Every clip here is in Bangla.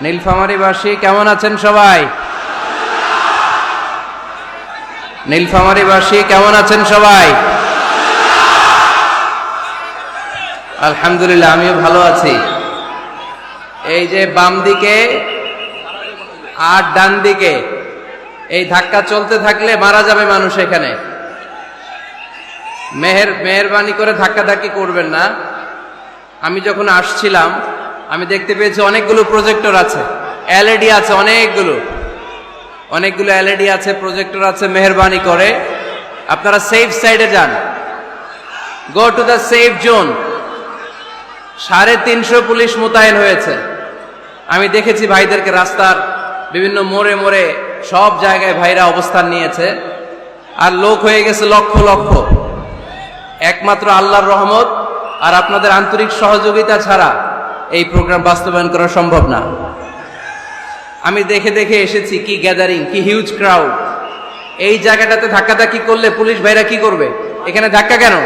নীলফামারীবাসী কেমন আছেন সবাই? নীলফামারীবাসী কেমন আছেন সবাই? আলহামদুলিল্লাহ, আমিও ভালো আছি। এই যে বাম দিকে আর ডান দিকে এই ধাক্কা চলতে থাকলে মারা যাবে মানুষ। এখানে মেহেরবানি করে ধাক্কাধাক্কি করবেন না। আমি যখন আসছিলাম আমি দেখতে পেয়েছি অনেকগুলো প্রজেক্টর আছে, এলইডি আছে, অনেকগুলো এলইডি আছে, প্রজেক্টর আছে। মেহেরবানি করে আপনারা সেফ সাইডে যান, go to the safe zone. 350 police মোতায়েন হয়েছে। আমি দেখেছি ভাইদেরকে রাস্তার বিভিন্ন মোড়ে মোড়ে সব জায়গায় ভাইরা অবস্থান নিয়েছে, আর লোক হয়ে গেছে লক্ষ লক্ষ। একমাত্র আল্লাহর রহমত আর আপনাদের আন্তরিক সহযোগিতা ছাড়া এই প্রোগ্রাম বাস্তবায়ন করা সম্ভব না। আমি দেখে দেখে এসেছি কি গ্যাদারিং, কি হিউজ ক্রাউড। এই জায়গাটাতে ধাক্কাধাক্কি করলে পুলিশ ভাইরা কি করবে? এখানে ধাক্কা কেন?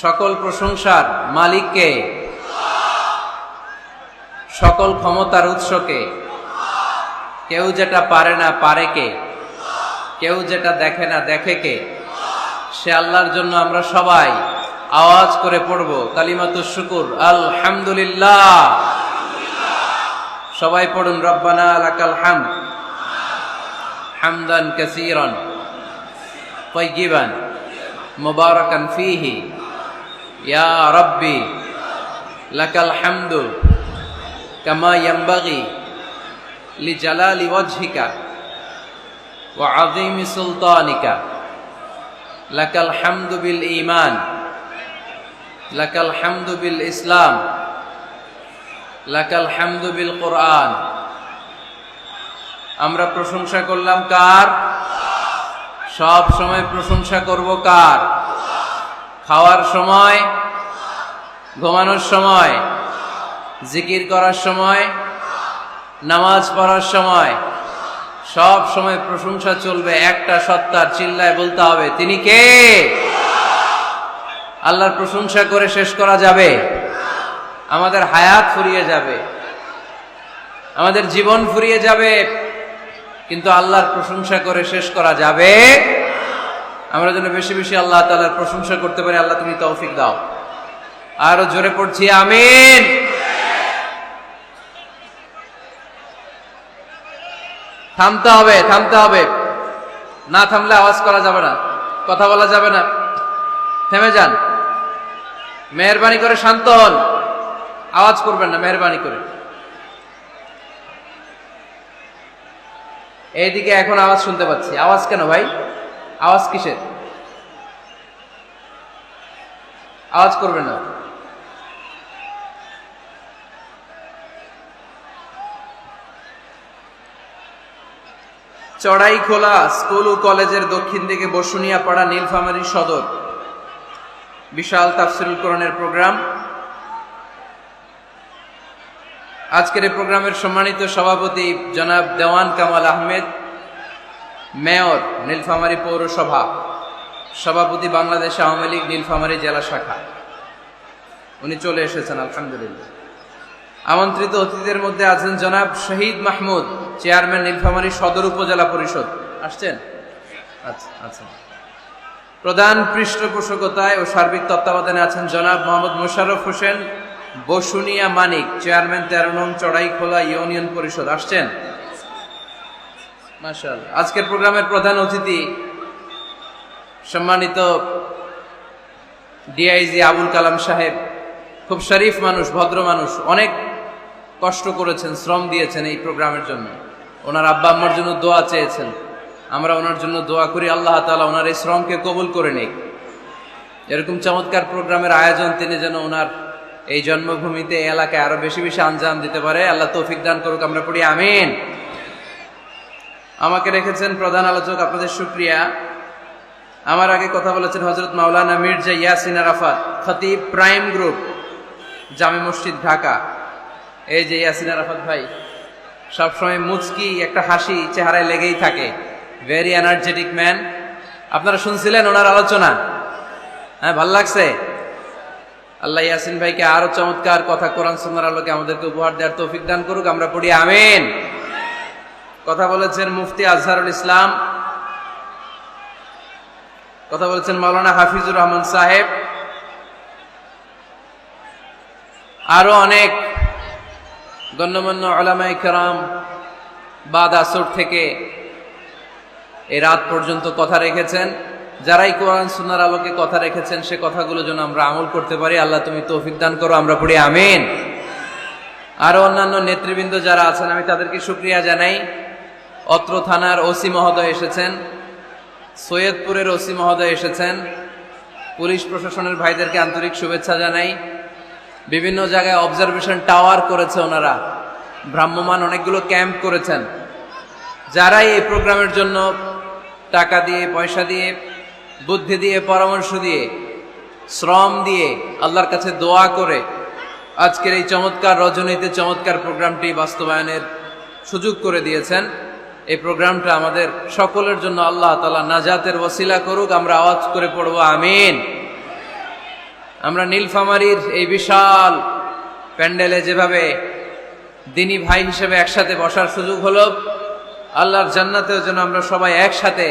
সকল প্রশংসার মালিককে, সকল ক্ষমতার উৎসকে। কেউ যেটা পারে না পারে কে, কেউ যেটা দেখে না দেখে কে। সে আল্লাহর জন্য আমরা সবাই আওয়াজ করে পড়ব কালিমাতুশ শুকুর, আলহামদুলিল্লাহ। সবাই পড়ুন, রব্বানা লাকাল হামদ হামদান কাসীরান তাইয়িবান মুবারাকান ফীহি ইয়া রাব্বি লাকাল হামদু কামা ইয়ানবাগি লিজালালি ওয়াজহিকা ওয়া আযীমি সুলতানিকা। লাকাল হামদু বিল ঈমান, লাকাল হামদু বিল ইসলাম, লাকাল হামদু বিল কুরআন। আমরা প্রশংসা করলাম কার? সব সময় প্রশংসা করব কার? খাওয়ার সময়, ঘুমানোর সময়, জিকির করার সময়, নামাজ পড়ার সময়, সব সময় প্রশংসা চলবে একটা সত্তার। চিল্লায় বলতে হবে, তিনি কে? আল্লাহর প্রশংসা করে শেষ করা যাবে? আমাদের হায়াত ফুরিয়ে যাবে, আমাদের জীবন ফুরিয়ে যাবে, কিন্তু আল্লাহর প্রশংসা করে শেষ করা যাবে? আমরা যেন বেশি বেশি আল্লাহ তাআলার প্রশংসা করতে পারি। আল্লাহ তুমি তৌফিক দাও। আরো জোরে পড়ছি আমিন। থামতে হবে, থামতে হবে। না থামলে আওয়াজ করা যাবে না, কথা বলা যাবে না। থেমে যান, মেহেরবানি করে শান্ত হন, আওয়াজ করবেন না, মেহেরবানি করে। এইদিকে এখন আওয়াজ শুনতে পাচ্ছি। আওয়াজ কেন ভাই? আওয়াজ কিসের? আওয়াজ করবে না। চড়াইখোলা স্কুল ও কলেজের দক্ষিণ দিকে বসুনিয়া পাড়া, নীলফামারী সদর, বিশাল তাফসীরুল কোরআনের প্রোগ্রাম। আজকের এই প্রোগ্রামের সম্মানিত সভাপতি জনাব দেওয়ান কামাল আহমেদ, মেয়র নীলফামারী পৌরসভা, সভাপতি বাংলাদেশ আওয়ামী লীগ নীলফামারী জেলা শাখা, উনি চলে এসেছেন আলহামদুলিল্লাহ। আমন্ত্রিত অতিথিদের মধ্যে আছেন জনাব শহীদ মাহমুদ, চেয়ারম্যান নীলফামারী সদর উপজেলা পরিষদ। আসছেন? আচ্ছা আচ্ছা। প্রধান পৃষ্ঠপোষকতায় ও সার্বিক তত্ত্বাবধানে আছেন জনাব মোহাম্মদ মোশাররফ হোসেন বসুনিয়া মানিক, চেয়ারম্যান 13 নং চড়াইখোলা ইউনিয়ন পরিষদ। আসছেন? মাশাআল্লাহ। আজকের প্রোগ্রামের প্রধান অতিথি সম্মানিত ডিআইজি আবুল কালাম সাহেব খুব শরীফ মানুষ, ভদ্র মানুষ, অনেক কষ্ট করেছেন, শ্রম দিয়েছেন এই প্রোগ্রামের জন্য। ওনার আব্বা আম্মার জন্য দোয়া চেয়েছেন, আমরা ওনার জন্য দোয়া করি আল্লাহ তাআলা ওনার এই শ্রমকে কবুল করে নিক। এরকম চমৎকার প্রোগ্রামের আয়োজন তিনি যেন ওনার এই জন্মভূমিতে, এই এলাকায় আরো বেশি বেশি আঞ্জাম দিতে পারে, আল্লাহ তৌফিক দান করুক, আমরা পড়ি আমিন। আমাকে রেখেছেন প্রধান আলোচক, আপনাদের শুকরিয়া। আমার আগে কথা বলেছেন হযরত মাওলানা মির্জা ইয়াসিন আরাফাত, খতিব, প্রাইম গ্রুপ, জামে মসজিদ, ঢাকা। এই যে ইয়াসিন আরাফাত ভাই সবসময় মুচকি একটা হাসি চেহারায় লেগেই থাকে, ভেরি এনার্জেটিক ম্যান। আপনারা শুনছিলেন ওনার আলোচনা? হ্যাঁ, ভাল লাগছে? আল্লাহ ইয়াসিন ভাইকে আরো চমৎকার কথা কোরআন সুন্নাহর আলোকে আমাদেরকে উপহার দেওয়ার তৌফিক দান করুক, আমরা পড়ি আমিন। কথা বলেছেন মুফতি আজহারুল ইসলাম, কথা বলেছেন মাওলানা হাফিজুর রহমান সাহেব, আরো অনেক গণ্যমান্য উলামায়ে কেরাম বাদ আসর থেকে এই রাত পর্যন্ত কথা রেখেছেন। যারাই কোরআন সুন্নাহর আলোকে কথা রেখেছেন সে কথাগুলো যেন আমরা আমল করতে পারি, আল্লাহ তুমি তৌফিক দান করো, আমরা পড়ি আমিন। আরো অন্যান্য নেতৃবৃন্দ যারা আছেন আমি তাদেরকে শুকরিয়া জানাই। অত্র থানার ওসি মহোদয় এসেছেন, সৈয়দপুরের ওসি মহোদয় এসেছেন, পুলিশ প্রশাসনের ভাইদেরকে আন্তরিক শুভেচ্ছা জানাই। বিভিন্ন জায়গায় অবজারভেশন টাওয়ার করেছে ওনারা, ভ্রাম্যমান অনেকগুলো ক্যাম্প করেছেন। যারাই এই প্রোগ্রামের জন্য টাকা দিয়ে, পয়সা দিয়ে, বুদ্ধি দিয়ে, পরামর্শ দিয়ে, শ্রম দিয়ে, আল্লাহর কাছে দোয়া করে আজকের এই চমৎকার রজনীতে চমৎকার প্রোগ্রামটি বাস্তবায়নের সুযোগ করে দিয়েছেন, এই প্রোগ্রামটা আমাদের সকলের জন্য আল্লাহ তাআলা নাজাতের ওসিলা করুক, আমরা আওয়াজ করে পড়ব আমিন। আমরা নীলফামারীর এই বিশাল প্যান্ডেলে যেভাবে দিনী ভাই হিসেবে একসাথে বসার সুযোগ হলো, আল্লাহর জান্নাতেও যেন আমরা সবাই একসাথে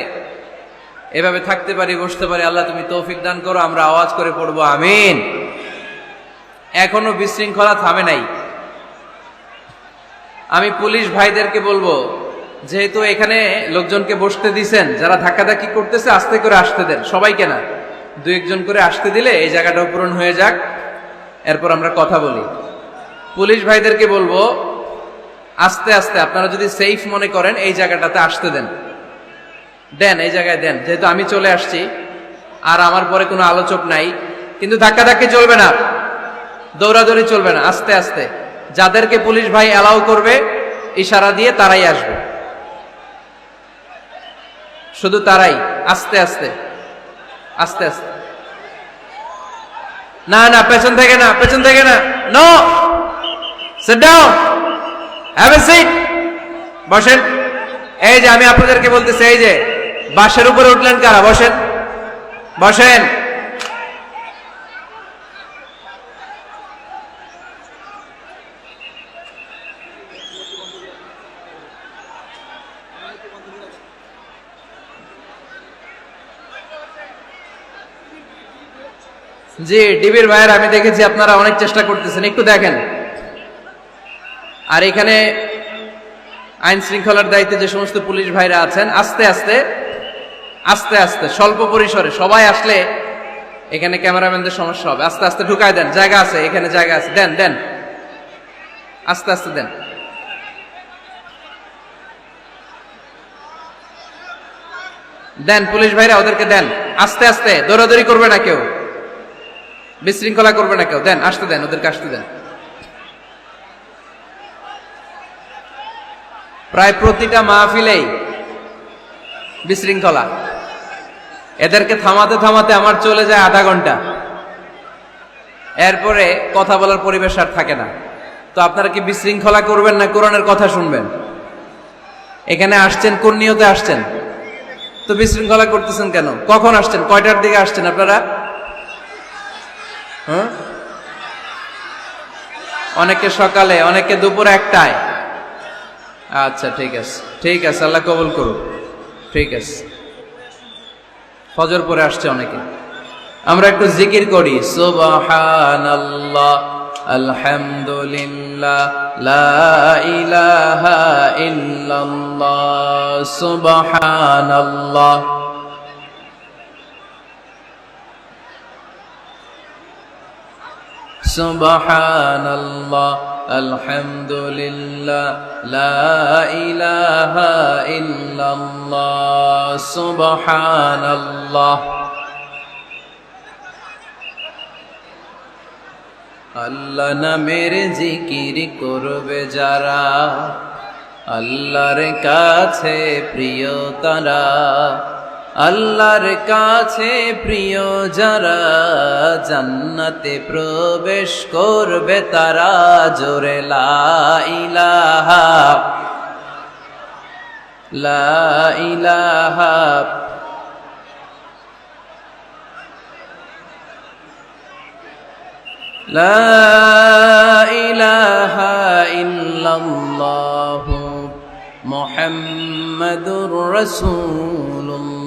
এভাবে থাকতে পারি, বসতে পারি, আল্লাহ তুমি তৌফিক দান করো, আমরা আওয়াজ করে পড়ব আমিন। এখনো বিশৃঙ্খলা থামে নাই। আমি পুলিশ ভাইদেরকে বলবো, যেহেতু এখানে লোকজনকে বসতে দিছেন, যারা ধাক্কাধাক্কি করতেছে আস্তে করে আসতে দেন, সবাইকে না, দু একজন করে আসতে দিলে এই জায়গাটাও পূরণ হয়ে যাক, এরপর আমরা কথা বলি। পুলিশ ভাইদেরকে বলবো আস্তে আস্তে, আপনারা যদি সেফ মনে করেন এই জায়গাটাতে আসতে দেন, দেন এই জায়গায় দেন, যেহেতু আমি চলে আসছি আর আমার পরে কোনো আলোচক নাই। কিন্তু ধাক্কাধাক্কি চলবে না, দৌড়াদৌড়ি চলবে না, আস্তে আস্তে যাদেরকে পুলিশ ভাই অ্যালাউ করবে ইশারা দিয়ে তারাই আসবে, শুধু তারাই, আস্তে আস্তে আস্তে আস্তে। না না, পেছন থেকে না, পেছন থেকে না, no, sit down, have a seat, বসেন। এই যে আমি আপনাদেরকে বলতেছি, এই যে বাসের উপরে উঠলেন কারা, বসেন, বসেন। জি ডিবির ভাইয়ের আমি দেখেছি আপনারা অনেক চেষ্টা করতেছেন, একটু দেখেন। আর এখানে আইন শৃঙ্খলার দায়িত্বে যে সমস্ত পুলিশ ভাইরা আছেন, আস্তে আস্তে আস্তে আস্তে স্বল্প পরিসরে, সবাই আসলে এখানে ক্যামেরাম্যানদের সমস্যা হবে, আস্তে আস্তে ঢুকায় দেন, জায়গা আছে, এখানে জায়গা আছে, দেন দেন, আস্তে আস্তে দেন। দেন পুলিশ ভাইরা ওদেরকে দেন, আস্তে আস্তে, দৌড়াদৌড়ি করবে না কেউ, বিশৃঙ্খলা করবে না কেউ, দেন, আসতে দেন, ওদেরকে আসতে দেন। প্রায় প্রতিটা মাহফিলেই বিশৃঙ্খলা, এদেরকে থামাতে থামাতে আমার চলে যায় আধা ঘন্টা, এরপরে কথা বলার পরিবেশ আর থাকে না। তো আপনারা কি বিশৃঙ্খলা করবেন না কোরআনের কথা শুনবেন? এখানে আসছেন কোন নিয়তে আসছেন? তো বিশৃঙ্খলা করতেছেন কেন? কখন আসছেন? কয়টার দিকে আসছেন আপনারা? হ্যাঁ, অনেকে সকালে, অনেকে দুপুর একটায়। আচ্ছা ঠিক আছে, ঠিক আছে, আল্লাহ কবুল করুন, ঠিক আছে। ফজর পরে আসছে অনেকে। আমরা একটু জিকির করি, সুবহানাল্লাহ, আলহামদুলিল্লাহ, লা ইলাহা ইল্লাল্লাহ, সুবহানাল্লাহ। সুবহানাল্লাহ আলহামদুলিল্লাহ লা ইলাহা ইল্লাল্লাহ সুবহানাল্লাহ। আল্লাহ নামের জিকির করবে যারা, আল্লাহর কাছে প্রিয় তারা, আল্লাহর কাছে প্রিয় যারা, জান্নাতে প্রবেশ করবে তারা। জোরে লা ইলাহা লা ইলাহা লা ইলাহা ইল্লাল্লাহু মুহাম্মাদুর রাসূলুল্লাহ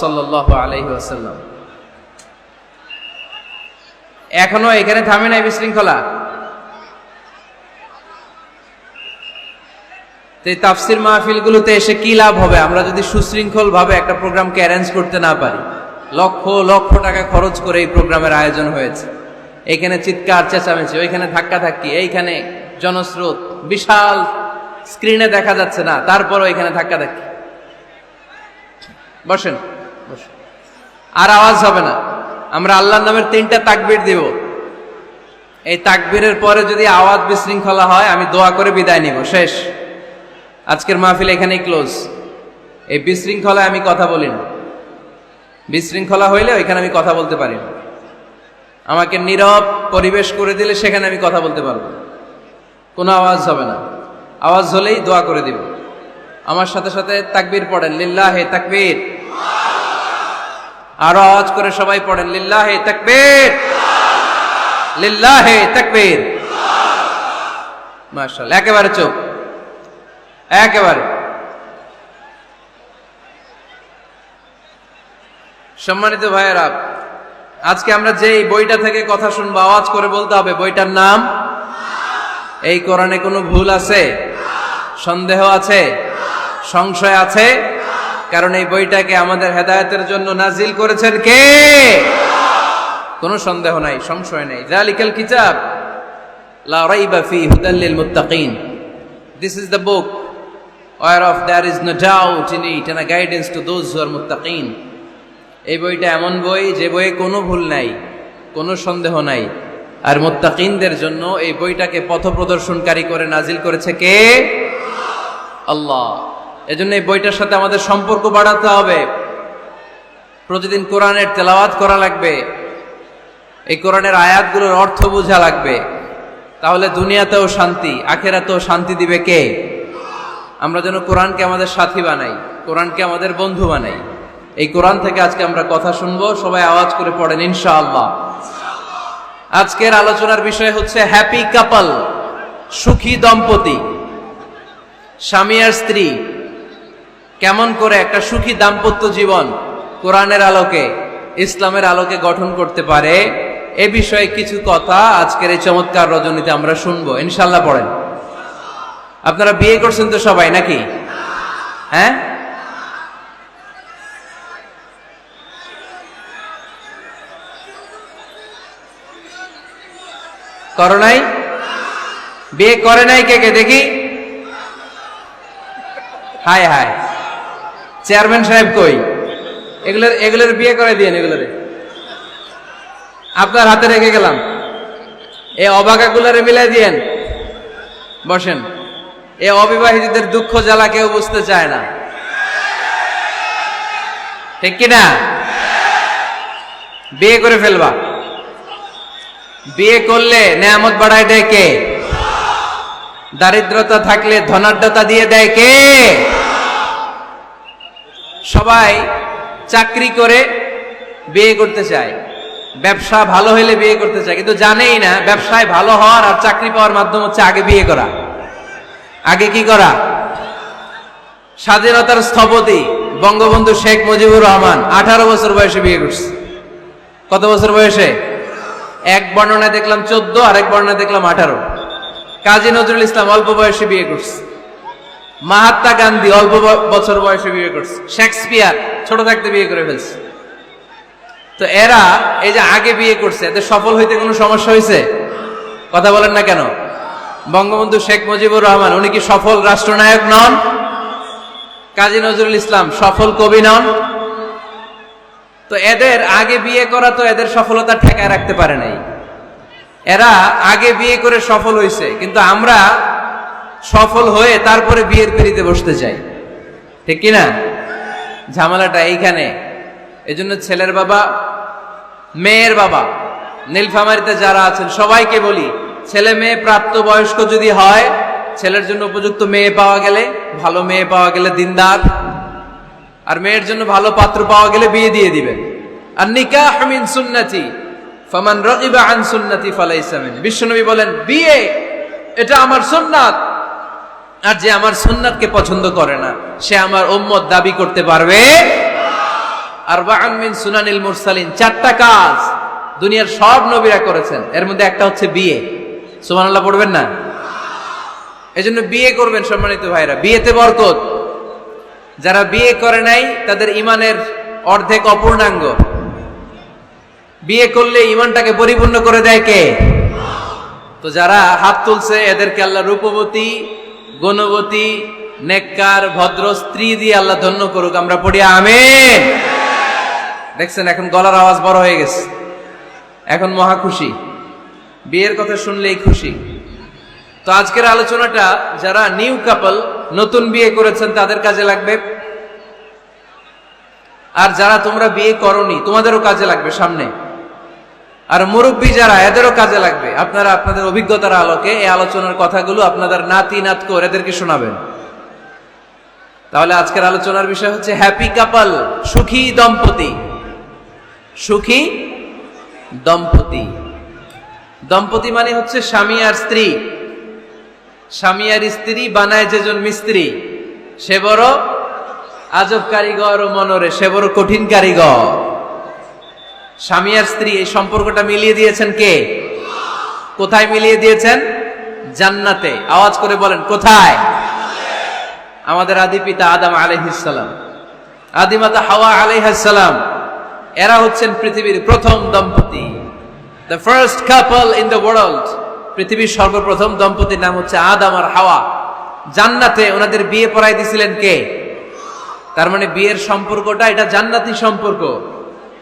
সাল্লাল্লাহু আলাইহি ওয়াসাল্লাম। এখনো এখানে থামে নাই বিশৃঙ্খলা। এই তাফসির মাহফিলগুলোতে এসে কি লাভ হবে আমরা যদি সুশৃঙ্খল ভাবে একটা প্রোগ্রামকে অ্যারেঞ্জ করতে না পারি? লক্ষ লক্ষ টাকা খরচ করে এই প্রোগ্রামের আয়োজন হয়েছে। এইখানে চিৎকার চেঁচামেচি, ওইখানে ধাক্কাধাক্কি, এইখানে জনস্রোত, বিশাল স্ক্রিনে দেখা যাচ্ছে না, তারপরও এখানে ধাক্কাধাক্কি। বসেন বসেন, আর আওয়াজ হবে না। আমরা আল্লাহর নামের 3টা তাকবীর দিব। এই তাকবীরের পরে যদি আওয়াজ বিশৃঙ্খলা হয় আমি দোয়া করে বিদায় নিব। শেষ, আজকের মাহফিল এখানেই ক্লোজ। এই বিশৃঙ্খলায় আমি কথা বলি না। বিশৃঙ্খলা হইলে ওইখানে আমি কথা বলতে পারি না। আমাকে নীরব পরিবেশ করে দিলে সেখানে আমি কথা বলতে পারবো, কোনো আওয়াজ হবে না। আওয়াজ হলেই দোয়া করে দিব। আমার সাথে সাথে তাকবীর পড়েন, লিল্লাহে তাকবীর। আরো আওয়াজ করে সবাই পড়েন, লিল্লাহে তাকবীর, লিল্লাহে তাকবীর। মাশাআল্লাহ, একেবারে চুপ, একেবারে। সম্মানিত ভাইয়েরা, আজকে আমরা যে বইটা থেকে কথা শুনবো আওয়াজ করে বলতে হবে বইটার নাম। এই কোরআনে কোনো ভুল আছে? সন্দেহ আছে? সংশয় আছে? কারণ এই বইটাকে আমাদের হেদায়েতের জন্য নাজিল করেছেন কে? কোনো সন্দেহ নাই, সংশয় নাই। যালিকাল কিতাব লা রাইবা ফীহি হুদাল লিল মুত্তাকিন। This is the book whereof there is no doubt in it and a guidance to those who are muttaqin. এই বইটা এমন বই যে বইয়ে কোনো ভুল নাই, কোনো সন্দেহ নাই। আর মুত্তাকিনদের জন্য এই বইটাকে পথপ্রদর্শনকারী করে নাজিল করেছে কে? আল্লাহ। এজন্য এই বইটার সাথে আমাদের সম্পর্ক বাড়াতে হবে। প্রতিদিন কোরআনের তেলাওয়াত করা লাগবে, এই কোরআনের আয়াতগুলোর অর্থ বোঝা লাগবে। তাহলে দুনিয়াতেও শান্তি, আখিরাতেও শান্তি দিবে কে? আমরা যেন কোরআনকে আমাদের সাথী বানাই, কোরআনকে আমাদের বন্ধু বানাই। এই কোরআন থেকে আজকে আমরা কথা শুনবো। সবাই আওয়াজ করে পড়েন ইনশাআল্লাহ। আজকের আলোচনার বিষয় হচ্ছে হ্যাপি কাপল, সুখী দম্পতি। স্বামী আর স্ত্রী কেমন করে একটা সুখী দাম্পত্য জীবন কোরআনের আলোকে, ইসলামের আলোকে গঠন করতে পারে, এ বিষয়ে কিছু কথা আজকের এই চমৎকার রজনীতে আমরা শুনবো ইনশাআল্লাহ। পড়েন। আপনারা বিয়ে করছেন তো সবাই নাকি? হ্যাঁ, করো নাই? বিয়ে করে নাই কে কে দেখি? হায় হায়, চেয়ারম্যান সাহেব কই? এগুলোর বিয়ে করে দিয়েন। এগুলোর আপনার হাতে রেখে গেলাম। এই অবাকাগুলারে মিলাই দিয়েন। বসেন। এই অবিবাহিতদের দুঃখ জ্বালা কেউ বুঝতে চায় না, ঠিক কিনা? বিয়ে করে ফেলবা। বিয়ে করলে নেয়ামত বাড়ায় দেয় কে? দারিদ্রতা থাকলে ধনাঢ্যতা দিয়ে দেয় কে? সবাই চাকরি করে বিয়ে করতে চায়, ব্যবসা ভালো হইলে বিয়ে করতে চায়, কিন্তু জানেই না ব্যবসায় ভালো হওয়ার আর চাকরি পাওয়ার মাধ্যম হচ্ছে আগে বিয়ে করা। আগে কি করা? স্বাধীনতার স্থপতি বঙ্গবন্ধু শেখ মুজিবুর রহমান 18 বছর বয়সে বিয়ে করছে। কত বছর বয়সে? এক বর্ণনায় দেখলাম 14, আরেক বর্ণনায় দেখলাম 18। কাজী নজরুল ইসলাম অল্প বয়সে বিয়ে করছে। মহাত্মা গান্ধী অল্প বছর বয়সে বিয়ে করছে। শেক্সপিয়ার ছোট থাকতে বিয়ে করে ফেলছে। তো এরা এই যে আগে বিয়ে করছে, এদের সফল হইতে কোনো সমস্যা হয়েছে? কথা বলেন না কেন? বঙ্গবন্ধু শেখ মুজিবুর রহমান উনি কি সফল রাষ্ট্রনায়ক নন? কাজী নজরুল ইসলাম সফল কবি নন? তো এদের আগে বিয়ে করা তো এদের সফলতা ঠেকায় রাখতে পারে নাই। এরা আগে বিয়ে করে সফল হয়েছে, কিন্তু আমরা সফল হয়ে তারপরে বিয়ের পিড়িতে বসতে চাই, ঠিক কিনা? ঝামেলাটা এইখানে। এজন্য ছেলের বাবা, মেয়ের বাবা, নীলফামারীতে যারা আছেন সবাইকে বলি, ছেলে মেয়ে প্রাপ্ত বয়স্ক যদি হয়, ছেলের জন্য উপযুক্ত মেয়ে পাওয়া গেলে, ভালো মেয়ে পাওয়া গেলে দিনদার, আর মেয়ের জন্য ভালো পাত্র পাওয়া গেলে বিয়ে দিয়ে দিবেন। আর নিকাহ মিন সুন্নতি ফামান রাগিবা আন সুন্নতি ফালাইসা মিন। বিশ্বনবী বলেন, বিয়ে এটা আমার সুন্নাত, আর যে আমার সুন্নাতকে পছন্দ করে না সে আমার উম্মত দাবি করতে পারবে। আরবাআন মিন সুনানিল মুরসালিন, চারটা কাজ দুনিয়ার সব নবীরা করেছেন, এর মধ্যে একটা হচ্ছে বিয়ে। সুবহানাল্লাহ পড়বেন না? এজন্য বিয়ে করবেন সম্মানিত ভাইরা, বিয়েতে বরকত। যারা বিয়ে করে নাই তাদের ইমানের অর্ধেক অপূর্ণাঙ্গ। বিয়ে করলে ইমানটাকে পরিপূর্ণ করে দেয় কে? তো যারা হাত তুলছে এদেরকে আল্লাহ রূপবতী, গুণবতী, নেককার, ভদ্র স্ত্রী দিয়ে আল্লাহ ধন্য করুক। আমরা পড়ি আমিন। দেখছেন এখন গলার আওয়াজ বড় হয়ে গেছে, এখন মহা খুশি, বিয়ের কথা শুনলেই খুশি। তো আজকের আলোচনাটা যারা নিউ কাপল, নতুন বিয়ে করেছেন তাদের কাজে লাগবে, আর যারা তোমরা বিয়ে করনি তোমাদেরও কাজে লাগবে সামনে, আর মুরব্বী যারা এদেরও কাজে লাগবে। আপনারা আপনাদের অভিজ্ঞতার আলোকে এই আলোচনার কথাগুলো আপনাদের নাতি নাতকো এদেরকে শোনাবেন। তাহলে আজকের আলোচনার বিষয় হচ্ছে হ্যাপি কাপল, সুখী দম্পতি। সুখী দম্পতি, দম্পতি মানে হচ্ছে স্বামী আর স্ত্রী। স্বামী আর স্ত্রী বানায় যেজন মিস্ত্রি, সে বড় আজব কারিগর, ও মনরে সে বড় কঠিন কারিগর। স্বামী আর স্ত্রী এই সম্পর্কটা মিলিয়ে দিয়েছেন কে? কোথায় মিলিয়ে দিয়েছেন? জান্নাতে। আওয়াজ করে বলেন কোথায়? আমাদের আদি পিতা আদম আলাইহিস সালাম, আদিমাতা হাওয়া আলাইহিস সালাম, এরা হচ্ছেন পৃথিবীর প্রথম দম্পতি, the first couple in the world. পৃথিবীর সর্বপ্রথম দম্পতির নাম হচ্ছে আদম আর হাওয়া। জান্নাতে ওনাদের বিয়ে পড়াই দিছিলেন কে? তার মানে বিয়ের সম্পর্কটা এটা জান্নাতি সম্পর্ক,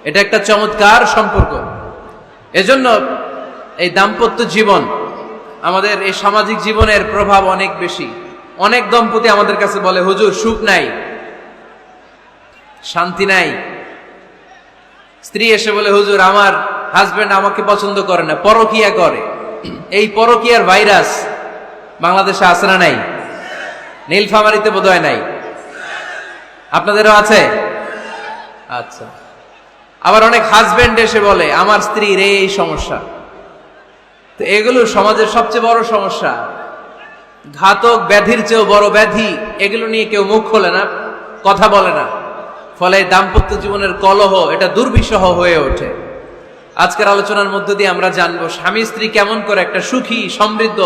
এটা একটা চমৎকার সম্পর্ক। এজন্য এই দাম্পত্য জীবন, আমাদের এই সামাজিক জীবনের প্রভাব অনেক বেশি। অনেক দম্পতি আমাদের কাছে বলে, হুজুর সুখ নাই, শান্তি নাই। স্ত্রী এসে বলে, হুজুর আমার হাজবেন্ড আমাকে পছন্দ করে না, পরকিয়া করে। এই পরকিয়ার ভাইরাস বাংলাদেশে আছে না নাই? নীলফামারীতে বোধহয় নাই, আপনাদেরও আছে? আচ্ছা। আবার অনেক হাজবেন্ড এসে বলে, আমার স্ত্রীর এই সমস্যা। তো এগুলো সমাজের সবচেয়ে বড় সমস্যা, ঘাতক ব্যাধির চেয়েও বড় ব্যাধি। এগুলো নিয়ে কেউ মুখ খোলে না, কথা বলে না, ফলে দাম্পত্য জীবনের কলহ এটা দুর্বিষহ হয়ে ওঠে। আজকের আলোচনার মধ্য দিয়ে আমরা জানবো স্বামী স্ত্রী কেমন করে একটা সুখী, সমৃদ্ধ,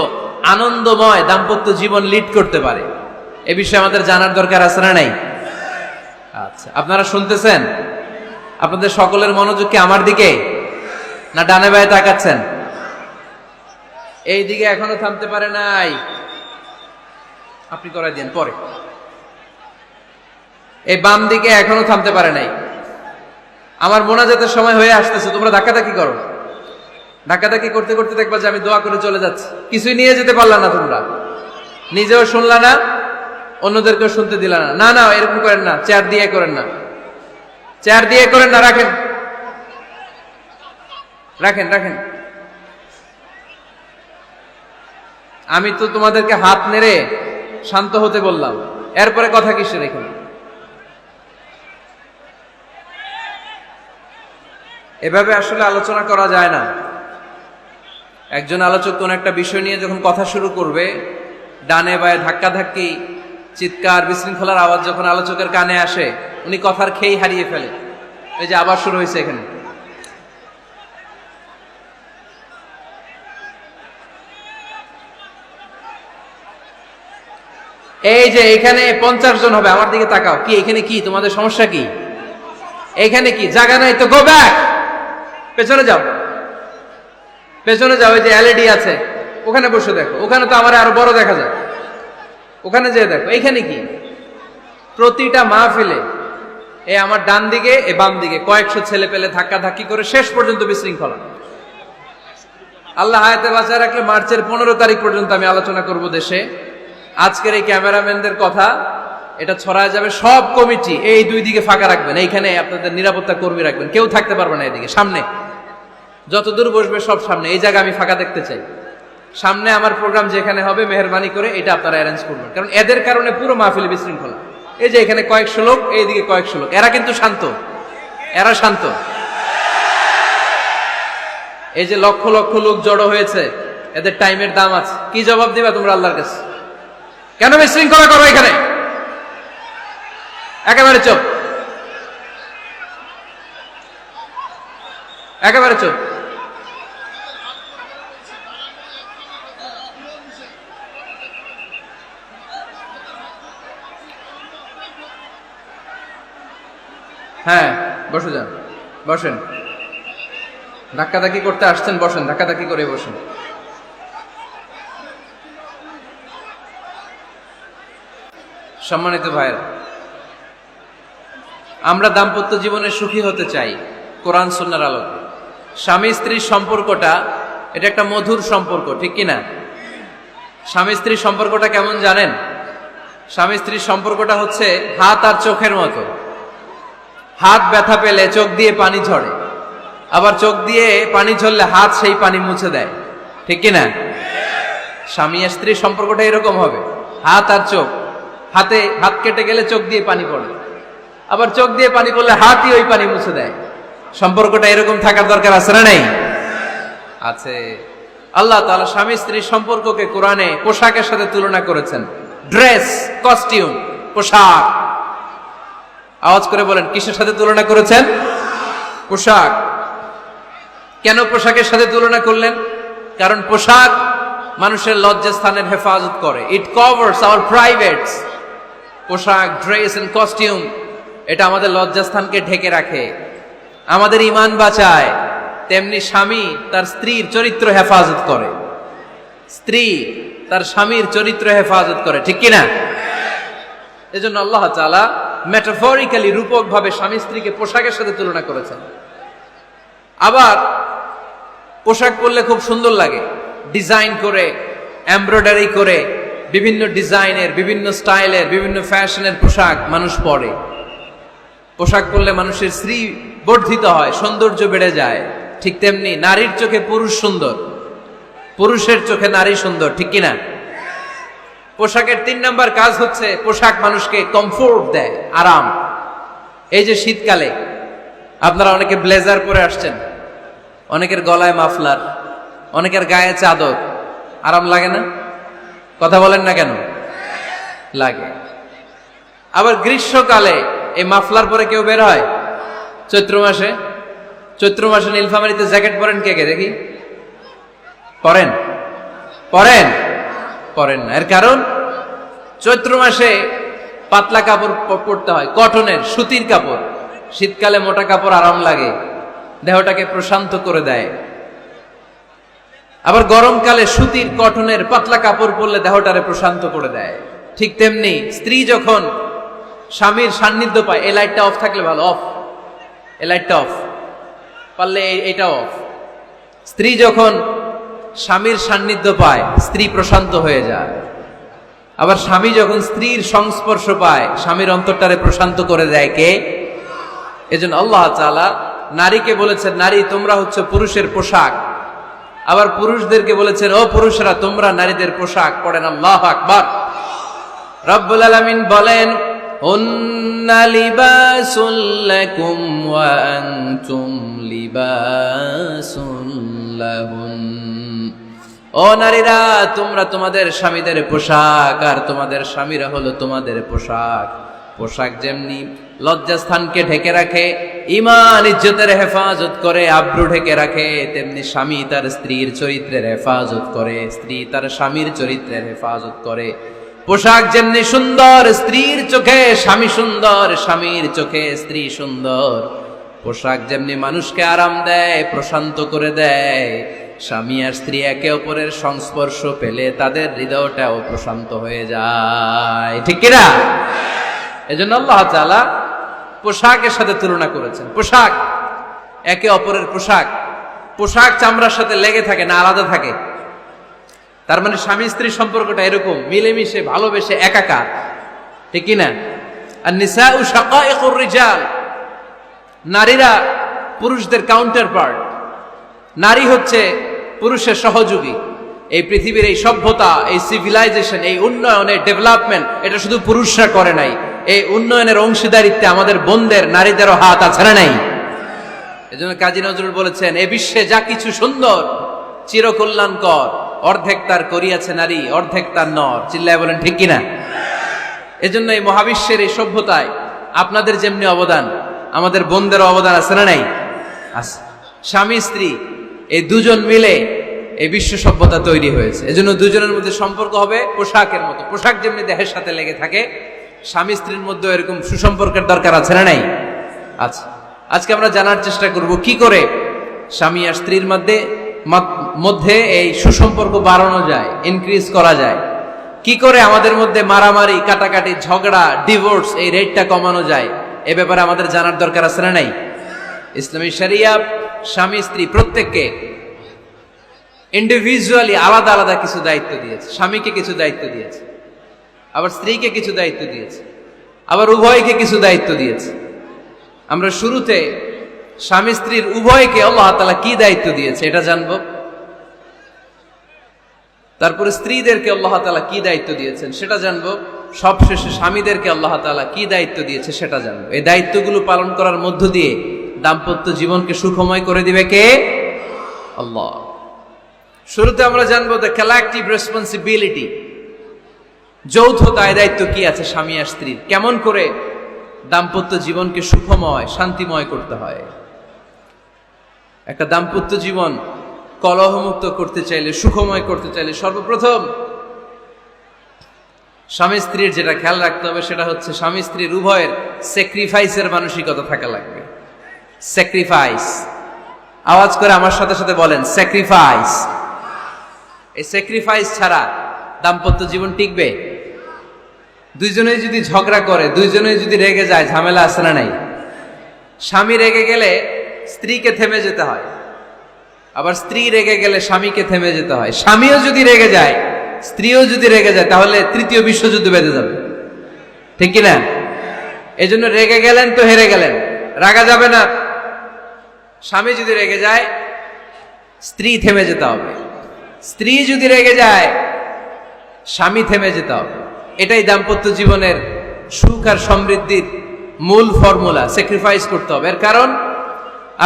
আনন্দময় দাম্পত্য জীবন লিড করতে পারে। এ বিষয়ে আমাদের জানার দরকার আছে না নাই? আচ্ছা, আপনারা শুনতেছেন? আপনাদের সকলের মনোযোগ কি আমার দিকে, না ডানে বায়ে তাকাচ্ছেন? এই দিকে এখনো থামতে পারে নাই, আপনি করাই দেন পরে। এই বাম দিকে এখনো থামতে পারে নাই। আমার মোনাজাতের সময় হয়ে আসতেছে, তোমরা ধাক্কাধাক্কি করো। ধাক্কাধাক্কি করতে করতে দেখবা যে আমি দোয়া করে চলে যাচ্ছি, কিছুই নিয়ে যেতে পারলা না, তোমরা নিজেও শুনলা না, অন্যদেরকেও শুনতে দিলা না। না না, এরকম করেন না, চেয়ার দিয়ে করেন না, চেয়ার দিয়ে করেন না, রাখেন রাখেন রাখেন। আমি তো তোমাদেরকে হাত নেড়ে শান্ত হতে বললাম, এরপরে কথা কিসের এখানে? এভাবে আসলে আলোচনা করা যায় না। একজন আলোচক কোন একটা বিষয় নিয়ে যখন কথা শুরু করবে, ডানে বায়ে ধাক্কাধাক্কি, চিৎকার, বিশৃঙ্খলার আওয়াজ যখন আলোচকের কানে আসে, উনি কথার খেই হারিয়ে ফেলে। এই যে আবার শুরু হয়েছে এখানে। এই যে এখানে 50 জন হবে, আমার দিকে তাকাও। কি এখানে কি তোমাদের সমস্যা কি? এখানে কি জায়গা নাই? তো গো ব্যাক। পেছনে যাও, পেছনে যাও, ওই যে এলইডি আছে ওখানে বসে দেখো, ওখানে তো আমার আরো বড় দেখা যায়, ওখানে যেয়ে দেখো। এইখানে কি প্রতিটা মাহফিলে এই আমার ডান দিকে এ বাম দিকে কয়েকশো ছেলে পেলে ধাক্কা ধাক্কি করে শেষ পর্যন্ত বিশৃঙ্খলা। আল্লাহ হায়াতে বাঁচায় রাখলে মার্চের 15 তারিখ পর্যন্ত আমি আলোচনা করব দেশে। আজকের এই ক্যামেরাম্যানদের কথা এটা ছড়ায় যাবে, সব কমিটি এই দুই দিকে ফাঁকা রাখবেন, এইখানে আপনাদের নিরাপত্তা কর্মী রাখবেন, কেউ থাকতে পারবে না এদিকে। সামনে যতদূর বসবে সব সামনে, এই জায়গা আমি ফাঁকা দেখতে চাই। সামনে আমার প্রোগ্রাম যেখানে হবে মেহরবানি করে এটা আপনারা অ্যারেঞ্জ করবেন, কারণ এদের কারণে পুরো মাহফিলে বিশৃঙ্খলা। এই যে এখানে কয়েকশো লোক, এইদিকে কয়েকশো লোক, এরা কিন্তু শান্ত, এরা শান্ত। এই যে লক্ষ লক্ষ লোক জড়ো হয়েছে, এদের টাইমের দাম আছে। কি জবাব দিবা তোমরা আল্লাহর কাছে? কেন বিশৃঙ্খলা করো এখানে? একেবারে চুপ, একেবারে চুপ। হ্যাঁ বসে যান, বসেন। ধাক্কাধাক্কি করতে আসছেন, বসেন, ধাক্কাধাক্কি করে বসেন। সম্মানিত ভাইরা, আমরা দাম্পত্য জীবনে সুখী হতে চাই কোরআন সুন্নাহর আলোকে। স্বামী স্ত্রীর সম্পর্কটা এটা একটা মধুর সম্পর্ক, ঠিক কিনা? স্বামী স্ত্রীর সম্পর্কটা কেমন জানেন? স্বামী স্ত্রীর সম্পর্কটা হচ্ছে হাত আর চোখের মতো। হাত ব্যথা পেলে চোখ দিয়ে পানি ঝরে, আবার চোখ দিয়ে পানি ঝরলে হাত সেই পানি মুছে দেয়, ঠিক কিনা? স্বামী আর স্ত্রীর সম্পর্কটা এরকম হবে, হাত আর চোখ। হাতে হাত কেটে গেলে চোখ দিয়ে পানি পড়ে, আবার চোখ দিয়ে পানি পড়লে হাতই ওই পানি মুছে দেয়। সম্পর্কটা এরকম থাকার দরকার আছে না নেই? আছে। আল্লাহ তাআলা স্বামী স্ত্রীর সম্পর্ককে কোরআনে পোশাকের সাথে তুলনা করেছেন। ড্রেস, কস্টিউম, পোশাক। আওয়াজ করে বলেন, কিসের সাথে তুলনা করেছেন? পোশাক। কেন পোশাকের সাথে তুলনা করলেন? কারণ পোশাক মানুষের লজ্জাস্থানের হেফাজত করে। ইট কভারস আওয়ার প্রাইভেটস। পোশাক, ড্রেস এন্ড কস্টিউম এটা আমাদের লজ্জাস্থানকে ঢেকে রাখে, আমাদের ঈমান বাঁচায়। তেমনি স্বামী তার স্ত্রীর চরিত্র হেফাজত করে, স্ত্রী তার স্বামীর চরিত্র হেফাজত করে, ঠিক কিনা? এজন্য আল্লাহ তাআলা মেটাফরিক্যালি, রূপক ভাবে স্বামী স্ত্রীকে পোশাকের সাথে তুলনা করেছেন। আবার পোশাক পরলে খুব সুন্দর লাগে, ডিজাইন করে, এমব্রয়ডারি করে, বিভিন্ন ডিজাইনের, বিভিন্ন স্টাইলের, বিভিন্ন ফ্যাশনের পোশাক মানুষ পরে। পোশাক পরলে মানুষের শ্রী বর্ধিত হয়, সৌন্দর্য বেড়ে যায়। ঠিক তেমনি নারীর চোখে পুরুষ সুন্দর, পুরুষের চোখে নারী সুন্দর, ঠিক কিনা? পোশাকের 3 নাম্বার কাজ হচ্ছে পোশাক মানুষকে কমফোর্ট দেয়, আরাম। এই যে শীতকালে আপনারা অনেকে ব্লেজার পরে আসছেন, অনেকের গলায় মাফলার, অনেকের গায়ে চাদর, আরাম লাগে না? কথা বলেন না কেন? লাগে। আবার গ্রীষ্মকালে এই মাফলার পরে কেউ বের হয়? চৈত্র মাসে, চৈত্র মাসে নীলফামারীতে জ্যাকেট পরেন কে কে দেখি? পরেন? পরেন? পরেন না। এর কারণ চৈত্র মাসে পাতলা কাপড় পরতে হয়, কটনের, সুতির কাপড়। শীতকালে মোটা কাপড় আরাম লাগে, দেহটাকে প্রশান্ত করে দেয়। আবার গরমকালে সুতির, কটনের পাতলা কাপড় পরলে দেহটারে প্রশান্ত করে দেয়। ঠিক তেমনি স্ত্রী যখন স্বামীর সান্নিধ্য পায়, এই লাইটটা অফ থাকলে ভালো, অফ, এই লাইটটা অফ, পারলে এটা অফ। স্ত্রী যখন স্বামীর সান্নিধ্য পায়, স্ত্রী প্রশান্ত হয়ে যায়। আবার স্বামী যখন স্ত্রীর সংস্পর্শ পায়, স্বামীর অন্তরটারে প্রশান্ত করে দেয় কে? এজন্য আল্লাহ তাআলা নারীকে বলেছেন, নারী তোমরা হচ্ছে পুরুষের পোশাক। আবার পুরুষদেরকে বলেছেন, ও পুরুষরা তোমরা নারীদের পোশাক। পড়েন আল্লাহু আকবার। রব্বুল আলামিন বলেন, হুন্না লিবাসুল লাকুম ওয়া আনতুম লিবাসুল লাহুন। ও নারীরা, তোমরা তোমাদের স্বামীদের পোশাক, আর তোমাদের স্বামীরা হলো তোমাদের পোশাক। পোশাক যেমনি লজ্জাস্থানকে ঢেকে রাখে, ঈমান ইজ্জতের হেফাজত করে, আব্রু ঢেকে রাখে, তেমনি স্বামী তার স্ত্রীর চরিত্রের হেফাজত করে, স্ত্রী তার স্বামীর চরিত্রের হেফাজত করে। পোশাক যেমনি সুন্দর, স্ত্রীর চোখে স্বামী সুন্দর, স্বামীর চোখে স্ত্রী সুন্দর। পোশাক যেমনি মানুষকে আরাম দেয়, প্রশান্ত করে দেয়, স্বামী আর স্ত্রী একে অপরের সংস্পর্শ পেলে তাদের হৃদয়টাও প্রশান্ত হয়ে যায়, ঠিক কিনা? এজন্য আল্লাহ তাআলা পোশাকের সাথে তুলনা করেছেন। পোশাক একে অপরের পোশাক, পোশাক চামড়ার সাথে লেগে থাকে না, আলাদা থাকে। তার মানে স্বামী স্ত্রীর সম্পর্কটা এরকম মিলেমিশে ভালোবেসে একাকার, ঠিক কিনা? আর নিসাউ শাকাইকুর রিজাল, নারীরা পুরুষদের কাউন্টার পার্ট। নারী হচ্ছে পুরুষের সহযোগী। এই পৃথিবীর এই সভ্যতা, এই সিভিলাইজেশন, এই উন্নয়নের ডেভেলপমেন্ট এটা শুধু পুরুষরা করে নাই, এই উন্নয়নের অংশীদারিত্বে আমাদের বোনদের নারীদেরও হাত আছে না নাই? এজন্য কাজী নজরুল বলেছেন, এ বিশ্বে যা কিছু সুন্দর চিরকল্যাণকর, অর্ধেক তার করিয়াছে নারী, অর্ধেক তার নর। চিল্লায় বলেন ঠিক কিনা? এজন্য এই মহাবিশ্বের এই সভ্যতায় আপনাদের যেমনি অবদান, আমাদের বোনদেরও অবদান আছে না নাই? আছে। স্বামী স্ত্রী এই দুজন মিলে এই বিশ্ব সভ্যতা তৈরি হয়েছে। এজন্য দুজনের মধ্যে সম্পর্ক হবে পোশাকের মতো। পোশাক যেমনি দেহের সাথে লেগে থাকে, স্বামী স্ত্রীর মধ্যে এরকম সুসম্পর্কের দরকার আছে না নাই? আচ্ছা, আজকে আমরা জানার চেষ্টা করব কি করে স্বামী আর স্ত্রীর মধ্যে এই সুসম্পর্ক বাড়ানো যায়, ইনক্রিজ করা যায়। কি করে আমাদের মধ্যে মারামারি, কাটাকাটি, ঝগড়া, ডিভোর্স এই রেটটা কমানো যায়, এ ব্যাপারে আমাদের জানার দরকার আছে না নাই? ইসলামী শরিয়া স্বামী স্ত্রী প্রত্যেককে ইন্ডিভিজুয়ালি আলাদা আলাদা কিছু দায়িত্ব দিয়েছে। স্বামীকে কিছু দায়িত্ব দিয়েছে, আবার স্ত্রীকে কিছু দায়িত্ব দিয়েছে, আবার উভয়কে কিছু দায়িত্ব দিয়েছে। আমরা শুরুতে স্বামী স্ত্রীর উভয়কে আল্লাহ তাআলা কি দায়িত্ব দিয়েছে এটা জানবো। তারপরে স্ত্রীদেরকে আল্লাহ তাআলা কি দায়িত্ব দিয়েছেন সেটা জানবো। সবশেষে স্বামীদেরকে আল্লাহ তাআলা কি দায়িত্ব দিয়েছে সেটা জানবো। এই দায়িত্বগুলো পালন করার মধ্য দিয়ে দাম্পত্য জীবনকে সুখময় করে দিবে কে? আল্লাহ। শুরুতে আমরা জানবো দ্য কালেকটিভ রেসপন্সিবিলিটি, যৌথ দায় দায়িত্ব কি আছে স্বামী আর স্ত্রীর, কেমন করে দাম্পত্য জীবনকে সুখময় শান্তিময় করতে হয়। একটা দাম্পত্য জীবন কলহমুক্ত করতে চাইলে, সুখময় করতে চাইলে সর্বপ্রথম স্বামী স্ত্রীর যেটা খেয়াল রাখতে হবে সেটা হচ্ছে স্বামী স্ত্রীর উভয়ের স্যাক্রিফাইসের মানসিকতা থাকা লাগবে। স্যাক্রিফাইস, আওয়াজ করে আমার সাথে সাথে বলেন স্যাক্রিফাইস। এই স্যাক্রিফাইস ছাড়া দাম্পত্য জীবন টিকবে? দুইজনেই যদি ঝগড়া করে, দুইজনেই যদি রেগে যায়, ঝামেলা আছে না নাই? স্বামী রেগে গেলে স্ত্রীকে থেমে যেতে হয়, আবার স্ত্রী রেগে গেলে স্বামীকে থেমে যেতে হয়। স্বামীও যদি রেগে যায়, স্ত্রীও যদি রেগে যায়, তাহলে তৃতীয় বিশ্বযুদ্ধ বেঁধে যাবে, ঠিক কিনা? এই জন্য রেগে গেলেন তো হেরে গেলেন, রাগা যাবে না। স্বামী যদি রেগে যায়, স্ত্রী থেমে যেতে হবে। স্ত্রী যদি রেগে যায়, স্বামী থেমে যেতে হবে। এটাই দাম্পত্য জীবনের সুখ আর সমৃদ্ধির মূল ফর্মুলা। স্যাক্রিফাইস করতে হবে। এর কারণ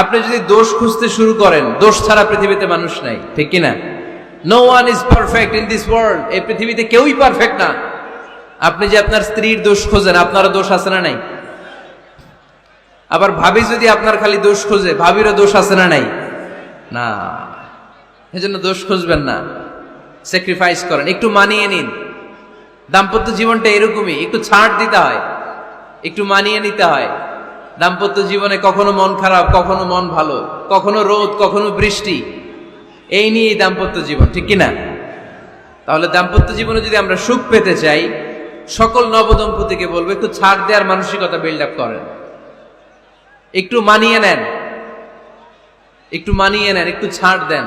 আপনি যদি দোষ খুঁজতে শুরু করেন, দোষ ছাড়া পৃথিবীতে মানুষ নাই, ঠিক কিনা? No one is perfect in this world. এই পৃথিবীতে কেউই পারফেক্ট না। আপনি যে আপনার স্ত্রীর দোষ খোঁজেন, আপনারও দোষ আছে না নাই? আবার ভাবি যদি আপনার খালি দোষ খোঁজে, ভাবিরও দোষ আছে না নাই? না, এজন্য দোষ খুঁজবেন না, স্যাক্রিফাইস করেন, একটু মানিয়ে নিন। দাম্পত্য জীবনটা এরকমই, একটু ছাড় দিতে হয়, একটু মানিয়ে নিতে হয়। দাম্পত্য জীবনে কখনো মন খারাপ, কখনো মন ভালো, কখনো রোদ, কখনো বৃষ্টি, এই নিয়েই দাম্পত্য জীবন, ঠিক কিনা? তাহলে দাম্পত্য জীবনে যদি আমরা সুখ পেতে চাই, সকল নবদম্পতিকে বলবো একটু ছাড় দেওয়ার মানসিকতা বিল্ড আপ করেন, একটু মানিয়ে নেন, একটু মানিয়ে নেন, একটু ছাড় দেন,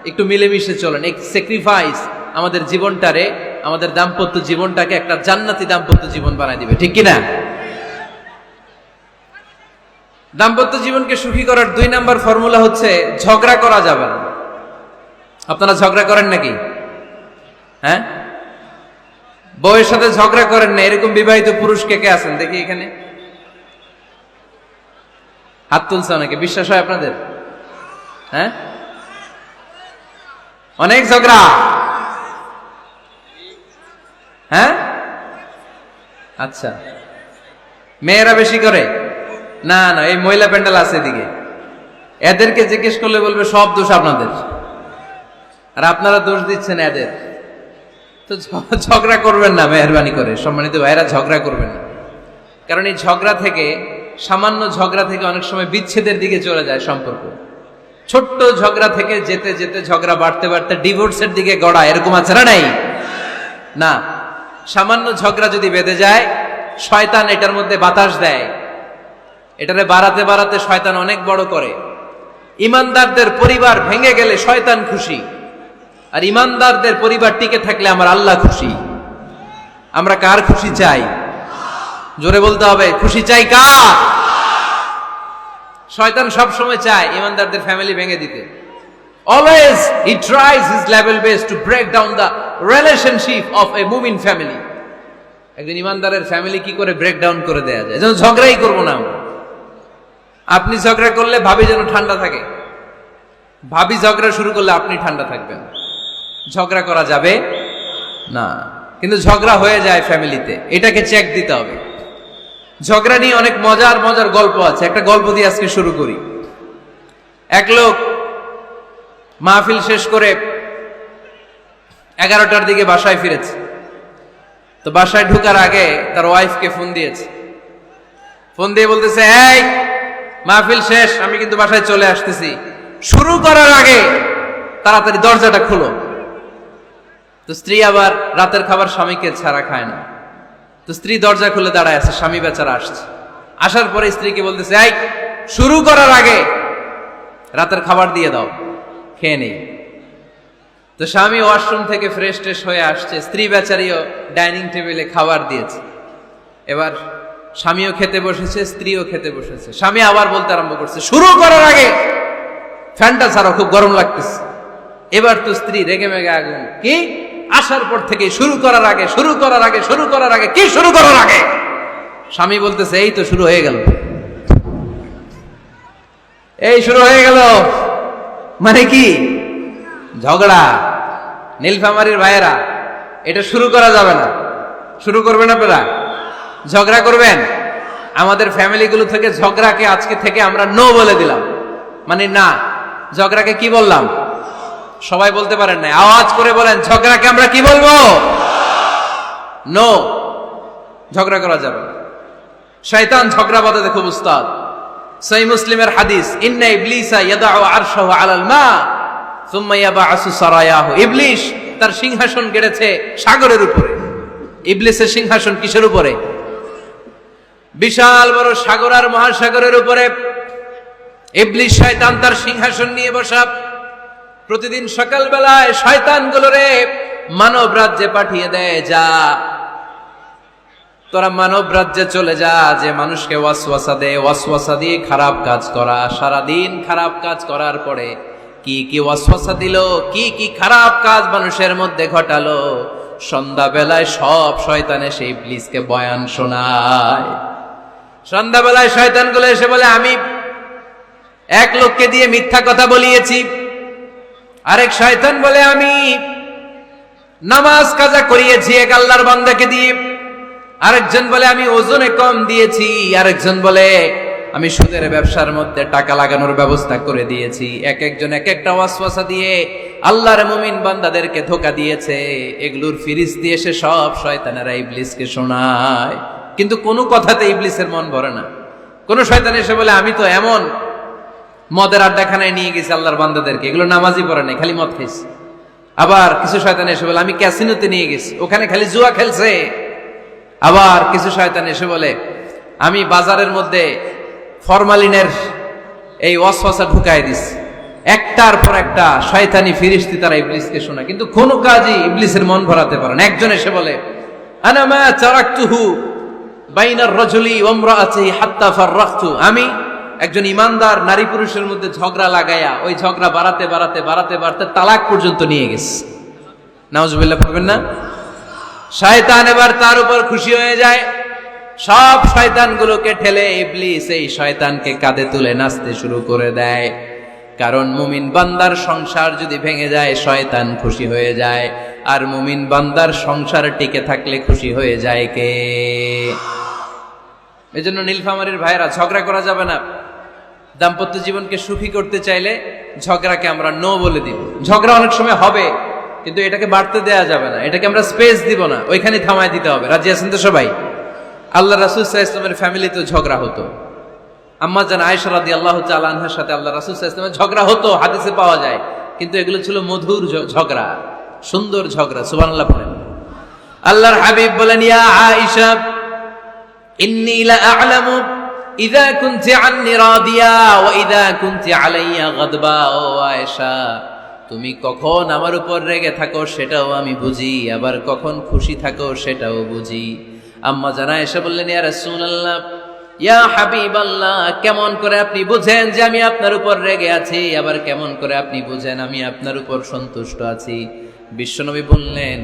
একটু মিলেমিশে চলেন। এক স্যাক্রিফাইস আমাদের জীবনটারে, আমাদের দাম্পত্য জীবনটাকে একটা জান্নাতি দাম্পত্য জীবন বানাই দিবে, ঠিক কিনা? দাম্পত্য জীবনকে সুখী করার 2 নাম্বার ফর্মুলা হচ্ছে ঝগড়া করা যাবে না। আপনারা ঝগড়া করেন নাকি? হ্যাঁ, বউয়ের সাথে ঝগড়া করেন না এরকম বিবাহিত পুরুষ কে কে আছেন দেখি এখানে? হাত তুলছে অনেকে। বিশ্বাস হয় আপনাদের? হ্যাঁ, অনেক ঝগড়া। হ্যাঁ, আচ্ছা, মেয়েরা বেশি করে? না না, এই মহিলা প্যান্ডেল আছে এদিকে, এদেরকে জিজ্ঞেস করলে বলবে সব দোষ আপনাদের, আর আপনারা দোষ দিচ্ছেন এদের। তো ঝগড়া করবেন না, মেহরবানি করে সম্মানিত ভাইরা, ঝগড়া করবেন না। কারণ এই ঝগড়া থেকে সামান্য ঝগড়া থেকে অনেক সময় বিচ্ছেদের দিকে চলে যায় সম্পর্ক। ছোট্ট ঝগড়া থেকে যেতে যেতে ঝগড়া বাড়তে বাড়তে ডিভোর্সের দিকে গড়ায়, এরকম আছে না নাই? না, সামান্য ঝগড়া যদি বেঁধে যায়, শয়তান এটার মধ্যে বাতাস দেয়, এটারে বাড়াতে বাড়াতে শয়তান অনেক বড় করে। ইমানদারদের পরিবার ভেঙে গেলে শয়তান খুশি, আর ইমানদারদের পরিবার টিকে থাকলে আমার আল্লাহ খুশি। আমরা কার খুশি চাই? জোরে বলতে হবে, খুশি চাই কার? শয়তান সব সময় চায় ইমানদারদের ফ্যামিলি ভেঙে দিতে। Always he tries his level best to break down the relationship of a মুমিন ফ্যামিলি। একজন ইমানদারের ফ্যামিলি কি করে ব্রেক ডাউন করে দেয়া যায়? যেন ঝগড়াই করবো না আমরা। আপনি ঝগড়া করলে ভাবি যেন ঠান্ডা থাকে, ভাবি ঝগড়া শুরু করলে আপনি ঠান্ডা থাকবেন। ঝগড়া করা যাবে না, কিন্তু ঝগড়া হয়ে যায় ফ্যামিলিতে, এটাকে চেক দিতে হবে। ঝগড়া নিয়ে অনেক মজার মজার গল্প আছে। একটা গল্প দিয়ে আজকে শুরু করি। এক লোক মাহফিল শেষ করে 11টার দিকে বাসায় ফিরেছে। তো বাসায় ঢোকার আগে তার ওয়াইফকে ফোন দিয়েছে। ফোন দিয়ে বলতেছে, এই মাহফিল শেষ, আমি কিন্তু বাসায় চলে আসতেছি, শুরু করার আগে তাড়াতাড়ি দরজাটা খুলো। তো স্ত্রী আবার রাতের খাবার স্বামীকে ছাড়া খায় না। তো স্ত্রী দরজা খুলে দাঁড়ায় আছে, স্বামী বেচারা আসছে। আসার পরে স্ত্রীকে বলতেছে, এই শুরু করার আগে রাতের খাবার দিয়ে দাও, খেয়ে নেই। তো স্বামী ওয়াশরুম থেকে ফ্রেশ ট্রেশ হয়ে আসছে, স্ত্রী বেচারিও ডাইনিং টেবিলে খাবার দিয়েছে। এবার স্বামীও খেতে বসেছে, স্ত্রীও খেতে বসেছে। স্বামী আবার বলতে আরম্ভ করছে, শুরু করার আগে ফ্যানটা ছাড়ো, খুব গরম লাগতেছে। এবার তো স্ত্রী রেগে মেগে আগুন, কি আসার পর থেকে শুরু করার আগে, শুরু করার আগে, শুরু করার আগে, কি শুরু করার আগে? স্বামী বলতেছে, এই তো শুরু হয়ে গেল, এই শুরু হয়ে গেল। মানে কি? ঝগড়া। নীলফামারীর ভাইয়েরা, এটা শুরু করা যাবে না। শুরু করবেন আপনারা? ঝগড়া করবেন? আমাদের ফ্যামিলিগুলো থেকে ঝগড়াকে আজকে থেকে আমরা নো বলে দিলাম। মানে না, ঝগড়াকে কি বললাম? সবাই বলতে পারেন না, আওয়াজ করে বলেন, ঝগড়াকে আমরা কি বলবো? নো। ঝগড়া করা যাবে না। শয়তান ঝগড়া বাঁধাতে খুব উস্তাদ। সহিহ মুসলিমের হাদিস, ইন্না ইবলিসা ইয়াদাউ আরশাহু আলাল মা সুম্মা ইয়াবআসু সারায়াহু। ইবলিস তার সিংহাসন গেড়েছে সাগরের উপরে। ইবলিসের সিংহাসন কিসের উপরে? বিশাল বড় সাগর আর মহাসাগরের উপরে ইবলিস শয়তান তার সিংহাসন নিয়ে বসা। প্রতিদিন সকালবেলায় শয়তানগুলোরে মানব রাজ্যে পাঠিয়ে দেয়, যা তোরা মানব রাজ্যে চলে যা, যে মানুষকে ওয়াসওয়াসা দেয়, ওয়াসওয়াসা দিয়ে খারাপ কাজ করা। সারাদিন খারাপ কাজ করার পরে কি কি ওয়াসওয়াসা দিল, কি কি খারাপ কাজ মানুষের মধ্যে ঘটালো, সন্ধ্যাবেলায় সব শয়তানে সেই ইবলিসকে বয়ান শোনায়। সন্ধ্যাবেলায় শয়তানগুলো এসে বলে, আমি এক লোককে দিয়ে মিথ্যা কথা বলিয়েছি। আরেক শয়তান বলে, আমি নামাজ কাজা করিয়েছি এক আল্লাহর বান্দাকে দিয়ে। আরেকজন বলে, আমি ওজনে কম দিয়েছি। আরেকজন বলে, আমি সুদের ব্যবসার মধ্যে টাকা লাগানোর ব্যবস্থা করে দিয়েছি। এক একজন এক একটা ওয়াসওয়াসা দিয়ে আল্লাহর মুমিন বান্দাদেরকে ধোঁকা দিয়েছে। এগুলোর ফিরিস্তি এসে সব শয়তানেরা ইবলিসকে শোনায়, কিন্তু কোনো কথাতে ইবলিসের মন ভরে না। কোন শয়তান এসে বলে, আমি তো এমন মদের আড্ডাখানায় নিয়ে গেছি আল্লাহর বান্দাদেরকে, এগুলো নামাজই পড়ে নাই, খালি মদ খাইছে। আবার কিছু শয়তান এসে বলে, আমি ক্যাসিনোতে নিয়ে গেছি, ওখানে খালি জুয়া খেলছে। আবার কিছু শয়তান এসে বলে, আমি বাজারের মধ্যে ফরমালিনের এই ওয়াসওয়াসা ঢুকায় দিছি। একটার পর একটা শয়তানি ফিরিস্তি তারা ইবলিসকে শোনায়, কিন্তু কোনো কাজই ইবলিসের মন ভরাতে পারে না। একজন এসে বলে, আনা মা তারাকতুহু বাইনার রাজুলি ওয়া ইমরাআতিহি হাত্তা ফাররাকতু। আমি একজন ইমানদার নারী পুরুষের মধ্যে ঝগড়া লাগায়া ওই ঝগড়া বাড়াতে বাড়াতে বাড়াতে বাড়াতে তালাক পর্যন্ত নিয়ে গেছে। নাউজুবিল্লাহ পড়বেন না? শয়তান এবার তার উপর খুশি হয়ে যায়। সব শয়তানগুলোকে ঠেলে ইবলিস এই শয়তানকে কাঁধে তুলে নাচতে শুরু করে দেয়। কারণ মুমিন বান্দার সংসার যদি ভেঙে যায় শয়তান খুশি হয়ে যায়, আর মুমিন বান্দার সংসার টিকে থাকলে খুশি হয়ে যায় কে? এজন্য নীলফামারীর ভাইরা, ঝগড়া করা যাবে না। দাম্পত্য জীবনকে সুখী করতে চাইলে ঝগড়াকে আমরা নো বলে দিব। ঝগড়া অনেক সময় হবে, কিন্তু এটাকে বাড়তে দেয়া যাবে না, এটাকে আমরা স্পেস দিব না, ওইখানে থামায় দিতে হবে। রাজি আছেন তো সবাই? আল্লাহ রাসূল সাল্লাল্লাহু আলাইহি ওয়াসাল্লামের ফ্যামিলিতে ঝগড়া হতো, আম্মা জান আয়েশা রাদিয়াল্লাহু তাআলা আনহার সাথে আল্লাহ রাসূল সাল্লাল্লাহু আলাইহি ওয়াসাল্লামের ঝগড়া হতো, হাদিসে পাওয়া যায়, কিন্তু এগুলো ছিল মধুর ঝগড়া, সুন্দর ঝগড়া। সুবহানাল্লাহ বলেন। আল্লাহর হাবিব বলেন, ইয়া আয়েশা ইন্নী লা আ'লামু ইযা কুনতি আন্নী রাদিয়া ওয়া ইযা কুনতি আলাইয়া গাদবা। ও আয়েশা, তুমি কখন আমার উপর রেগে থাকো সেটাও আমি বুঝি, আবার কখন খুশি থাকো সেটাও বুঝি। আম্মা জান আয়েশা বললেন, ইয়া রাসূলুল্লাহ, ইয়া হাবিবাল্লাহ, কেমন করে আপনি বুঝেন যে আমি আপনার উপর রেগে আছি, আবার কেমন করে আপনি বুঝেন আমি আপনার উপর সন্তুষ্ট আছি? বিশ্বনবী বললেন,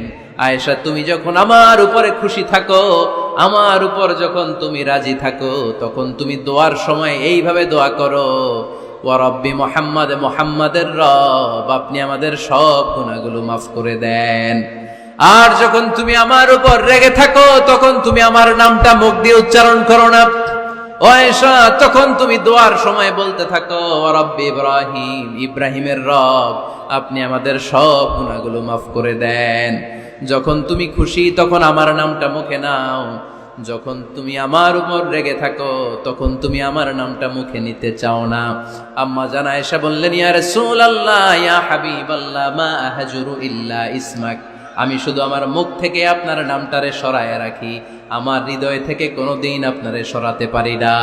আয়েশা, তুমি যখন আমার উপরে খুশি থাকো, আমার উপর যখন তুমি রাজি থাকো, তখন তুমি দোয়ার সময় এইভাবে দোয়া করো, ওয়া রব্বি মুহাম্মাদ, মুহাম্মাদের রব, আপনি আমাদের সব গুনাহগুলো মাফ করে দেন। আর যখন তুমি আমার উপর রেগে থাকো, তখন তুমি আমার নামটা মুখ দিয়ে উচ্চারণ করো না। ও আয়েশা, তখন তুমি দোয়ার সময় বলতে থাকো, ওয়া রব্বি ইব্রাহিম, ইব্রাহিমের রব, আপনি আমাদের সব গুনাহগুলো মাফ করে দেন। যখন তুমি খুশি তখন আমার নামটা মুখে নাও, যখন তুমি আমার উপর রেগে থাকো তখন তুমি আমার নামটা মুখে নিতে চাও না। আম্মা জান আয়েশা বললেন, ইয়া রাসূলুল্লাহ, ইয়া হাবিবাল্লাহ, মা আহজুরু ইল্লা ইসমাক, আমি শুধু আমার মুখ থেকে আপনার নামটারে সরায় রাখি, আমার হৃদয় থেকে কোনোদিন আপনারে সরাতে পারি না।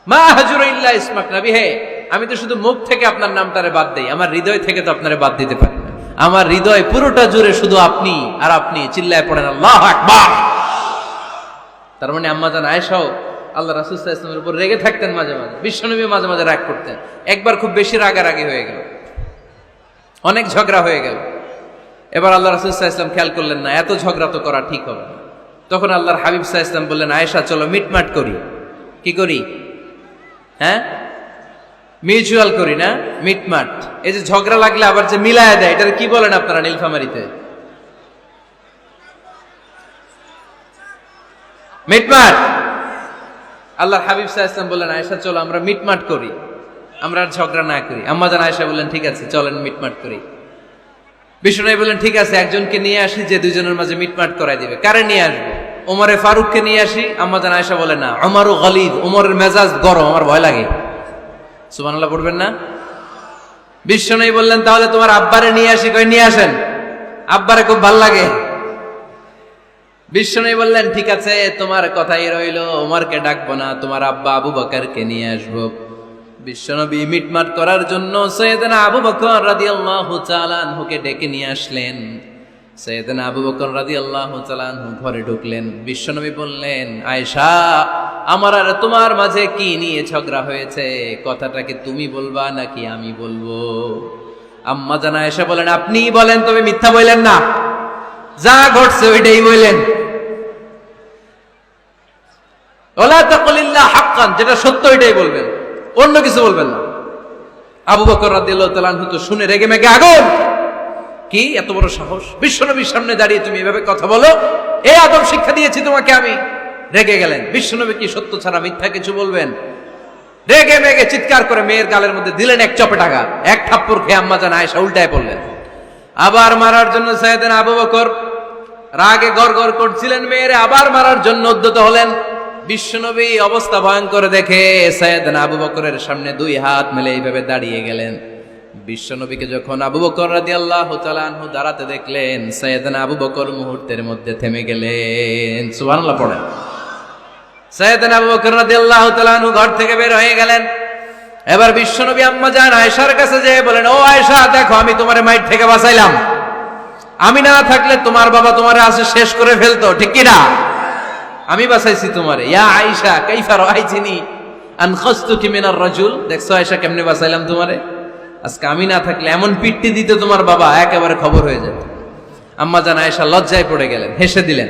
মা আহজুরু ইল্লা ইসমাক, নবী হে, আমি তো শুধু মুখ থেকে আপনার নামটারে বাদ দেই, আমার হৃদয় থেকে তো আপনারে বাদ দিতে পারি না। আমার হৃদয় পুরোটা জুড়ে শুধু আপনি আর আপনি। চিল্লায় পড়েন আল্লাহু আকবার। তার মানে আম্মা জান আয়েশাও আল্লাহ রাসূল সাল্লাল্লাহু আলাইহি ওয়াসাল্লামের উপর রেগে থাকতেন মাঝে মাঝে, বিশ্বনবী মাঝে মাঝে রাগ করতেন। একবার খুব বেশি রাগারাগি হয়ে গেল, অনেক ঝগড়া হয়ে গেল। এবার আল্লাহ রাসূল সাল্লাল্লাহু আলাইহি ওয়াসাল্লাম খেয়াল করলেন না, এত ঝগড়া তো করা ঠিক হবে না। তখন আল্লাহর হাবিব সাল্লাল্লাহু আলাইহি ওয়াসাল্লাম বললেন, আয়েশা, চলো মিটমাট করি। কি করি? হ্যাঁ, মিউচুয়াল করি না, মিটমাট। এই যে ঝগড়া লাগলে আবার যে মিলায় দেয়, এটার কি বলেন আপনারা নীলফামারীতে? মিটমাট। আল্লাহর হাবিব সাল্লাল্লাহু আলাইহি ওয়াসাল্লাম বললেন, আয়েশা, চলো আমরা মিটমাট করি, আমরা আর ঝগড়া না করি। আম্মা জান আয়েশা বললেন, ঠিক আছে, চলেন মিটমাট করি। বিশ্বনবী বললেন, ঠিক আছে, একজনকে নিয়ে আসি যে দুইজনের মাঝে মিটমাট করাই দিবে। কারে নিয়ে আসবো? ওমরে ফারুককে নিয়ে আসি। আম্মা জান আয়েশা বলে, না, ওমরু গলিদ, ওমরের মেজাজ গরম, আমার ভয় লাগে। সুবহানাল্লাহ পড়বেন না? বিশ্বনবী বললেন, তাহলে তোমার আব্বারে নিয়ে আসি। কই, নিয়ে আসেন, আব্বারে খুব ভাল লাগে। বিশ্বনবী বললেন, ঠিক আছে, তোমার কথাই রইল, ওমরকে ডাকবো না, তোমার আব্বা আবু বকরকে নিয়ে আসবো। বিশ্বনবী মিটমাট করার জন্য সাইয়েদনা আবু বকর রাদিয়াল্লাহু তাআলা আনহুকে ডেকে নিয়ে আসলেন। সাইয়েদনা আবু বকর রাদিয়াল্লাহু তাআলা আনহু ঘরে ঢুকলেন। বিশ্বনবী বললেন, আয়েশা, আমার আর তোমার মাঝে কি নিয়ে ঝগড়া হয়েছে? কথাটা কি তুমি বলবা নাকি আমি বলবো? আম্মা জান আয়েশা বলেন, আপনিই বলেন, তবে মিথ্যা বললেন না, যা ঘটছে ওইটাই বললেন। ওয়ালা তাকুল ইল্লা হাক্কান, যেটা সত্য ওইটাই বলবেন, অন্য কিছু বলবেন না। আবু বকর রাদিয়াল্লাহু তাআলা আনহু তো শুনে রেগে মেগে আগুন। কি এত বড় সাহস, বিশ্বনবীর সামনে দাঁড়িয়ে তুমি এভাবে কথা বলো? এই আদব শিক্ষা দিয়েছি তোমাকে আমি। রেগে গেলেন। বিশ্বনবী কি সত্য ছাড়া মিথ্যা কিছু বলবেন? রেগে মেগে চিৎকার করে মেয়ের গালের মধ্যে দিলেন এক চপেটাঘা। এক থাপ্পড় খেয়ে আম্মা জান আয়েশা উল্টায় পড়লেন। আবার মারার জন্য সাইয়েদনা আবু বকর রাগে গড়গড় করছিলেন, মেয়েরে আবার মারার জন্য উদ্যত হলেন। বিশ্বনবী অবস্থা ভয়ঙ্কর দেখে সাইয়েদনা আবু বকরের সামনে দুই হাত মেলে এইভাবে দাঁড়িয়ে গেলেন। বিশ্বনবীকে যখন আবু বকর রাদিয়াল্লাহু তাআলা আনহু দাঁড়াতে দেখলেন, সাইয়েদনা আবু বকর মুহূর্তের মধ্যে থেমে গেলেন। সুবহানাল্লাহ পড়েন। সাইয়েদনা আবু বকর রাদিয়াল্লাহু তাআলা আনহু ঘর থেকে বের হয়ে গেলেন। এবার বিশ্বনবী আম্মা জান আয়েশার কাছে যেয়ে বলেন, ও আয়েশা, দেখো, আমি তোমারে মাইর থেকে বাঁচাইলাম। আমি না থাকলে তোমার বাবা তোমারে আসে শেষ করে ফেলতো, ঠিক কি না? আমি বাঁচাইছি তোমারে। ইয়া আয়েশা, কাইফা রাআইতিনি আনখাসতুকি মিনার রাজুল, দেখছো আয়েশা কেমনে বাঁচাইলাম তোমারে? আজকে আমি না থাকলে এমন পিট্টি দিত তোমার বাবা, একেবারে খবর হয়ে যেত। আম্মা জান আয়েশা লজ্জায় পড়ে গেলেন, হেসে দিলেন।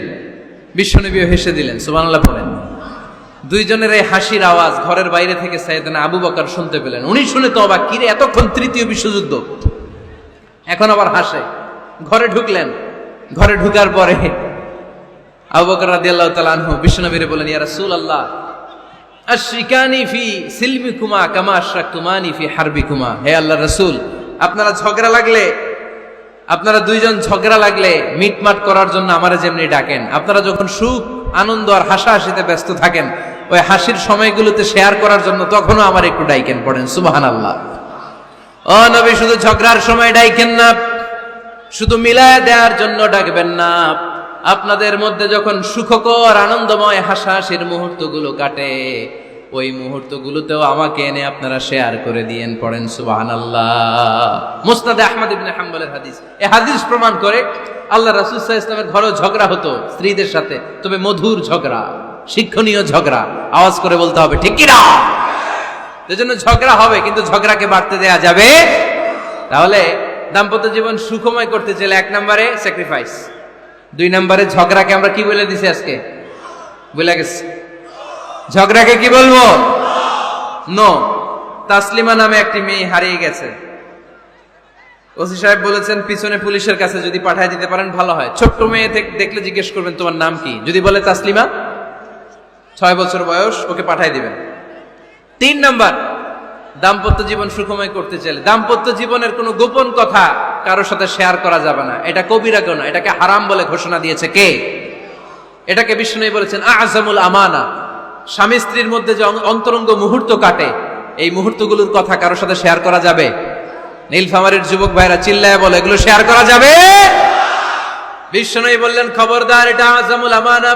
বিশ্বনবীও হেসে দিলেন। সুবহানাল্লাহ পড়েন। দুইজনের এই হাসির আওয়াজ ঘরের বাইরে থেকে সাইয়েদনা আবু বকর শুনতে পেলেন। উনি শুনে তো অবাক, কিরে, এতক্ষণ তৃতীয় বিশ্বযুদ্ধ, এখন আবার হাসে। ঘরে ঢুকলেন। ঘরে ঢুকার পরে আবু বকর রাদিয়াল্লাহু তাআলা আনহু বিশ্বনবীরে বলেন, ইয়া রাসূলুল্লাহ, আশরিকানি ফি সিলমিকুমা কামা আশরাকতুমানি ফি হারবিকুমা। হে আল্লাহর রাসূল, আপনারা দুইজন ঝগড়া লাগলে মিটমাট করার জন্য আমারে যেমনি ডাকেন, আপনারা যখন সুখ আনন্দ আর হাসাহাসিতে ব্যস্ত থাকেন, ওই হাসির সময়গুলোতে শেয়ার করার জন্য তখনও আমার একটু ডাইকেন পড়েন সুবহানাল্লাহ। ও নবী, শুধু ঝগড়ার সময় ডাইকেন না, শুধু মিলায় দেওয়ার জন্য ডাকবেন না। আপনাদের মধ্যে যখন সুখকর আনন্দময় হাসাহাসির মুহূর্তগুলো কাটে, ওই মুহূর্তগুলোতেও আমাকে এনে আপনারা শেয়ার করে দিয়েন, পড়েন সুবহানাল্লাহ। মুসনাদে আহমদ ইবনে হাম্বলের হাদিস। এই হাদিস প্রমাণ করে আল্লাহ রাসূল সাল্লাল্লাহু আলাইহি ওয়াসাল্লামের ঘরেও ঝগড়া হতো স্ত্রীদের সাথে, তবে মধুর ঝগড়া, শিক্ষণীয় ঝগড়া। আওয়াজ করে বলতে হবে ঠিক কি না? এজন্য ঝগড়া হবে, কিন্তু ঝগড়াকে বাড়তে দেয়া যাবে। তাহলে দাম্পত্য জীবন সুখময় করতে চাইলে 1 নম্বরে স্যাক্রিফাইস, 2 নম্বরে ঝগড়াকে আমরা কি বলে দিছি আজকে? বলে গেছি ঝগড়াকে কি বলবো? নো। তাসলিমা নামে একটি মেয়ে হারিয়ে গেছে। ওসি সাহেব বলেছেন পিছনে পুলিশের কাছে যদি পাঠিয়ে দিতে পারেন ভালো হয়। ছোট্ট মেয়ে দেখলে জিজ্ঞেস করবেন তোমার নাম কি, যদি বলে তাসলিমা, 6 বছর বয়স, ওকে পাঠিয়ে দিবেন। 3 নাম্বার, দাম্পত্য জীবন সুখময় করতে চাইলে দাম্পত্য জীবনের কোনো গোপন কথা কারোর সাথে শেয়ার করা যাবে না। এটা কবিরা গুনাহ, এটাকে হারাম বলে ঘোষণা দিয়েছে কে? এটাকে বিষ্ণু বলেছেন আযমুল আমানা। স্বামী স্ত্রীর মধ্যে যে অন্তরঙ্গ মুহূর্ত কাটে, এই মুহূর্তগুলোর কথা কারোর সাথে শেয়ার করা যাবে? নীলফামারীর যুবক ভাইরা চিল্লায় বলে এগুলো শেয়ার করা যাবে? বিষ্ণু বললেন খবরদার, এটা আযমুল আমানা।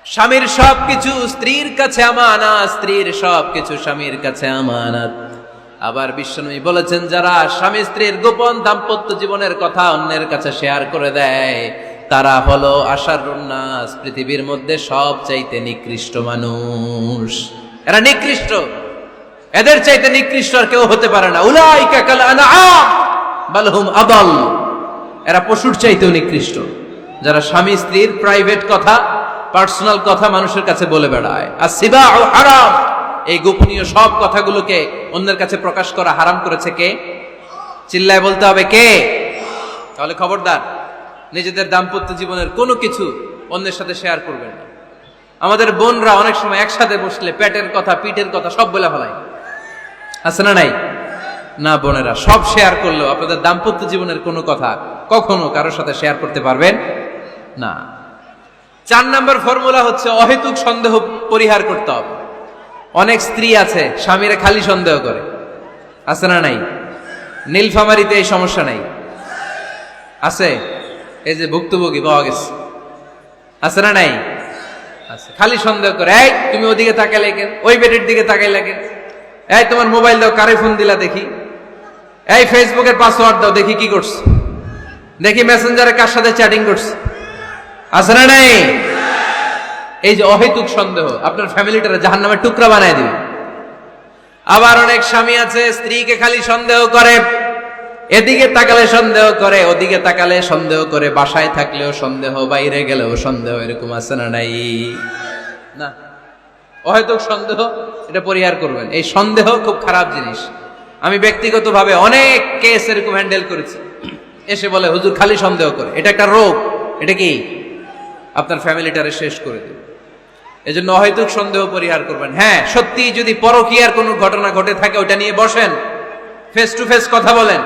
স্বামীর সবকিছু স্ত্রীর কাছে আমানত, স্ত্রীর সবকিছু স্বামীর কাছে আমানত। আবার বিষ্ণু বলেছেন যারা স্বামী স্ত্রীর গোপন দাম্পত্য জীবনের কথা অন্যের কাছে শেয়ার করে দেয়, তারা হলো আশারুন নাস, পৃথিবীর মধ্যে সবচাইতে নিকৃষ্ট মানুষ। এরা নিকৃষ্ট, এদের চাইতে নিকৃষ্ট আর কেউ হতে পারে না। উলাইকা কাল আনআম বাল হুম আদাল। এরা পশুর চাইতেও নিকৃষ্ট, যারা স্বামী স্ত্রীর প্রাইভেট কথা, পার্সোনাল কথা মানুষের কাছে বলে বেড়ায়। আর সিবাউ হারাম, এই গোপনীয় সব কথাগুলোকে অন্যের কাছে প্রকাশ করা হারাম করেছে কে? চিল্লায় বলতে হবে কে? তাহলে খবরদার, নিজেদের দাম্পত্য জীবনের কোনো কিছু অন্যের সাথে শেয়ার করবেন না। আমাদের বোনরা অনেক সময় একসাথে বসলে পেটের কথা, পিঠের কথা সব বলে ফেলায়, আছে না নাই? না বোনেরা, সব শেয়ার করলেও আপনাদের দাম্পত্য জীবনের কোনো কথা কখনো কারোর সাথে শেয়ার করতে পারবেন না। 4 নম্বর ফর্মুলা হচ্ছে অহেতুক সন্দেহ পরিহার করতে হবে। অনেক স্ত্রী আছে স্বামীরে খালি সন্দেহ করে, আছে না নাই? নীলফামারীতে এই সমস্যা নাই, আছে? এই যে ভুক্তভোগী পাওয়া গেছে, আছে না নাই? আছে, খালি সন্দেহ করে। এই তুমি ওদিকে তাকাইলে কেন, ওই বেটির দিকে তাকাইলে কেন, এই তোমার মোবাইল দাও, কারে ফোন দিলা দেখি, এই ফেসবুকের পাসওয়ার্ড দাও দেখি কি করছে, দেখি মেসেঞ্জারে কার সাথে চ্যাটিং করছে, আছে না নাই? এই যে অহেতুক সন্দেহ আপনার ফ্যামিলিটারে জাহান্নামের টুকরা বানায় দিবে। আবার অনেক স্বামী আছে স্ত্রীকে খালি সন্দেহ করে, এদিকে তাকালে সন্দেহ করে, ওদিকে তাকালে সন্দেহ করে, বাসায় থাকলেও সন্দেহ, বাইরে গেলেও সন্দেহ, এরকম আছে না নাই? না, অহেতুক সন্দেহ এটা পরিহার করবেন। এই সন্দেহ খুব খারাপ জিনিস। আমি ব্যক্তিগতভাবে অনেক কেস এরকম হ্যান্ডেল করেছি। এসে বলে হুজুর খালি সন্দেহ করে, এটা একটা রোগ। এটা কি? আপনার ফ্যামিলিটারে শেষ করে দেবে। এজন্য অহেতুক সন্দেহ পরিহার করবেন। হ্যাঁ, সত্যি যদি পরকীয়ার কোনো ঘটনা ঘটে থাকে ওটা নিয়ে বসেন, ফেস টু ফেস কথা বলেন,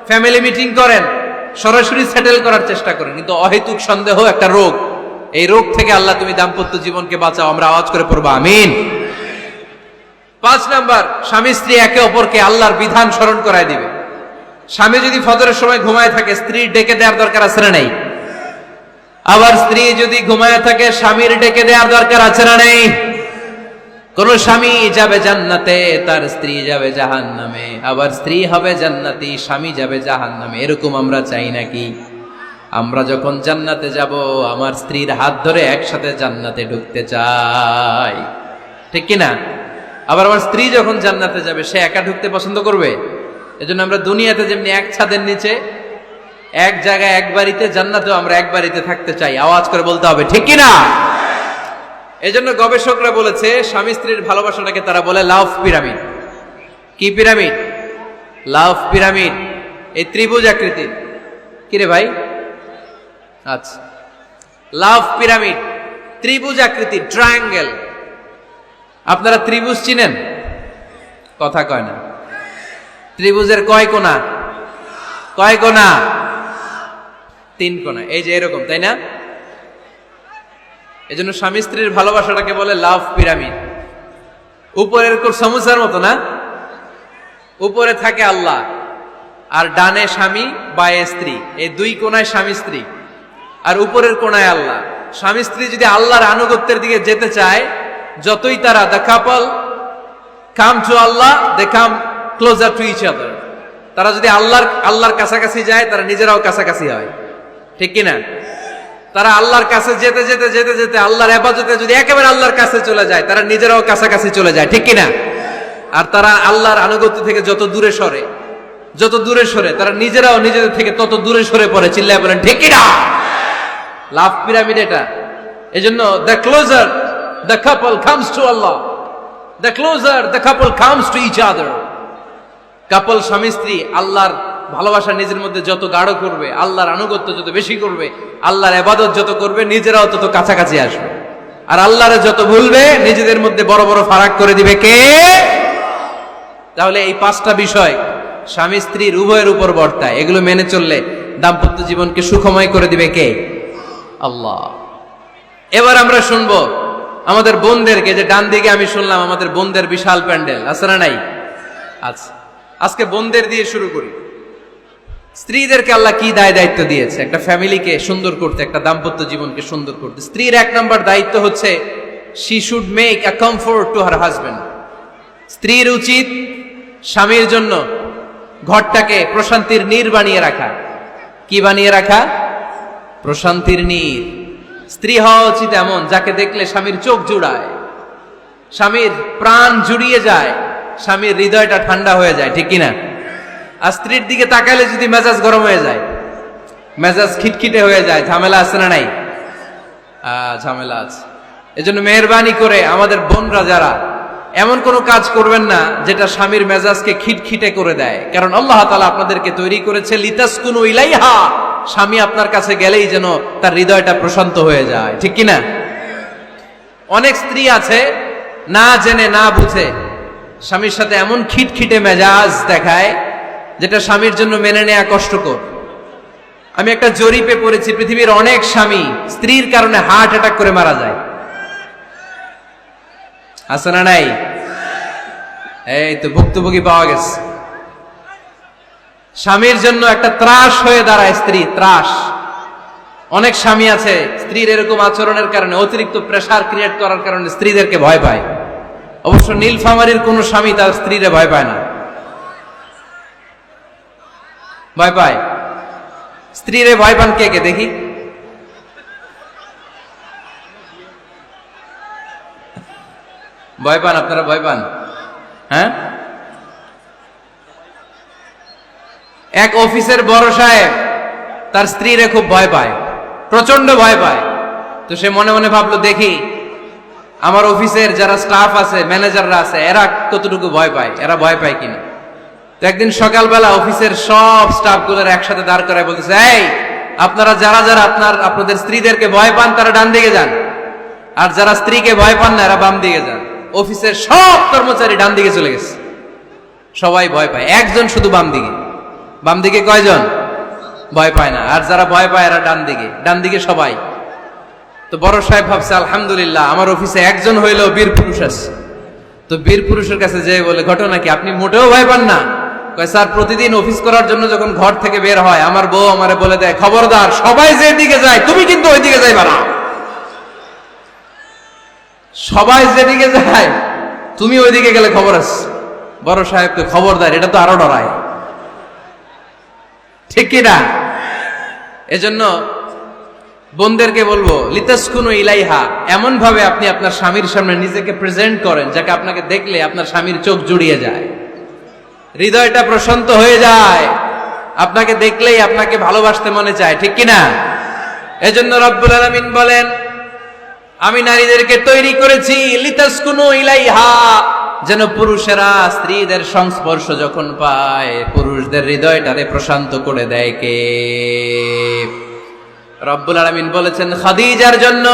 ফ্যামিলি মিটিং করেন, সরাসরি সেটেল করার চেষ্টা করেন। কিন্তু অহেতুক সন্দেহ একটা রোগ। এই রোগ থেকে আল্লাহ তুমি দাম্পত্য জীবনকে বাঁচাও, আমরা আওয়াজ করে পড়বো আমিন। 5 নাম্বার, স্বামী স্ত্রী একে অপরকে আল্লাহর বিধান স্মরণ করায় দিবে। স্বামী যদি ফজরের সময় ঘুমায় থাকে, স্ত্রীর ডেকে দেওয়ার দরকার আছে না নেই? আবার স্ত্রী যদি ঘুমায় থাকে, স্বামীর ডেকে দেওয়ার দরকার আছে না নেই? কোন স্বামী যাবে জান্নাতে, তার স্ত্রী যাবে জাহান্নামে। আবার স্ত্রী হবে জান্নাতি, স্বামী যাবে জাহান্নামে। এরকম আমরা চাই নাকি? আমরা যখন জান্নাতে যাব, আমার স্ত্রীর হাত ধরে একসাথে জান্নাতে ঢুকতে চাই, ঠিক কিনা? আবার আমার স্ত্রী যখন জান্নাতে যাবে, সে একা ঢুকতে পছন্দ করবে? এজন্য আমরা দুনিয়াতে যেমনি এক ছাদের নিচে, এক জায়গায়, এক বাড়িতে, জান্নাতেও আমরা এক বাড়িতে থাকতে চাই। আওয়াজ করে বলতে হবে ঠিক কিনা? এজন্য গবেষকরা বলেছে স্বামী স্ত্রীর ভালোবাসাটাকে তারা বলে লাভ পিরামিড। কি পিরামিড? লাভ পিরামিড। এই ত্রিভুজ আকৃতির। কিরে ভাই? আচ্ছা, লাভ পিরামিড, ত্রিভুজ আকৃতির, ট্রায়াঙ্গেল। আপনারা ত্রিভুজ চিনেন? কথা কয় না। ত্রিভুজের কয় কোণা? কয় কোণা? 3 কোণা। এই যে এরকম, তাই না? এজন্য স্বামী স্ত্রীর ভালোবাসাটাকে বলে লাভ পিরামিড। উপরের সমুচার মতো না, উপরে থাকে আল্লাহ আর ডানে স্বামী বায়ে স্ত্রী, এই দুই কোণায় স্বামী স্ত্রী আর উপরের কোণায় আল্লাহ। স্বামী স্ত্রী যদি আল্লাহর আনুগত্যের দিকে যেতে চায়, যতই তারা the couple come to Allah, they come closer to each other. তারা যদি আল্লাহর কাছাকাছি যায়, তারা নিজেরাও কাছাকাছি হয়, ঠিক কিনা? তারা আল্লাহর কাছে যেতে যেতে যেতে যেতে আল্লাহর ইবাদতে যদি একেবারে আল্লাহর কাছে চলে যায়, তারা নিজেরাও কাছাকাছি চলে যায়, ঠিক কিনা? আর তারা আল্লাহর আনুগত্য থেকে যত দূরে সরে তারা নিজেরাও নিজেদের থেকে তত দূরে সরে পড়ে। চিল্লায় বলেন ঠিক কিনা? লাভ পিরামিড এটা। এজন্য the closer the couple comes to Allah, the closer the couple comes to each other. Couple স্বামী স্ত্রী আল্লাহর ভালোবাসা নিজের মধ্যে যত গাঢ় করবে, আল্লাহর আনুগত্য যত বেশি করবে, আল্লাহর ইবাদত যত করবে, নিজেরাও তত কাছাকাছি আসবে। আর আল্লাহরে যত ভুলবে, নিজেদের মধ্যে বড় বড় ফারাক করে দিবে কে? তাহলে এই পাঁচটা বিষয় স্বামী স্ত্রীর উভয়ের উপর বর্তায়। এগুলো মেনে চললে দাম্পত্য জীবনকে সুখময় করে দিবে কে? আল্লাহ। এবার আমরা শুনবো আমাদের বোনদেরকে, যে ডান দিকে আমি শুনলাম আমাদের বোনদের বিশাল প্যান্ডেল আছে না নাই? আচ্ছা, আজকে বোনদের দিয়ে শুরু করি। স্ত্রীদেরকে আল্লাহ কি দায়িত্ব দিয়েছে একটা ফ্যামিলিকে সুন্দর করতে, একটা দাম্পত্য জীবনকে সুন্দর করতে? স্ত্রীর 1 নম্বর দায়িত্ব হচ্ছে she should make a comfort to her husband. স্ত্রীর উচিত স্বামীর জন্য ঘরটাকে প্রশান্তির নীড় বানিয়ে রাখা। কি বানিয়ে রাখা? প্রশান্তির নীড়। স্ত্রী হওয়া উচিত এমন যাকে দেখলে স্বামীর চোখ জুড়ায়, স্বামীর প্রাণ জুড়িয়ে যায়, স্বামীর হৃদয়টা ঠান্ডা হয়ে যায়, ঠিক কিনা? আর স্ত্রীর দিকে তাকালে যদি মেজাজ গরম হয়ে যায়, মেজাজ খিটখিটে হয়ে যায়, ঝামেলা আছে না নাই? ঝামেলা আছে। এজন্য মেহেরবানি করে আমাদের বোনরা যারা, এমন কোনো কাজ করবেন না যেটা স্বামীর মেজাজকে খিটখিটে করে দেয়। কারণ আল্লাহ তাআলা আপনাদেরকে তৈরি করেছে লিতাসকুনু ইলাইহা, স্বামী আপনার কাছে গেলেই যেন তার হৃদয়টা প্রশান্ত হয়ে যায়, ঠিক কিনা? অনেক স্ত্রী আছে না জেনে না বুঝে স্বামীর সাথে এমন খিটখিটে মেজাজ দেখায় যেটা স্বামীর জন্য মেনে নেওয়া কষ্টকর। আমি একটা জরিপে পড়েছি, পৃথিবীর অনেক স্বামী স্ত্রীর কারণে হার্ট অ্যাটাক করে মারা যায়। আছে না নাই? এই তো ভুক্তভোগী পাওয়া গেছে। স্বামীর জন্য একটা ত্রাস হয়ে দাঁড়ায় স্ত্রী, ত্রাস। অনেক স্বামী আছে স্ত্রীর এরকম আচরণের কারণে, অতিরিক্ত প্রেসার ক্রিয়েট করার কারণে স্ত্রীদেরকে ভয় পায়। অবশ্য নীলফামারীর কোন স্বামী তার স্ত্রীরে ভয় পায় না। ভয় পায়? স্ত্রীরে ভয় পান কে কে দেখি? ভয় পান আপনারা? ভয় পান? হ্যাঁ, এক অফিসের বড় সাহেব তার স্ত্রীরে খুব ভয় পায়, প্রচন্ড ভয় পায়। তো সে মনে মনে ভাবলো, দেখি আমার অফিসের যারা স্টাফ আছে, ম্যানেজাররা আছে, এরা কতটুকু ভয় পায়, এরা ভয় পায় কিনা। তো একদিন সকালবেলা অফিসের সব স্টাফগুলোর একসাথে দাঁড় করায় বলতেছে, এই আপনারা যারা যারা আপনাদের স্ত্রীদেরকে ভয় পান তারা ডান দিকে যান, আর যারা স্ত্রীকে ভয় পান না এরা বাম দিকে যান। অফিসের সব কর্মচারী ডান দিকে চলে গেছে, সবাই ভয় পায়, একজন শুধু বাম দিকে। বাম দিকে কয়জন ভয় পায় না, আর যারা ভয় পায় এরা ডান দিকে, ডান দিকে সবাই। তো বড় সাহেব ভাবছে, আলহামদুলিল্লাহ আমার অফিসে একজন হইলেও বীর পুরুষ আছে। তো বীর পুরুষের কাছে যেয়ে বলে, ঘটনা কি, আপনি মোটেও ভয় পান না? কয়, স্যার প্রতিদিন অফিস করার জন্য যখন ঘর থেকে বের হয় আমার বউ আমারে বলে দেয়, খবরদার সবাই যেদিকে যায় তুমি কিন্তু ওইদিকে যাইবা না, সবাই যেদিকে যায় তুমি ওইদিকে গেলে খবর আছে। বড় সাহেবকে খবরদার, এটা তো আরো ডরায়, ঠিক কিনা? এজন্য বোনদেরকে বলবো, লিতাসকুনু ইলাইহা, এমন ভাবে আপনি আপনার স্বামীর সামনে নিজেকে প্রেজেন্ট করেন যাকে আপনাকে দেখলে আপনার স্বামীর চোখ জুড়িয়ে যায়, হৃদয়টা প্রশান্ত হয়ে যায়, আপনাকে দেখলেই আপনাকে ভালোবাসতে মনে চায়, ঠিক কিনা? এজন্য রব্বুল আলামিন বলেন, আমি নারীদেরকে তৈরি করেছি লিতাসকুনু ইলাইহা, যেন পুরুষেরা স্ত্রীদের সংস্পর্শ যখন পায় পুরুষদের হৃদয়টারে প্রশান্ত করে দেয় কে? রব্বুল আলামিন বলেছেন, খাদিজার জন্য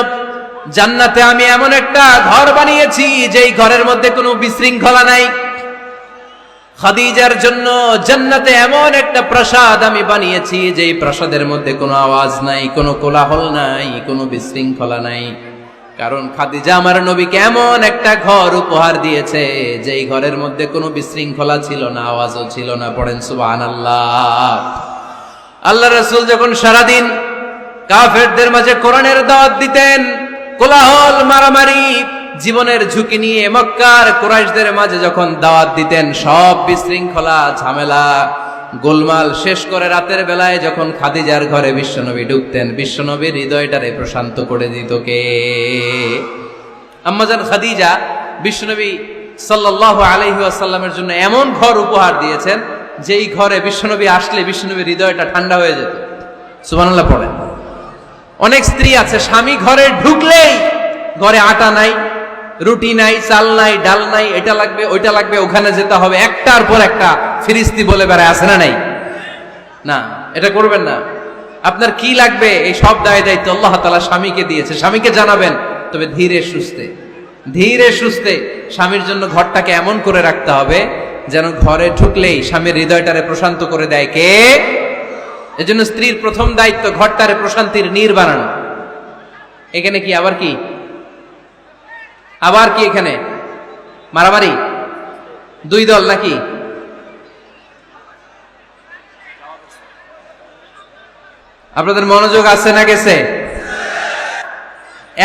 জান্নাতে আমি এমন একটা ঘর বানিয়েছি যেই ঘরের মধ্যে কোনো বিশৃঙ্খলা নাই। খাদিজার জন্য জান্নাতে এমন একটা প্রাসাদ আমি বানিয়েছি যেই প্রাসাদের মধ্যে কোনো আওয়াজ নাই, কোনো কোলাহল নাই, কোনো বিশৃঙ্খলা নাই। কারণ খাদিজা আমার নবীকে এমন একটা ঘর উপহার দিয়েছে যেই ঘরের মধ্যে কোনো বিশৃঙ্খলা ছিল না, আওয়াজও ছিল না। পড়েন সুবহানাল্লাহ। আল্লাহ রাসূল যখন সারাদিন কাফেরদের মাঝে কোরআনের দাওয়াত দিতেন, কোলাহল মারামারি জীবনের ঝুঁকি নিয়ে মক্কার কুরাইশদের মাঝে যখন দাওয়াত দিতেন, সব বিশৃঙ্খলা ঝামেলা গোলমাল শেষ করে রাতের বেলায় যখন খাদিজার ঘরে বিশ্বনবী ঢুকতেন, বিশ্বনবীর হৃদয়টারে প্রশান্ত করে দিত কে? আম্মাজান খাদিজা বিশ্বনবী সাল্লাল্লাহু আলাইহি ওয়াসাল্লামের জন্য এমন ঘর উপহার দিয়েছেন যেই ঘরে বিশ্বনবী আসলে বিশ্বনবীর হৃদয়টা ঠান্ডা হয়ে যেত। সুবহানাল্লাহ পড়েন। অনেক স্ত্রী আছে স্বামী ঘরে ঢুকলেই ঘরে আটা নাই, রুটি নাই, চাল নাই, ডাল নাই, এটা লাগবে ওইটা লাগবে, ওখানে যেতে হবে, একটার পর একটা ফিরিস্তি বলে বেড়ায়, আছে না নাই? না, এটা করবেন না। আপনার কি লাগবে এই সব দায়িত্ব আল্লাহ তাআলা স্বামীকে দিয়েছে, স্বামীকে জানাবেন। তবে ধীরে সুস্থে স্বামীর জন্য ঘরটাকে এমন করে রাখতে হবে যেন ঘরে ঢুকলেই স্বামীর হৃদয়টারে প্রশান্ত করে দেয় কে? এজন্য স্ত্রীর প্রথম দায়িত্ব ঘরটারে প্রশান্তির নীর বানানো। এখানে কি আবার কি এখানে মারামারি? দুই দল নাকি? আপনাদের মনোযোগ আছে না গেছে?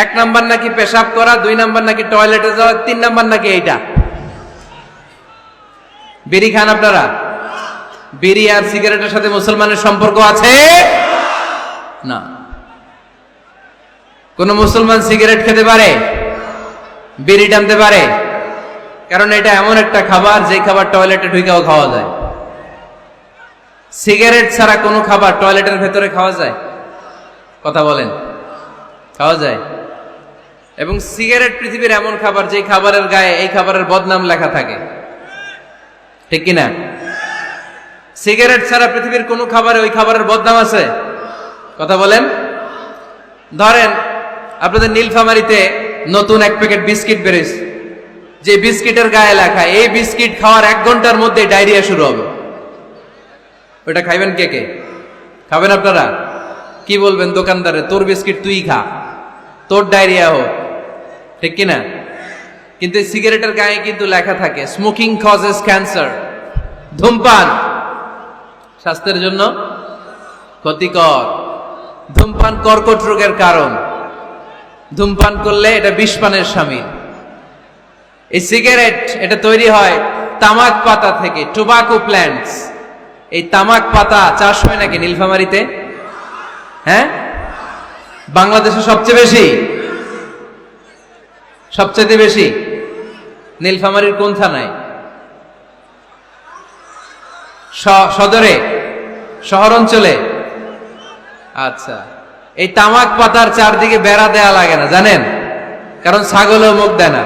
এক নাম্বার নাকি পেশাব করা, দুই নাম্বার নাকি টয়লেটে যাওয়া, তিন নাম্বার নাকি এইটা। বিড়ি খান আপনারা? বিড়ি আর সিগারেটের সাথে মুসলমানের সম্পর্ক আছে না। কোন মুসলমান সিগারেট খেতে পারে, বিড়ি টানতে পারে? কারণ এটা এমন একটা খাবার যে খাবার টয়লেটে ঢুকেও খাওয়া যায়। সিগারেট ছাড়া কোনো খাবার টয়লেটের ভেতরে খাওয়া যায়? কথা বলেন, খাওয়া যায়? এবং সিগারেট পৃথিবীর এমন খাবার যে খাবারের গায়ে এই খাবারের বদনাম লেখা থাকে, ঠিক কিনা? সিগারেট ছাড়া পৃথিবীর কোনো খাবারে ওই খাবারের বদনাম আছে? কথা বলেন। ধরেন আপনাদের নীলফামারীতে নতুন এক প্যাকেট বিস্কিট বেরিয়েছে, যে বিস্কিটের গায়ে লেখা এই বিস্কিট খাওয়ার 1 ঘন্টার মধ্যে ডায়রিয়া শুরু হবে। ওটা খাইবেন কে কে? খাবেন আপনারা? কি বলবেন দোকানদারে, তোর বিস্কিট তুই খা, তোর ডায়রিয়া হোক, ঠিক কিনা? কিন্তু সিগারেটের গায়ে কিন্তু লেখা থাকে স্মোকিং কজেস ক্যান্সার, ধূমপান স্বাস্থ্যের জন্য ক্ষতিকর, ধূমপান কর্কট রোগের কারণ, ধূমপান করলে এটা বিষপানের শামিল। এই সিগারেট এটা তৈরি হয় তামাক পাতা থেকে, টোবাকো প্ল্যান্টস। এই তামাক পাতা চাষ হয় নাকি নীলফামারীতে? হ্যাঁ, বাংলাদেশে সবচেয়ে বেশি নীলফামারীর কোন থানায়? সদরে, শহর অঞ্চলে? আচ্ছা, এই তামাক পাতার চারদিকে বেড়া দেয়া লাগে না, জানেন? কারণ ছাগলেও মুখ দেয় না।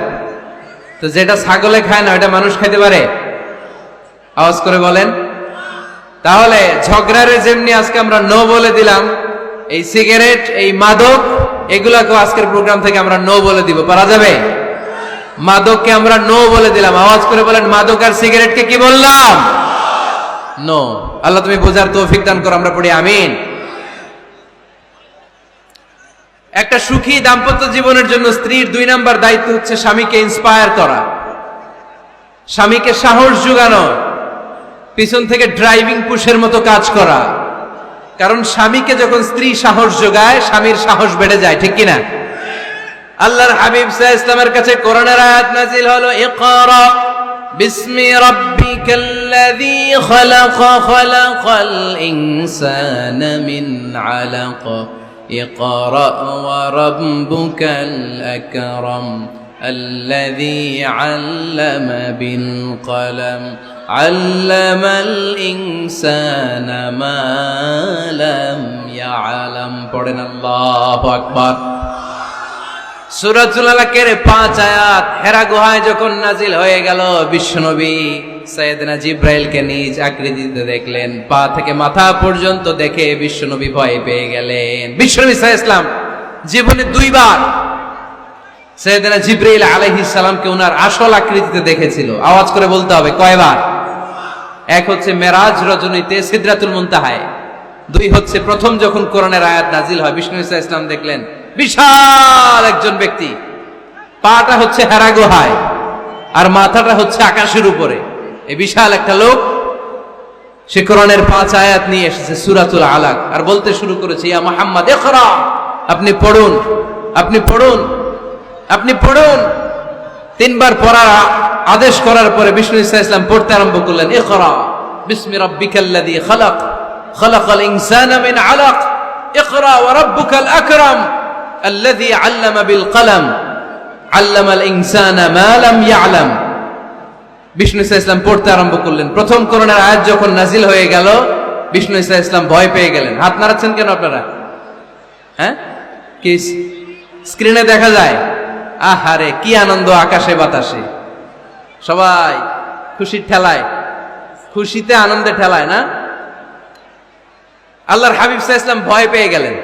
তো যেটা ছাগলে খায় না ওটা মানুষ খাইতে পারে? আওয়াজ করে বলেন। তাহলে ঝগড়ারে যেমনি আজকে আমরা নো বলে দিলাম, এই সিগারেট, এই মাদক, এগুলাকেও আজকের প্রোগ্রাম থেকে আমরা নো বলে দিব। পারা যাবে? মাদককে আমরা নো বলে দিলাম। আওয়াজ করে বলেন, মাদক আর সিগারেটকে কি বললাম? নো। আল্লাহ তুমি বোঝার তৌফিক দান করো, আমরা পড়ি আমিন। একটা সুখী দাম্পত্য জীবনের জন্য স্ত্রীর 2 নাম্বার দায়িত্ব হচ্ছে স্বামীকে ইন্সপায়ার করা, স্বামীকে সাহস যোগানো, পিছন থেকে ড্রাইভিং পুশের মতো কাজ করা। কারণ স্বামীকে যখন স্ত্রী সাহস যোগায়, স্বামীর সাহস বেড়ে যায়, ঠিক কিনা? আল্লাহর হাবিব সাল্লাল্লাহু আলাইহি ওয়াসাল্লামের কাছে কোরআনের আয়াত নাযিল হলো, ইকরা বিসমি রাব্বিকাল্লাযী খালাক, খালাকাল ইনসানা মিন আলাক, ইকরা ওয়া রাব্বুকাল আকরাম, আল্লাযী আল্লামা বিল কলম, আল্লামাল ইনসানা মা লাম ইয়ালাম। পড়েন আল্লাহু আকবার। সূরাতুল আলাকের 5 আয়াত হেরা গুহায় যখন নাজিল হয়ে গেল, বিশ্বনবী সাইয়েদনা জিব্রাইলকে নিজ আকৃতিতে দেখলেন, পা থেকে মাথা পর্যন্ত দেখে বিশ্বনবী ভয় পেয়ে গেলেন। বিশ্বনবী সাল্লাল্লাহু আলাইহি ওয়াসাল্লাম জীবনে 2 বার সাইয়েদনা জিব্রাইল আলাইহিস সালামকে ওনার আসল আকৃতিতে দেখেছিল। আওয়াজ করে বলতে হবে কয়বার? এক হচ্ছে মেরাজ রজনীতে সিদরাতুল মুনতাহায়, 2 হচ্ছে প্রথম যখন কোরআনের আয়াত নাজিল হয়, বিষ্ণু ইসা ইসলাম দেখলেন বিশাল একজন ব্যক্তি, পাটা হচ্ছে হেরা গুহায় আর মাথাটা হচ্ছে আকাশের উপরে। এই বিশাল একটা লোক, সে কোরআনের 5 আয়াত নিয়ে এসেছে সূরাতুল আলাক, আর বলতে শুরু করেছে, ইয়া মুহাম্মদ ইকরা, আপনি পড়ুন, আপনি পড়ুন, আপনি পড়ুন। 3 বার পড়ার আদেশ করার পরে বিষ্ণু ইসা ইসলাম পড়তে আরম্ভ করলেন, ইকরা বিসমি রাব্বিকাল্লাযী খালাক, খালাকাল ইনসানা মিন আলাক, ইকরা ওয়া রাব্বুকাল আকরাম আল্লাযী আল্লামা বিল কলম, আল্লামাল ইনসানা মা লাম ইয়ালাম। বিষ্ণু ইসা ইসলাম পড়তে আরম্ভ করলেন। প্রথম কোরআনের আয়াত যখন নাজিল হয়ে গেল, বিষ্ণু ইসা ইসলাম ভয় পেয়ে গেলেন। হাত নাড়াচ্ছেন কেন আপনারা? হ্যাঁ, কি স্ক্রিনে দেখা যায়? আহারে কি আনন্দ আকাশে বাতাসে, সবাই খুশির ঠেলায়, খুশিতে আনন্দে ঠেলায় না। আল্লাহর হাবিব সাল্লাল্লাহু আলাইহি ওয়াসাল্লাম ভয় পেয়ে গেলেন।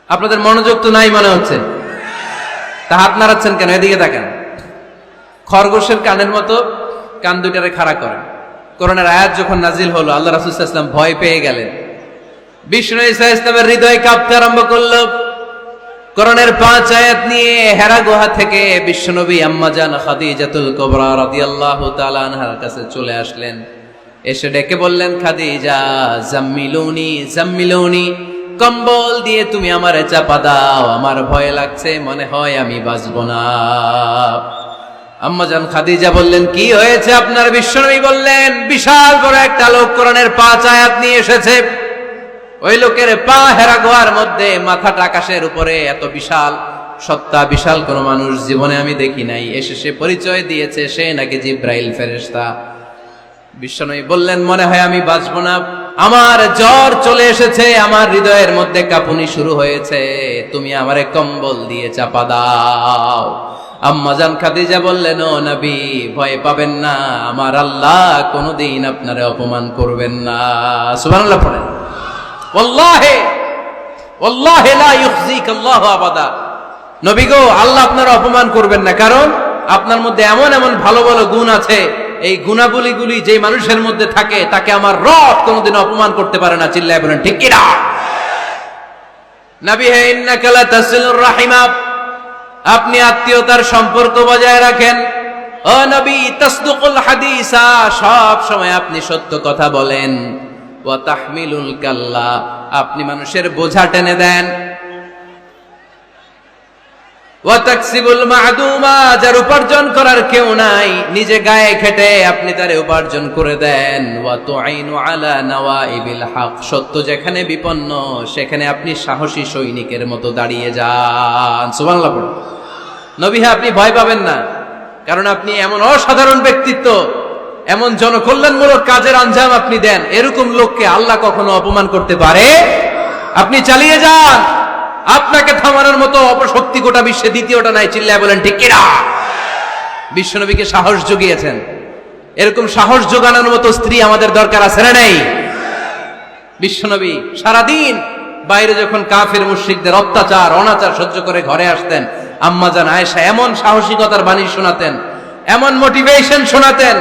আপনাদের মনোযোগ তো নাই মনে হচ্ছে, তা হাত নাড়াচ্ছেন কেন? এদিকে তাকান। খরগোশের কানের মতো কান দুইটারে খাড়া করেন। কোরআনের আয়াত যখন নাজিল হলো, আল্লাহ রাসূল সাল্লাল্লাহু আলাইহি ওয়াসাল্লাম ভয় পেয়ে গেলেন। বিষ্ণু ইসা ইসলামের হৃদয় কাঁপতে আরম্ভ করলো। কোরআনের 5 আয়াত নিয়ে হেরা গুহা থেকে বিশ্বনবী আম্মা জান খাদিজাতুল কুবরা রাদিয়াল্লাহু তাআলা আনহার কাছে চলে আসলেন। এসে ডেকে বললেন, খাদিজা জাম্মিলুনি জাম্মিলুনি, কম্বল দিয়ে তুমি আমারে চাপা দাও, আমার ভয় লাগছে, মনে হয় আমি বাঁচব না। আম্মা জান খাদিজা বললেন, কি হয়েছে আপনার? বিশ্বনবী বললেন, বিশাল বড় একটা লোক কোরআনের 5 আয়াত নিয়ে এসেছে। ওই লোকের পা হেরা গুহার মধ্যে, মাথাটা আকাশের উপরে, এত বিশাল সত্তা, বিশাল কোন মানুষ জীবনে আমি দেখি নাই। এসে সে পরিচয় দিয়েছে সে নাকি জিব্রাইল ফেরেশতা। বিশ্বনবী বললেন, মনে হয় আমি বাঁচব না, আমার জ্বর চলে এসেছে, আমার হৃদয়ের মধ্যে কাঁপুনি শুরু হয়েছে, তুমি আমারে কম্বল দিয়ে চাপা দাও। আম্মা জান খাদিজা বললেন, ও নবী ভয় পাবেন না, আমার আল্লাহ কোনদিন আপনারে অপমান করবেন না। সুবহানাল্লাহ পড়েন। ওয়াল্লাহি ওয়াল্লাহি লা ইউখজিক আল্লাহু আবাদা। নবী গো, আল্লাহ আপনার অপমান করবেন না, কারণ আপনার মধ্যে এমন এমন ভালো ভালো গুণ আছে, এই গুণাবলীগুলি যে মানুষের মধ্যে থাকে তাকে আমার রব কোনোদিন অপমান করতে পারে না। চিল্লায় বলেন ঠিক কি না? নবী হে, ইন্নাকা লা তাসিলুর রাহিমা, আপনি আত্মীয়তার সম্পর্ক বজায় রাখেন। ও নবী, তাসদুকুল হাদিসা, সব সময় আপনি সত্য কথা বলেন। ওয়া তাহমিলুল কাল্লা, আপনি মানুষের বোঝা টেনে দেন। ওয়া তাকসিবুল মা'দুমা, যার উপার্জন করার কেউ নাই, নিজে গায়ে খেটে আপনি তারে উপার্জন করে দেন। ওয়া তুআইনু আলা নাওয়াইবিল হক, সত্য যেখানে বিপন্ন সেখানে আপনি সাহসী সৈনিকের মতো দাঁড়িয়ে যান। সুবহানাল্লাহ। নবী হ্যাঁ, আপনি ভয় পাবেন না, কারণ আপনি এমন অসাধারণ ব্যক্তিত্ব, এমন জনকল্যাণমূলক কাজের আঞ্জাম আপনি দেন, এরকম লোককে আল্লাহ কখনো অপমান করতে পারে? আপনি চালিয়ে যান, আপনাকে থামানোর মতো অপশক্তি গোটা বিশ্বে দ্বিতীয়টা নাই। চিল্লায় বলেন ঠিক কি না? বিশ্বনবীকে সাহস জুগিয়েছেন, এরকম সাহস জোগানোর মতো স্ত্রী আমাদের দরকার আছে না নেই? বিশ্বনবী সারাদিন বাইরে যখন কাফের মুশরিকদের অত্যাচার অনাচার সহ্য করে ঘরে আসতেন, আম্মা জান আয়েশা এমন সাহসিকতার বাণী শোনাতেন, এমন মোটিভেশন শোনাতেন,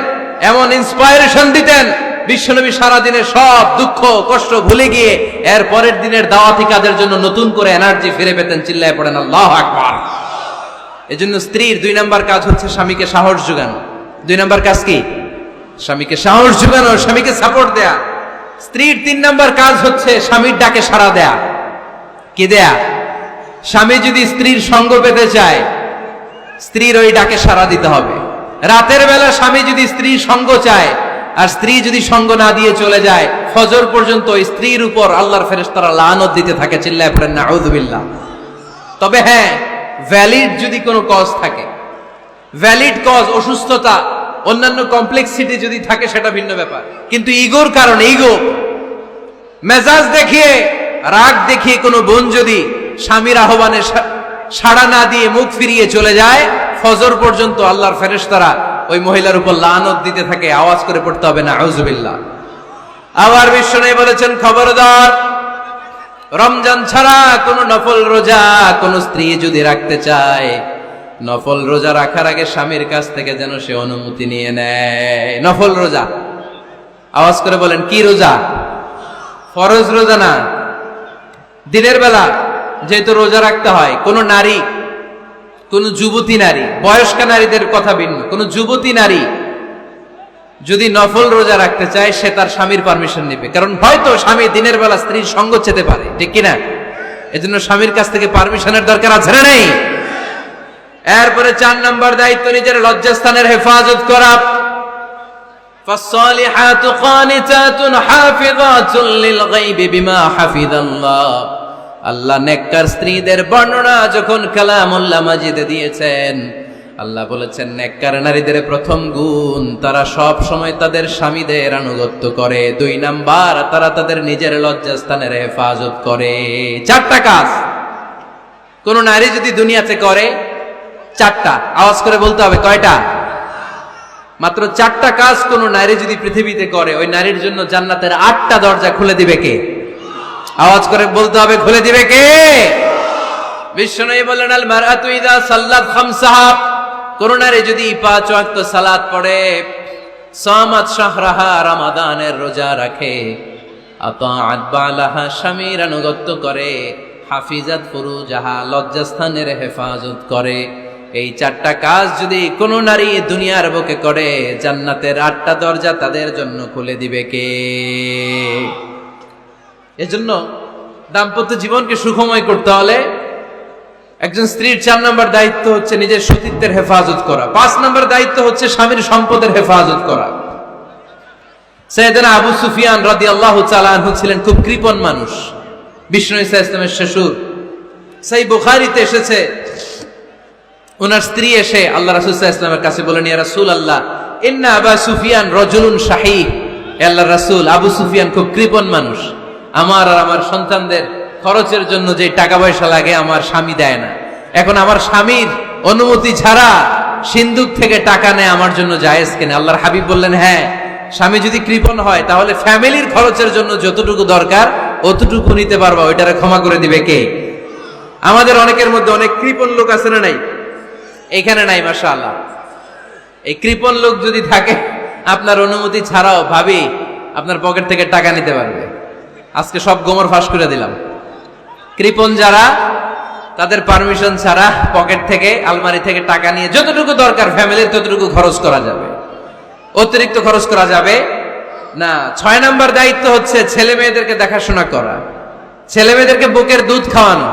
এমন ইন্সপায়ারেশন দিতেন, বিশ্বনবী সারাদিনের সব দুঃখ কষ্ট ভুলে গিয়ে এর পরের দিনের দাওয়াতি কাজের জন্য নতুন করে এনার্জি ফিরে পেতেন। চিল্লায় পড়েন আল্লাহু আকবার। এজন্য স্ত্রীর 2 নাম্বার কাজ হচ্ছে স্বামীকে সাহস যোগানো। 2 নাম্বার কাজ কি? স্বামীকে সাহস যোগানো, স্বামীকে সাপোর্ট দেয়া। স্ত্রীর 3 নাম্বার কাজ হচ্ছে স্বামীর ডাকে সাড়া দেয়া। কি দেয়া? স্বামী যদি স্ত্রীর সঙ্গ পেতে চায়, স্ত্রীর ওই ডাকে সাড়া দিতে হবে। রাতের বেলা স্বামী যদি স্ত্রীর সঙ্গ চায়, আর স্ত্রী যদি সঙ্গ না দিয়ে চলে যায়, ফজর পর্যন্ত স্ত্রীর উপর আল্লাহর ফেরেশতারা লানত দিতে থাকে। চিল্লায় পড়েন নাউযু বিল্লাহ। তবে হ্যাঁ, ভ্যালিড যদি কোনো কজ থাকে, ভ্যালিড কজ, অসুস্থতা, অন্যান্য কমপ্লেক্সিটি যদি থাকে সেটা ভিন্ন ব্যাপার। কিন্তু ইগোর কারণে, ইগো, মেজাজ দেখিয়ে, রাগ দেখিয়ে কোনো বোন যদি স্বামীর আহ্বানে সাড়া না দিয়ে মুখ ফিরিয়ে চলে যায়, ফজর পর্যন্ত আল্লাহর ফেরেশতারা ওই মহিলার উপর লানত দিতে থাকে। আওয়াজ করে পড়তে হবে নাউযু বিল্লাহ। আবার বিশ্বনবী বলেছেন, খবরদার, রমজান ছাড়া কোন নফল রোজা কোন স্ত্রী যদি রাখতে চায়, নফল রোজা রাখার আগে স্বামীর কাছ থেকে যেন সে অনুমতি নিয়ে নেয়। নফল রোজা, আওয়াজ করে বলেন কি রোজা? ফরজ রোজা না। দিনের বেলা যেহেতু রোজা রাখতে হয়, কোন নারী, কোন যুবতী নারী, বয়স্ক নারীদের কথা ভিন্ন, কোন যুবতী নারী যদি নফল রোজা রাখতে চায়, সে তার স্বামীর পারমিশন নেবে। কারণ হয়তো স্বামী দিনের বেলা স্ত্রীর সঙ্গ চেতে পারে, ঠিক কিনা? এজন্য স্বামীর কাছ থেকে পারমিশনের দরকার আছে না নেই? এরপরে 4 নম্বর দায়িত্ব, নিজের লজ্জাস্থানের হেফাজত করা। فالصالحات قانتات حافظات للغيب بما حفظ الله। আল্লাহ নেককার স্ত্রীদের বর্ণনা যখন কালামুল্লাহ মাজিদে দিয়েছেন, আল্লাহ বলেছেন নেককার নারীদের প্রথম গুণ, তারা সব সময় তাদের স্বামীদের আনুগত্য করে। 2 নাম্বার, তারা তাদের নিজের লজ্জাস্থানের হেফাজত করে। 4টা কাজ কোন নারী যদি দুনিয়াতে করে, 4টা, আওয়াজ করে বলতে হবে কয়টা? মাত্র 4টা কাজ কোন নারী যদি পৃথিবীতে করে, ওই নারীর জন্য জান্নাতের 8টা দরজা খুলে দিবে কে? আওয়াজ করে বলতে হবে, খুলে দিবে কে? বিশ্বনবী বলেন, আল মারআতু ইযা সাল্লাত খামসাহা, কোন নারী যদি 5 ওয়াক্ত সালাত পড়ে, সামাত শাহরাহা, রমাদানের রোজা রাখে, আতাআত বালাহা, স্বামীর আনুগত্য করে, হাফিজাত ফুরুজাহা, লজ্জাস্থানের হেফাজত করে, এই 4টা কাজ যদি কোন নারী দুনিয়ার বুকে করে, জান্নাতের 8টা দরজা তাদের জন্য খুলে দিবে কে? এজন্য দাম্পত্য জীবনকে সুখময় করতে হলে একজন স্ত্রীর 4 নম্বর দায়িত্ব হচ্ছে নিজের সতীত্বের হেফাজত করা। 5 নম্বর দায়িত্ব হচ্ছে স্বামীর সম্পদের হেফাজত করা। সাইয়েদনা আবু সুফিয়ান রাদিয়াল্লাহু তাআলা আনহু ছিলেন খুব কৃপণ মানুষ, বিষ্ণু ঈসা ইসলামের শ্বশুর। সেই বুখারীতে এসেছে, ওনার স্ত্রী এসে আল্লাহ রাসূল সাল্লাল্লাহু আলাইহি ওয়াসাল্লামের কাছে বলেন, ইয়া রাসূলুল্লাহ, ইন্না আবা সুফিয়ান রাজুলুন শাহী। আল্লাহর রাসূল, আবু সুফিয়ান খুব কৃপণ মানুষ, আমার আর আমার সন্তানদের খরচের জন্য যে টাকা পয়সা লাগে আমার স্বামী দেয় না। এখন আমার স্বামীর অনুমতি ছাড়া সিন্ধুক থেকে টাকা নেয় আমার জন্য জায়েজ কিনা? আল্লাহর হাবিব বললেন, হ্যাঁ, স্বামী যদি কৃপণ হয় তাহলে ফ্যামিলির খরচের জন্য যতটুকু দরকার অতটুকু নিতে পারবা, ওইটারে ক্ষমা করে দিবে কে? আমাদের অনেকের মধ্যে অনেক কৃপণ লোক আছে না নাই? এখানে নাই, মাশাআল্লাহ। এই কৃপণ লোক যদি থাকে, আপনার অনুমতি ছাড়াও ভাবি আপনার পকেট থেকে টাকা নিতে পারবে। আজকে সব গোমর ফাঁস করে দিলাম। কৃপণ যারা, তাদের পারমিশন ছাড়া পকেট থেকে, আলমারি থেকে টাকা নিয়ে যতটুকু দরকার ফ্যামিলির ততটুকু খরচ করা যাবে, অতিরিক্ত খরচ করা যাবে না। 6 নম্বর দায়িত্ব হচ্ছে ছেলে মেয়েদেরকে দেখাশোনা করা, ছেলে মেয়েদেরকে বুকের দুধ খাওয়ানো।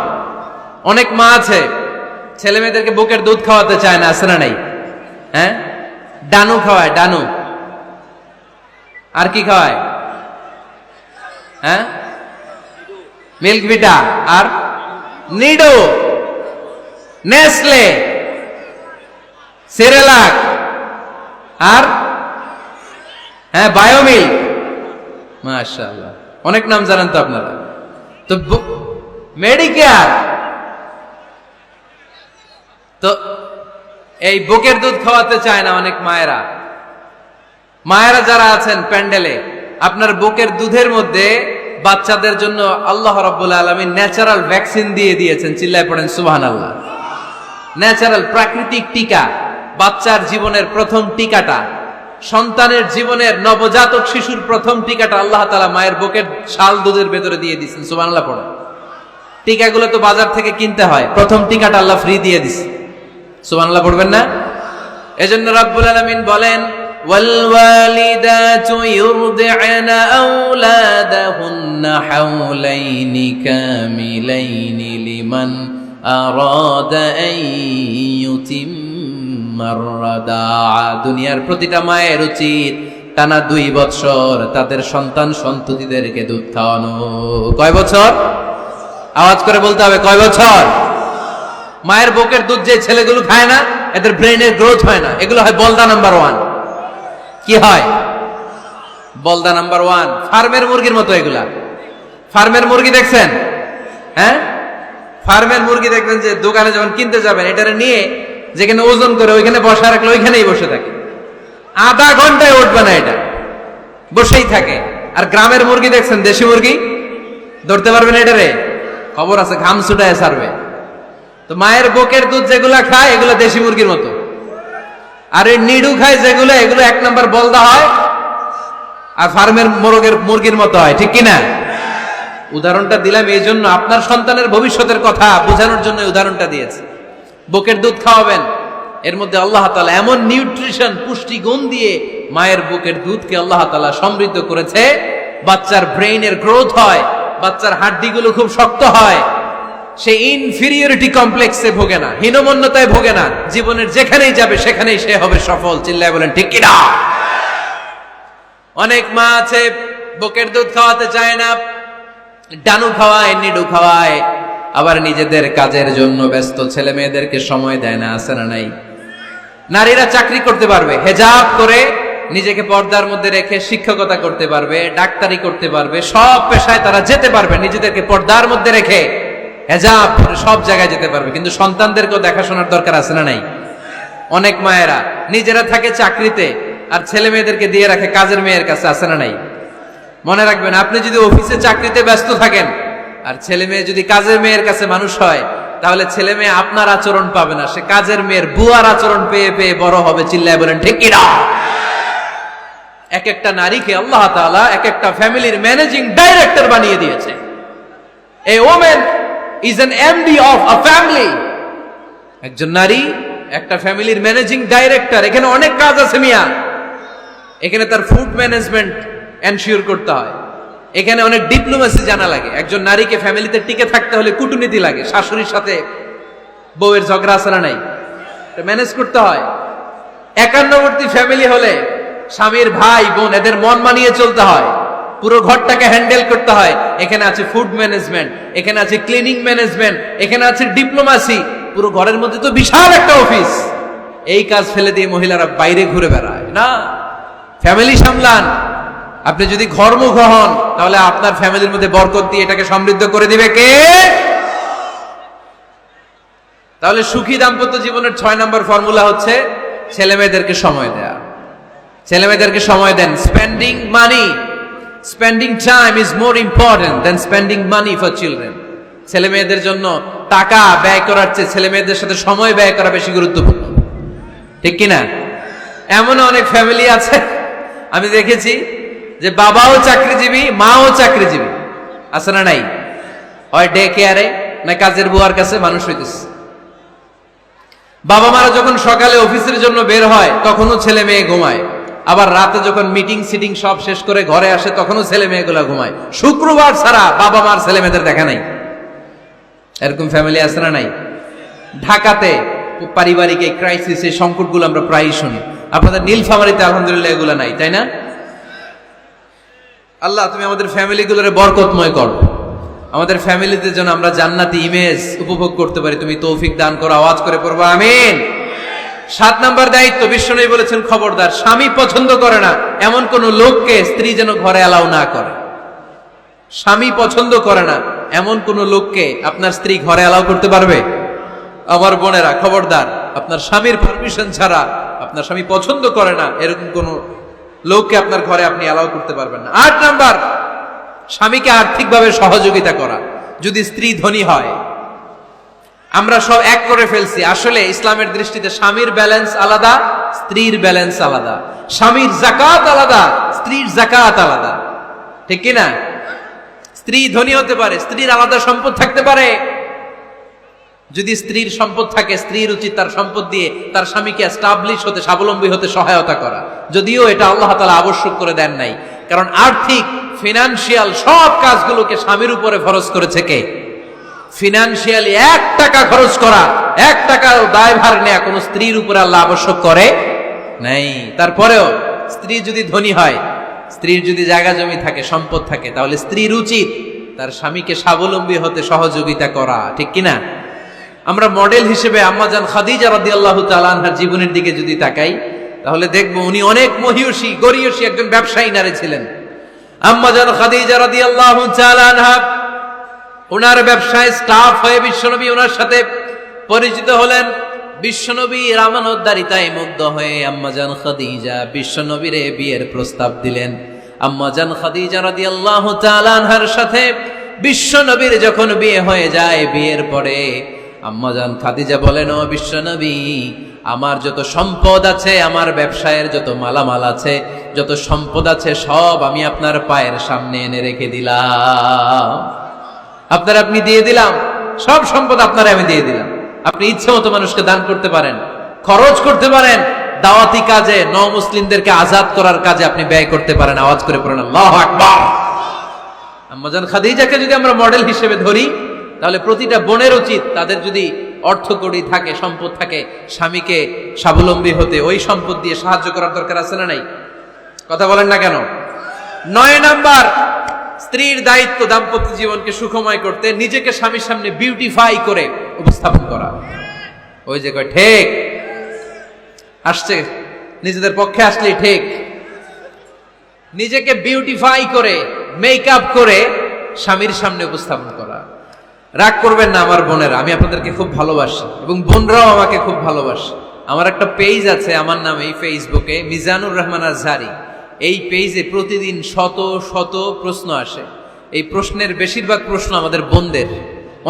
অনেক মা আছে ছেলে মেয়েদেরকে বুকের দুধ খাওয়াতে চায় না, আছে না নাই? হ্যাঁ, ডানু খাওয়ায়, ডানু। আর কি খাওয়ায়? হ্যাঁ, মিল্ক ভিটা, আর নিডো, নেসলে, সেরেলাক, আর হ্যাঁ বায়োমিল্ক। মাশাআল্লাহ, অনেক নাম জানেন তো আপনারা। তো মেডিকেয়ার, তো এই বুকের দুধ খাওয়াতে চায় না অনেক মায়েরা। মায়েরা যারা আছেন প্যান্ডেলে, আপনার বুকের দুধের মধ্যে বাচ্চাদের জন্য আল্লাহ রাব্বুল আলামিন ন্যাচারাল ভ্যাকসিন দিয়ে দিয়েছেন। চিল্লায় পড়েন সুবহানাল্লাহ। ন্যাচারাল, প্রাকৃতিক টিকা, বাচ্চার জীবনের প্রথম টিকাটা, সন্তানের জীবনের নবজাতক শিশুর প্রথম টিকাটা আল্লাহ তাআলা মায়ের বুকের শাল দুধের ভেতরে দিয়ে দিয়েছেন। সুবহানাল্লাহ পড়েন। টিকাগুলো তো বাজার থেকে কিনতে হয়, প্রথম টিকাটা আল্লাহ ফ্রি দিয়ে দিয়েছে। সুবহানাল্লাহ পড়বেন না? এজন্য রাব্বুল আলামিন বলেন, والوالدات يرضعن أولادهن حولين كاملين لمن أراد أن يتم الرضاعة। দুনিয়ার প্রতিটা মায়ের উচিত টানা 2 বছর তাদের সন্তান সন্ততিদেরকে দুধ খাওয়ানো। কয় বছর? আওয়াজ করে বলতে হবে, কয় বছর? মায়ের বুকের দুধ যে ছেলেগুলো খায় না, এদের ব্রেনের গ্রোথ হয় না। এগুলো হয় বলদা নাম্বার 1। কি হয়? বলদা নাম্বার 1। ফার্মের মুরগির মতো এগুলা। ফার্মের মুরগি দেখছেন? হ্যাঁ, ফার্মের মুরগি দেখবেন যে দোকানে যখন কিনতে যাবেন, এটারে নিয়ে যেখানে ওজন করে ওইখানে বসা রাখলে ওইখানেই বসে থাকে, আধা ঘন্টায় উঠবে না, এটা বসেই থাকে। আর গ্রামের মুরগি দেখছেন, দেশি মুরগি, ধরতে পারবেন এটারে? খবর আছে, ঘাম ছুটায় ছাড়বে। তো মায়ের বুকের দুধ যেগুলা খায় এগুলো দেশি মুরগির মতো, আর এই নিডু খায় যেগুলো, এগুলো 1 নম্বর বলদা হয়, আর ফার্মের মুরগির মতো হয়, ঠিক কিনা? উদাহরণটা দিলাম এই জন্য, আপনার সন্তানের ভবিষ্যতের কথা বোঝানোর জন্য উদাহরণটা দিয়েছে। বুকের দুধ খাওয়াবেন, এর মধ্যে আল্লাহ তাআলা এমন নিউট্রিশন, পুষ্টিগুণ দিয়ে মায়ের বুকের দুধকে আল্লাহ তাআলা সমৃদ্ধ করেছে, বাচ্চার ব্রেইনের গ্রোথ হয়, বাচ্চার হাড্ডিগুলো খুব শক্ত হয়, সে ইনফিরিয়রিটি কমপ্লেক্সে ভোগে না, হীনমন্যতায় ভোগে না, জীবনের যেখানেই যাবে সেখানেই সে হবে সফল। চিল্লায় বলেন ঠিক কিনা? অনেক মা আছে বুকের দুধ খাওয়াতে চায় না, ডানু খাওয়ায়, নিডু খাওয়ায়, আবার নিজেদের কাজের জন্য ব্যস্ত, ছেলে মেয়েদেরকে সময় দেয় না। আছে না নাই? নারীরা চাকরি করতে পারবে, হেজাব করে নিজেকে পর্দার মধ্যে রেখে শিক্ষকতা করতে পারবে, ডাক্তারি করতে পারবে, সব পেশায় তারা যেতে পারবে, নিজেদেরকে পর্দার মধ্যে রেখে হেজাব করে সব জায়গায় যেতে পারবে। কিন্তু সন্তানদেরকেও দেখাশোনার দরকার আছে না নাই? অনেক মায়েরা নিজেরা থাকে চাকরিতে আর ছেলে মেয়েদেরকে দিয়ে রাখে কাজের মেয়ের কাছে। আছে না নাই? মনে রাখবেন, আপনি যদি অফিসে চাকরিতে ব্যস্ত থাকেন আর ছেলে মেয়ে যদি কাজের মেয়ের কাছে মানুষ হয়, তাহলে ছেলে মেয়ে আপনার আচরণ পাবে না, সে কাজের মেয়ের বুয়ার আচরণ পেয়ে পেয়ে বড় হবে। চিল্লায় বলেন ঠিক কিনা? এক একটা নারীকে আল্লাহ তাআলা এক একটা ফ্যামিলির ম্যানেজিং ডাইরেক্টর বানিয়ে দিয়েছে। A woman is an MD of a family. একজন নারী একটা ফ্যামিলির ম্যানেজিং ডাইরেক্টর। এখানে অনেক কাজ আছে মিয়া। এখানে তার ফুড ম্যানেজমেন্ট এনশিওর করতে হয়, এখানে অনেক ডিপ্লোমেসি জানা লাগে। একজন নারীকে ফ্যামিলিতে টিকে থাকতে হলে কূটনীতি লাগে, শাশুড়ির সাথে বউয়ের ঝগড়া আসা নাই, ম্যানেজ করতে হয়। একান্নবর্তী ফ্যামিলি হলে স্বামীর ভাই বোন এদের মন মানিয়ে চলতে হয়, পুরো ঘরটাকে হ্যান্ডেল করতে হয়। এখানে আছে ফুড ম্যানেজমেন্ট, এখানে আছে ক্লিনিং ম্যানেজমেন্ট, এখানে আছে ডিপ্লোমাসি। পুরো ঘরের মধ্যে তো বিশাল একটা অফিস। এই কাজ ফেলে দিয়ে মহিলারা বাইরে ঘুরে বেড়ায় না। ফ্যামিলি সামলান। আপনি যদি ঘরমুখ হন তাহলে আপনার ফ্যামিলির মধ্যে বরকত দিয়ে এটাকে সমৃদ্ধ করে দিবে কে? তাহলে সুখী দাম্পত্য জীবনের 6 নম্বর ফর্মুলা হচ্ছে ছেলে মেয়েদেরকে সময় দেয়া। ছেলে মেয়েদেরকে সময় দেন। Spending money, spending time is more important than spending money for children. ছেলে মেয়েদের জন্য টাকা ব্যয় করার চেয়ে ছেলে মেয়েদের সাথে সময় ব্যয় করা বেশি গুরুত্বপূর্ণ। ঠিক কিনা? এমন অনেক ফ্যামিলি আছে আমি দেখেছি যে বাবাও চাকরিজীবী, মাও চাকরিজীবী। আছে না নাই? হয় ডে কেয়ারে না কাজের বুয়ার কাছে মানুষ হইতেছে। বাবা মারা যখন সকালে অফিসের জন্য বের হয় তখনও ছেলে মেয়ে ঘুমায়, আবার রাতে যখন মিটিং সিটিং সব শেষ করে ঘরে আসে তখনও ছেলে মেয়েগুলা ঘুমায়। শুক্রবার ছাড়া বাবা মার ছেলে মেয়েদের দেখা নাই। এরকম ফ্যামিলি আছে না নাই? ঢাকাতে পারিবারিক এই ক্রাইসিস, এই সংকটগুলো আমরা প্রায়ই শুনি। আপনাদের নীলফামারীতে আলহামদুলিল্লাহ এগুলো নাই, তাই না? আল্লাহ তুমি আমাদের ফ্যামিলিগুলোরে বরকতময় করো, আমাদের ফ্যামিলিতে যেন আমরা জান্নাতি ইমেজ উপভোগ করতে পারি, তুমি তৌফিক দান করো। আওয়াজ করে পড়বো আমিন। 7 নম্বর দায়িত্ব, বিশ্বনবী বলেছেন খবরদার, স্বামী পছন্দ করে না এমন কোন লোককে স্ত্রী যেন ঘরে অ্যালাউ না করে। স্বামী পছন্দ করে না এমন কোন লোককে আপনার স্ত্রী ঘরে অ্যালাউ করতে পারবে? আমার বোনেরা খবরদার, আপনার স্বামীর পারমিশন ছাড়া, আপনার স্বামী পছন্দ করে না এরকম কোন লোককে আপনার ঘরে আপনি অ্যালাউ করতে পারবেন না। 8 নাম্বার, স্বামীকে আর্থিকভাবে সহযোগিতা করা। যদি স্ত্রী ধনী হয়, আমরা সব এক করে ফেলছি, আসলে ইসলামের দৃষ্টিতে স্বামীর ব্যালেন্স আলাদা, স্ত্রীর ব্যালেন্স আলাদা। স্বামীর যাকাত আলাদা, স্ত্রীর যাকাত আলাদা। ঠিক কিনা? স্ত্রী ধনী হতে পারে, স্ত্রীর আলাদা সম্পদ থাকতে পারে। যদি স্ত্রীর সম্পদ থাকে, স্ত্রীর উচিত তার সম্পদ দিয়ে তার স্বামীকে এস্টাবলিশ হতে, স্বাবলম্বী হতে সহায়তা করা। যদিও এটা আল্লাহ তাআলা আবশ্যক করে দেন নাই, কারণ আর্থিক ফিনান্সিয়াল সব কাজগুলোকে স্বামীর উপরে ফরজ করেছে কে? ফিনান্সিয়ালি 1 টাকা খরচ করা, 1 টাকার দায়ভার নেয়া কোন স্ত্রীর উপরে আল্লাহ আবশ্যক করে নাই। তারপরেও স্ত্রী যদি ধনী হয়, স্ত্রীর যদি জায়গা জমি থাকে, সম্পদ থাকে, তাহলে স্ত্রীর উচিত তার স্বামীকে স্বাবলম্বী হতে সহযোগিতা করা। ঠিক কিনা? আমরা মডেল হিসেবে আম্মাজান খাদিজা রাদিয়াল্লাহু তাআলা আনহার জীবনের দিকে যদি তাকাই, তাহলে দেখব উনি অনেক মহিয়সী, গরিয়সী একজন ব্যবসায়ী নারী ছিলেন। আম্মাজান খাদিজা রাদিয়াল্লাহু তাআলা আনহা ওনার ব্যবসায় স্টাফ হয়ে বিশ্বনবী ওনার সাথে পরিচিত হলেন। বিশ্বনবীর আমানতদারিতায় মুগ্ধ হয়ে আম্মাজান খাদিজা বিশ্বনবীরে বিয়ের প্রস্তাব দিলেন। আম্মাজান খাদিজা রাদিয়াল্লাহু তাআলা আনহার সাথে বিশ্বনবীর যখন বিয়ে হয়ে যায়, বিয়ের পরে আম্মাজান খাদিজা বলেন, ও বিশ্বনবী, আমার যত সম্পদ আছে, আমার ব্যবসায়ের যত মালামাল আছে, যত সম্পদ আছে, সব আমি আপনার পায়ের সামনে এনে রেখে দিলাম। আপনি দিয়ে দিলাম, সব সম্পদ আপনারে আমি দিয়ে দিলাম। আপনি ইচ্ছে মতো মানুষকে দান করতে পারেন, খরচ করতে পারেন, দাওয়াতি কাজে, মুসলিমদেরকে আজাদ করার কাজে আপনি ব্যয় করতে পারেন। আওয়াজ করে পড়েন আল্লাহু আকবার। আম্মাজান খাদিজাকে যদি আমরা মডেল হিসেবে ধরি, তাহলে প্রতিটা বোনের উচিত তাদের যদি অর্থকড়ি থাকে, সম্পদ থাকে, স্বামীকে স্বাবলম্বী হতে ওই সম্পদ দিয়ে সাহায্য করার দরকার আছে না নাই? কথা বলেন না কেন? 9 নাম্বার, স্ত্রীর দায়িত্ব দাম্পত্য জীবনকে সুখময় করতে নিজেকে স্বামীর সামনে বিউটিফাই করে উপস্থাপন করা। ওই যে কয় ঠিক আসছে, নিজেদের পক্ষে আসলেই ঠিক। নিজেকে বিউটিফাই করে, মেকআপ করে স্বামীর সামনে উপস্থাপন করা। রাগ করবেন না আমার বোনেরা, আমি আপনাদেরকে খুব ভালোবাসি এবং বোনরাও আমাকে খুব ভালোবাসে। আমার একটা পেজ আছে আমার নামে ফেসবুকে, মিজানুর রহমান আজহারি। এই পেজে প্রতিদিন শত শত প্রশ্ন আসে। এই প্রশ্নের বেশিরভাগ প্রশ্ন আমাদের বোনদের।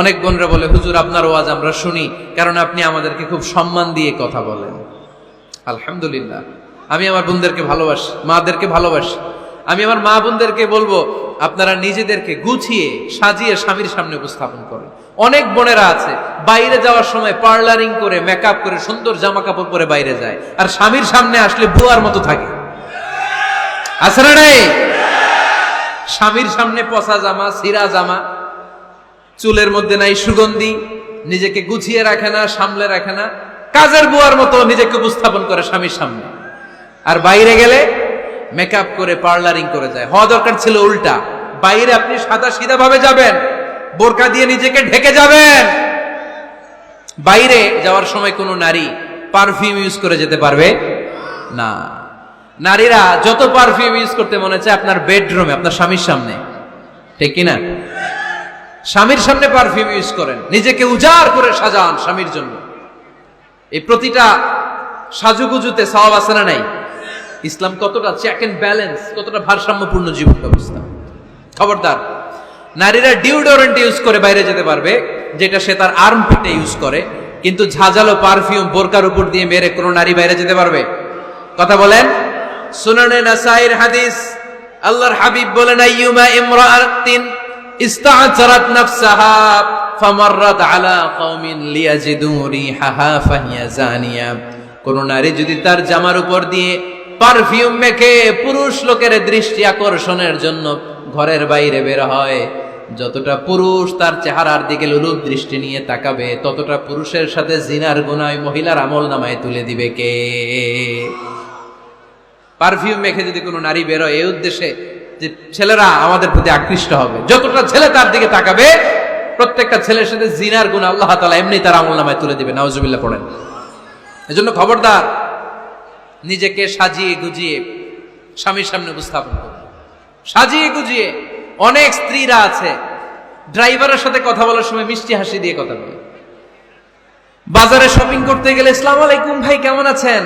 অনেক বোনরা বলে, হুজুর আপনার ওয়াজ আমরা শুনি কারণ আপনি আমাদেরকে খুব সম্মান দিয়ে কথা বলেন। আলহামদুলিল্লাহ, আমি আমার বোনদেরকে ভালোবাসি, মাদেরকে ভালোবাসি। আমি আমার মা বোনদেরকে বলবো, আপনারা নিজেদেরকে গুছিয়ে সাজিয়ে স্বামীর সামনে উপস্থাপন করেন। অনেক বোনেরা আছে বাইরে যাওয়ার সময় পার্লারিং করে, মেকআপ করে, সুন্দর জামা কাপড় পরে বাইরে যায়, আর স্বামীর সামনে আসলে বুয়ার মতো থাকে। আছে না নাই? স্বামীর সামনে পচা জামা, ছিঁড়া জামা, চুলের মধ্যে নাই সুগন্ধি, নিজেকে গুছিয়ে রাখে না, সামলে রাখে না, কাজের বুয়ার মতো নিজেকে উপস্থাপন করে স্বামীর সামনে। আর বাইরে গেলে মেকআপ করে, পার্লারিং করে যায়। হওয়া দরকার ছিল উল্টা। বাইরে আপনি সাদা সিধা ভাবে যাবেন, বোরকা দিয়ে নিজেকে ঢেকে যাবেন। বাইরে যাওয়ার সময় কোনো নারী পারফিউম ইউজ করে যেতে পারবে না। নারীরা যত পারফিউম ইউজ করতে মনে চায় আপনার বেডরুমে, আপনার স্বামীর সামনে, ঠিক কিনা? স্বামীর সামনে পারফিউম ইউজ করেন, নিজেকে উজাড় করে সাজান স্বামীর জন্য। এই প্রতিটা সাজুগুজুতে সওয়াব আছে না নাই? ইসলাম কতটা চেক এন্ড ব্যালেন্স, কতটা ভারসাম্যপূর্ণ জীবন ব্যবস্থা। খবরদার, নারীরা ডিওডোরেন্ট ইউজ করে বাইরে যেতে পারবে, যেটা সে তার আর্মপিটে ইউজ করে, কিন্তু ঝাঁঝালো পারফিউম বোরকার উপর দিয়ে মেরে কোনো নারী বাইরে যেতে পারবে? কথা বলেন। সুনানে নাসাইর হাদিস, আল্লাহর হাবিব বলেন, আইয়ুমা ইমরাআতিন ইস্তা'জারাত নাফসাহা ফামাররাত আলা কওমিন লিয়াজিদু রিহাহা ফাহিয়া জানিয়া। কোন নারী যদি তার জামার উপর দিয়ে পারফিউম মেখে পুরুষ লোকের দৃষ্টি আকর্ষণের জন্য ঘরের বাইরে বের হয়, যতটা পুরুষ তার চেহারার দিকে লোলুপ দৃষ্টি নিয়ে তাকাবে, ততটা পুরুষের সাথে জিনার গুনাহ মহিলার আমল নামায় তুলে দিবে কে? পারফিউম মেখে যদি কোনো নারী বের হয় এই উদ্দেশ্যে যে ছেলেরা আমাদের প্রতি আকৃষ্ট হবে, যতটা ছেলে তার দিকে তাকাবে, প্রত্যেকটা ছেলের সাথে জিনার গুনাহ আল্লাহ তাআলা এমনি তার আমল নামায় তুলে দিবে। নাউজুবিল্লাহ পড়েন। এজন্য খবরদার, নিজেকে সাজিয়ে গুজিয়ে স্বামীর সামনে উপস্থাপন করুন, সাজিয়ে গুজিয়ে। অনেক স্ত্রীরা আছে ড্রাইভারের সাথে কথা বলার সময় মিষ্টি হাসি দিয়ে কথা বলে। বাজারে শপিং করতে গেলে আসসালামু আলাইকুম ভাই, কেমন আছেন?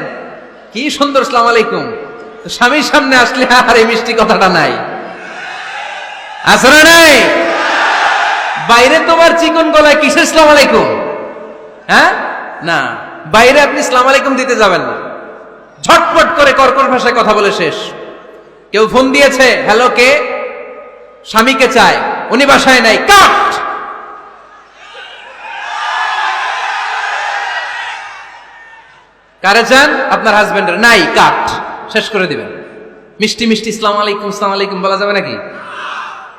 কি সুন্দর আসসালামু আলাইকুম। স্বামীর সামনে আসলে আর এই মিষ্টি কথাটা নাই, আছে না নাই? বাইরে তোমার চিকন গলায় কিসের আসসালামু আলাইকুম? হ্যাঁ না, বাইরে আপনি আসসালামু আলাইকুম দিতে যাবেন না, ঝটপট করে কর্কশ ভাষায় কথা বলে শেষ। কেউ ফোন দিয়েছে, হ্যালো কে? স্বামীকে চায়, উনি বাসায় নাই, কাট। কারে চান? আপনার হাজবেন্ডের, নাই, কাট, শেষ করে দিবেন। মিষ্টি মিষ্টি আসসালামু আলাইকুম, আসসালামু আলাইকুম বলা যাবে নাকি?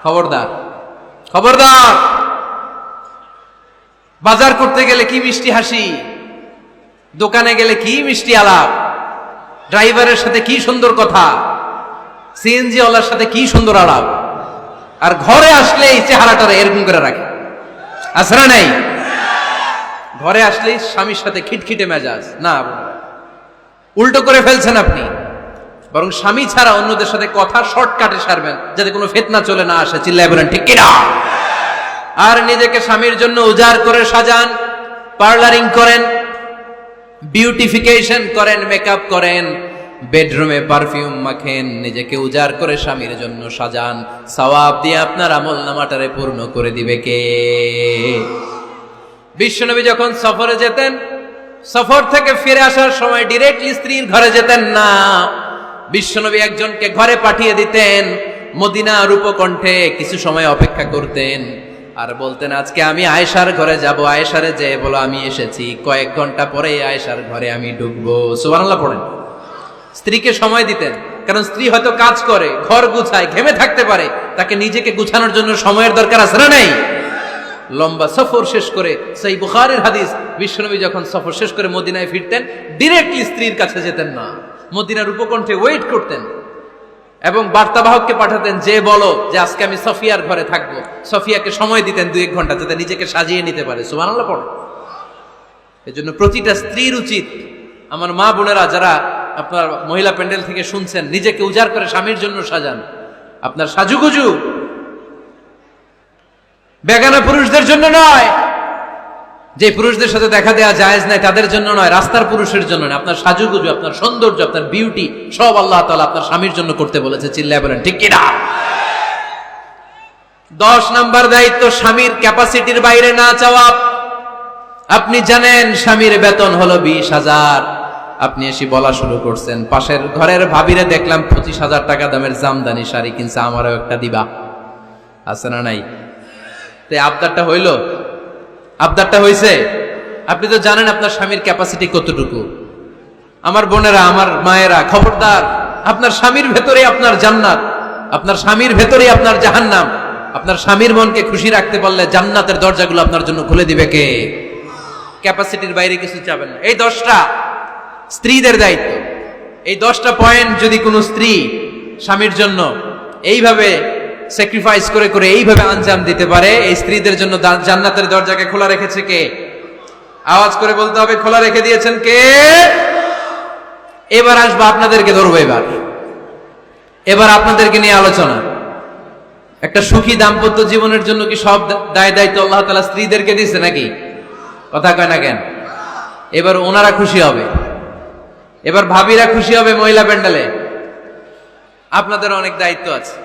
খবরদার, খবরদার। বাজার করতে গেলে কি মিষ্টি হাসি, দোকানে গেলে কি মিষ্টি আলাপ, ড্রাইভারের সাথে কি সুন্দর কথা, সিএনজি ওয়ালার সাথে কি সুন্দর আলাপ, আর ঘরে আসলে এই চেহারাটা এরকম করে রাখে, আছে না নাই? ঘরে আসলেই স্বামীর সাথে খিটখিটে মেজাজ। না, উল্টো করে ফেলছেন আপনি। বরং স্বামী ছাড়া অন্যদের সাথে কথা শর্টকাটে সারবেন, যাতে কোনো ফিতনা চলে না আসে। চিল্লায় বলেন ঠিক কিনা? আর নিজেকে স্বামীর জন্য উজাড় করে সাজান, পার্লারিং করেন, বিউটিফিকেশন করেন, মেকআপ করেন, বেডরুমে পারফিউম মাখেন, নিজেকে উজাড় করে স্বামীর জন্য সাজান। সওয়াব দিয়ে আপনার আমল নামাটারে পূর্ণ করে দিবে কে? বিশ্বনবী যখন সফরে যেতেন, সফর থেকে ফিরে আসার সময় ডিরেক্টলি স্ত্রীর ঘরে যেতেন না। বিশ্বনবী একজনকে ঘরে পাঠিয়ে দিতেন, মদিনার উপকণ্ঠে কিছু সময় অপেক্ষা করতেন। আর বলতেন আজকে আমি আয়েশার ঘরে যাব, আয়েশারে যে বলো আমি এসেছি, কয়েক ঘন্টা পরে আয়েশার ঘরে আমি ঢুকবো। সুবহানাল্লাহ পড়েন। স্ত্রীকে সময় দিতেন, কারণ স্ত্রী হয়তো কাজ করে, ঘর গুছায়, ঘেমে থাকতে পারে, তাকে নিজেকে গুছানোর জন্য সময়ের দরকার আছে না নেই? লম্বা সফর শেষ করে, সেই বুখারীর হাদিস, বিশ্বনবী যখন সফর শেষ করে মদিনায় ফিরতেন, ডিরেক্টলি স্ত্রীর কাছে যেতেন না, মদিনার উপকণ্ঠে ওয়েট করতেন এবং বার্তাবাহককে পাঠাতেন যে বলো যে আজকে আমি সফিয়ার ঘরে থাকবো। সফিয়াকে সময় দিতেন 2-1 ঘন্টা, যাতে নিজেকে সাজিয়ে নিতে পারে। সুবহানাল্লাহ পড়ে। এজন্য প্রতিটা স্ত্রীর উচিত, আমার মা বোনেরা যারা আপনার মহিলা প্যান্ডেল থেকে শুনছেন, নিজেকে উজাড় করে স্বামীর জন্য সাজান। আপনার সাজুগুজু বেগানা পুরুষদের জন্য নয়, যে পুরুষদের সাথে দেখা দেওয়া জায়েজ নাই তাদের জন্য নয়, রাস্তার পুরুষের জন্য নয়। আপনার সাজুগুজু, আপনার সৌন্দর্য, আপনার বিউটি সব আল্লাহ তাআলা আপনার স্বামীর জন্য করতে বলেছে। চিল্লায় বলেন ঠিক কিনা? 10 নাম্বার দায়িত্ব, স্বামীর ক্যাপাসিটির বাইরে না চাওয়া। আপনি জানেন স্বামীর বেতন হলো 20,000, আপনি এসে বলা শুরু করছেন, পাশের ঘরের ভাবিরে দেখলাম 25,000 টাকা দামের জামদানি শাড়ি কিনছে, আমারও একটা দিবা। আছে না নাই? তো আবদারটা হইল, আবদারটা হইছে। আপনি তো জানেন আপনার স্বামীর ক্যাপাসিটি কতটুকু। আমার বোনেরা, আমার মায়েরা, খবরদার, আপনার স্বামীর ভেতরে আপনার জান্নাত, আপনার স্বামীর ভেতরে আপনার জাহান্নাম। আপনার স্বামীর মনকে খুশি রাখতে পারলে জান্নাতের দরজাগুলো আপনার জন্য খুলে দিবে কে? ক্যাপাসিটির বাইরে কিছু চাবেন না। এই 10টা স্ত্রীদের দায়িত্ব। এই 10টা পয়েন্ট যদি কোনো স্ত্রী স্বামীর জন্য এইভাবে স্যাক্রিফাইস করে করে এইভাবে আঞ্জাম দিতে পারে, এই স্ত্রীদের জন্য জান্নাতের দরজাকে খোলা রেখেছে কে? আওয়াজ করে বলতে হবে, খোলা রেখে দিয়েছেন কে? এবার আসবো আপনাদেরকে ধরবো। এবার আপনাদেরকে নিয়ে আলোচনা। একটা সুখী দাম্পত্য জীবনের জন্য কি সব দায় দায়িত্ব আল্লাহ তাআলা স্ত্রীদেরকে দিয়েছে নাকি? কথা কয় না কেন? এবার ওনারা খুশি হবে, এবার ভাবিরা খুশি হবে মহিলা প্যান্ডেলে। আপনাদের অনেক দায়িত্ব আছে,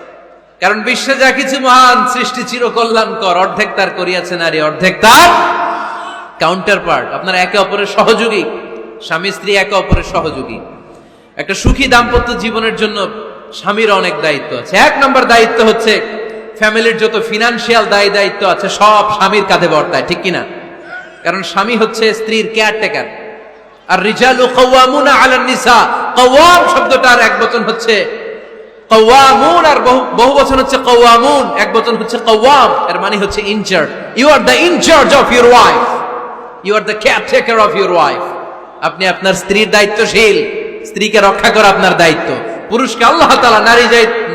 কারণ বিশ্বে যা কিছু মহান সৃষ্টি চিরকল্যাণকর, অর্ধেক তার করিয়াছে নারী, অর্ধেক তার কাউন্টার পার্ট। আপনারা একে অপরের সহযোগী, স্বামী স্ত্রী একে অপরের সহযোগী। একটা সুখী দাম্পত্য জীবনের জন্য স্বামীর অনেক দায়িত্ব আছে। 1 নম্বর দায়িত্ব হচ্ছে, ফ্যামিলির যত ফিনান্সিয়াল দায়িত্ব আছে সব স্বামীর কাঁধে বর্তায়, ঠিক কিনা? কারণ স্বামী হচ্ছে স্ত্রীর কেয়ারটেকার। আর রিজালু কাওয়ামুনা আলান নিসা, কাওয়াম শব্দটার এক বচন হচ্ছে কাওয়ামুন, আর বহু বচন হচ্ছে কাওয়ামুন, এক বচন হচ্ছে কাওয়াম। এর মানে হচ্ছে incharge. You are the incharge of your wife, you are the caretaker of your wife. আপনি আপনার স্ত্রীর দায়িত্বশীল, স্ত্রীকে রক্ষা করা আপনার দায়িত্ব। পুরুষকে আল্লাহ তাআলা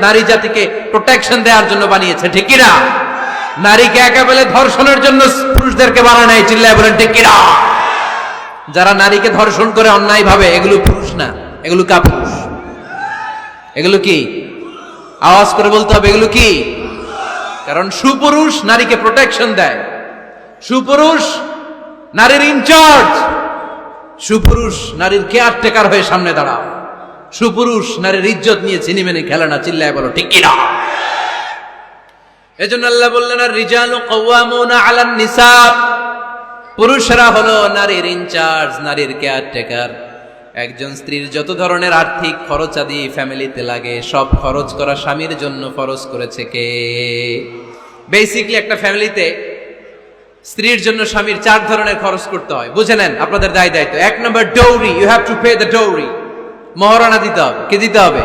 নারী জাতিকে প্রোটেকশন দেওয়ার জন্য বানিয়েছে, ঠিক কিনা? নারীকে একেবারে ধর্ষণের জন্য পুরুষদেরকে বানায় নাই। চিল্লায় বলেন ঠিক কিনা? যারা নারীকে ধর্ষণ করে অন্যায় ভাবে, এগুলো পুরুষ না, এগুলো কাপুরুষ। এগুলো কি? আওয়াজ করে বলতে হবে, এগুলো কি? কারণ সুপুরুষ নারীকে প্রোটেকশন দেয়, সুপুরুষ নারীর ইনচার্জ, সুপুরুষ নারীর কেয়ারটেকার হয়ে সামনে দাঁড়ায়, সুপুরুষ নারীর ইজ্জত নিয়ে চিনিমেনি খেলে না। চিল্লায় বলো ঠিক কিনা? এজন্য আল্লাহ বললেন, আর রিজালু কাওয়ামুনা আলান নিসা, পুরুষরা হলো নারীর ইনচার্জ, নারীর কেয়ারটেকার। একজন স্ত্রীর যত ধরনের আর্থিক খরচাদি ফ্যামিলিতে লাগে, সব খরচ করা স্বামীর জন্য ফরজ করেছে কে? বেসিক্যালি একটা ফ্যামিলিতে স্ত্রীর জন্য স্বামীর 4 ধরনের খরচ করতে হয়। বুঝে নেন আপনাদের দায়িত্ব। 1 নম্বর dowry, you have to pay the dowry. মহারণা দিতে হবে। কি দিতে হবে?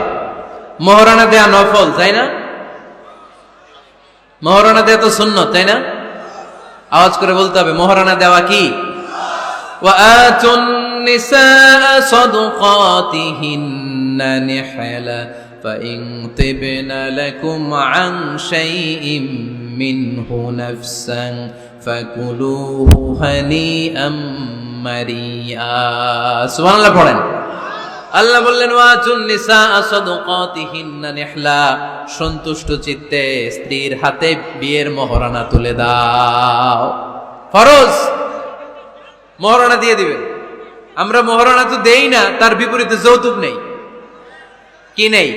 মহারণা দেয়া নফল, তাই না? মহারণা দেয়া তো সুন্নত, তাই না? আওয়াজ করে বলতে হবে, মহারণা দেওয়া কি? ওয়া আতুন নিসা সাদকাতিহিন্না নিহলা ফাইন তিবনা লাকুম আন শাইইম মিনহু নাফসান ফাকুলুহু হানিআম মারিয়া। সুবহানাল্লাহ পড়েন। আল্লাহ বললেন, ওয়াতুন নিসা সাদকাতিহিন্না নিহলা, সন্তুষ্ট চিত্তে স্ত্রীর হাতে বিয়ের মহারণা তুলে দাও। ফরজ, মহারণা দিয়ে দিবেন। আমরা মহারণা তো দেই না, তার বিপরীতে যৌতুক নেই। কি নেই?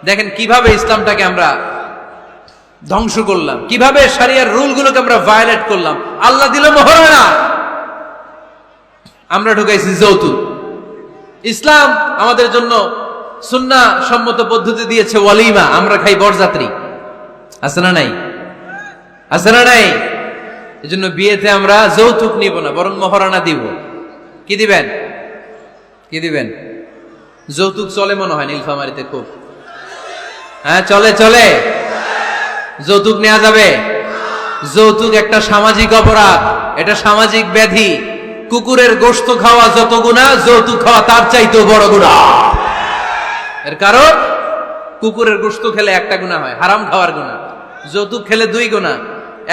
দেখেন কিভাবে ইসলামটাকে আমরা ধ্বংস করলাম, কিভাবে শরিয়ার রুলগুলোকে আমরা ভায়োলেট করলাম। আল্লাহ দিল মহারণা, আমরা ঢুকাইছি যৌতুক। ইসলাম আমাদের জন্য সুন্নাহ সম্মত পদ্ধতি দিয়েছে ওয়ালিমা, আমরা খাই বরযাত্রী। আছে না নাই? আছে না নাই? এই জন্য বিয়েতে আমরা যৌতুক নিব না, বরং মহারণা দিব। কি দিবেন? কি দিবেন? যৌতুক চলে মনে হয় নীলফামারীতে খুব। হ্যাঁ, চলে চলে। যৌতুক নেওয়া যাবে? যৌতুক একটা সামাজিক অপরাধ, এটা সামাজিক ব্যাধি। কুকুরের গোশত খাওয়া যত গুনাহ, যৌতুক খাওয়া তার চাইতেও বড় গুনাহ। এর কারণ কুকুরের গোশত খেলে একটা গুনাহ হয়, হারাম খাওয়ার গুনাহ। যৌতুক খেলে দুই গুনাহ,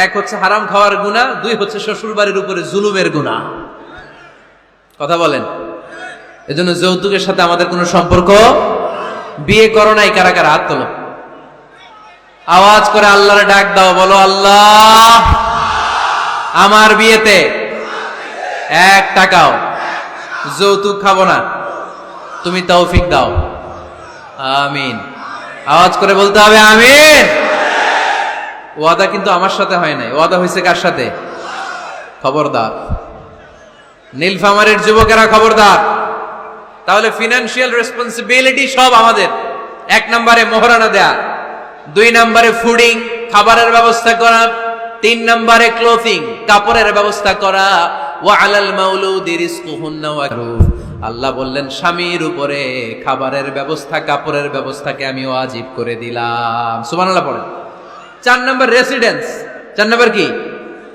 এক হচ্ছে হারাম খাওয়ার গুনাহ, দুই হচ্ছে শ্বশুর বাড়ির উপরে জুলুমের গুনাহ। কথা বলেন? এজন্য যৌতুকের সাথে আমাদের কোনো সম্পর্ক। বিয়ে করো নাই কারা কারা? হাত তোলো। আওয়াজ করে আল্লাহর ডাক দাও, বলো আল্লাহ আমার বিয়েতে 1 টাকাও যৌতুক খাবো না, তুমি তৌফিক দাও। আমিন। আওয়াজ করে বলতে হবে আমিন। ওয়াদা কিন্তু আমার সাথে হয় নাই, ওয়াদা হয়েছে কার সাথে? খবরদার নীলফামারীর যুবকেরা, খবরদার। তাহলে ফিনান্সিয়াল রেসপন্সিবিলিটি সব আমাদের। 1 নম্বরে মোহরানা দেয়া, 2 নম্বরে ফুডিং, খাবারের ব্যবস্থা করা, 3 নম্বরে ক্লোথিং, কাপড়ের ব্যবস্থা করা। ওয়া আলাল মাউলুদি রিজকুহুন্না ওয়া আল্লাহ বললেন স্বামীর উপরে খাবারের ব্যবস্থা, কাপড়ের ব্যবস্থাকে আমি ওয়াজিব করে দিলাম। সুবহানাল্লাহ পড়েন। 4 নম্বর রেসিডেন্স। 4 নম্বর কি?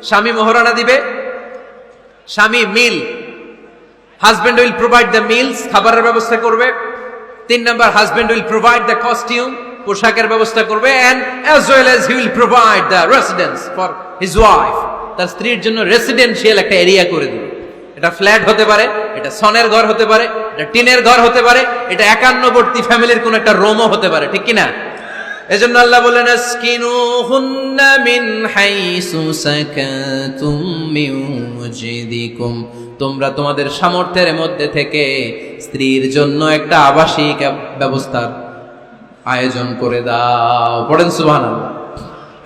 স্বামী মোহরানা দিবে, স্বামী meal, husband will provide the meals, খাবারের ব্যবস্থা করবে। 3 নম্বর, husband will provide the costume, পোশাকের ব্যবস্থা করবে। And as well as he will provide the residence for his wife, তার স্ত্রীর জন্য রেসিডেন্সিয়াল একটা এরিয়া করে দিবে। এটা ফ্ল্যাট হতে পারে, এটা সনের ঘর হতে পারে, এটা টিনের ঘর হতে পারে, এটা একান্নবর্তী ফ্যামিলির কোন একটা রুমও হতে পারে, ঠিক কি না? এজন্য আল্লাহ বলেন আসকিনুহুন্না মিন হাইসু সাকাতুম মিন ওয়াজদিকুম, তোমরা তোমাদের সামর্থ্যের মধ্যে থেকে স্ত্রীর জন্য একটা আবাসিক ব্যবস্থার আয়োজন করে দাও। পড়েন সুবহানাল্লাহ।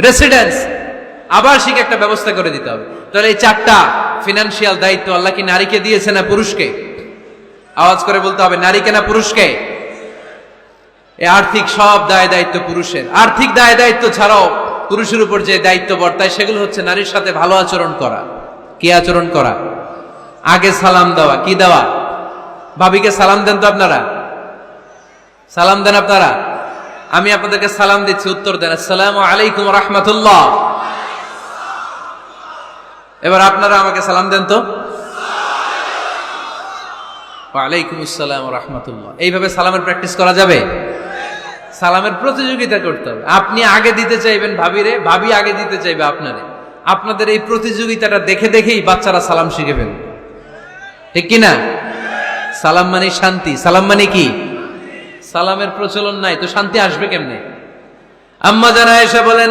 রেসিডেন্স, আবাসিক একটা ব্যবস্থা করে দিতে হবে। তাহলে এই 4টা ফিনান্সিয়াল দায়িত্ব আল্লাহ কি নারীকে দিয়েছে না পুরুষকে? আওয়াজ করে বলতে হবে নারীকে না পুরুষকে? এই আর্থিক সব দায় দায়িত্ব পুরুষের। আর্থিক দায় দায়িত্ব ছাড়াও পুরুষের উপর যে দায়িত্ব বর্তায় সেগুলো হচ্ছে নারীর সাথে ভালো আচরণ করা। কি আচরণ করা? আগে সালাম দেওয়া। কি দেওয়া? ভাবিকে সালাম দেন তো আপনারা? সালাম দেন আপনারা? আমি আপনাদেরকে সালাম দিচ্ছি, উত্তর দেন আসসালামু আলাইকুম রাহমাতুল্লাহ। এবার আপনারা আমাকে সালাম দেন তো। ওয়ালাইকুম আসসালাম রাহমাতুল্লাহ। এইভাবে সালামের প্র্যাকটিস করা যাবে? সালামের প্রতিযোগিতা করতে হবে। আপনি আগে দিতে চাইবেন ভাবিরে, ভাবি আগে দিতে চাইবে আপনারে। আপনাদের এই প্রতিযোগিতাটা দেখে দেখেই বাচ্চারা সালাম শিখে ফেলবে, ঠিক কি না? সালাম মানে শান্তি। সালাম মানে কি? সালামের প্রচলন নাই তো শান্তি আসবে কেমনে? আম্মা জান আয়েশা বলেন,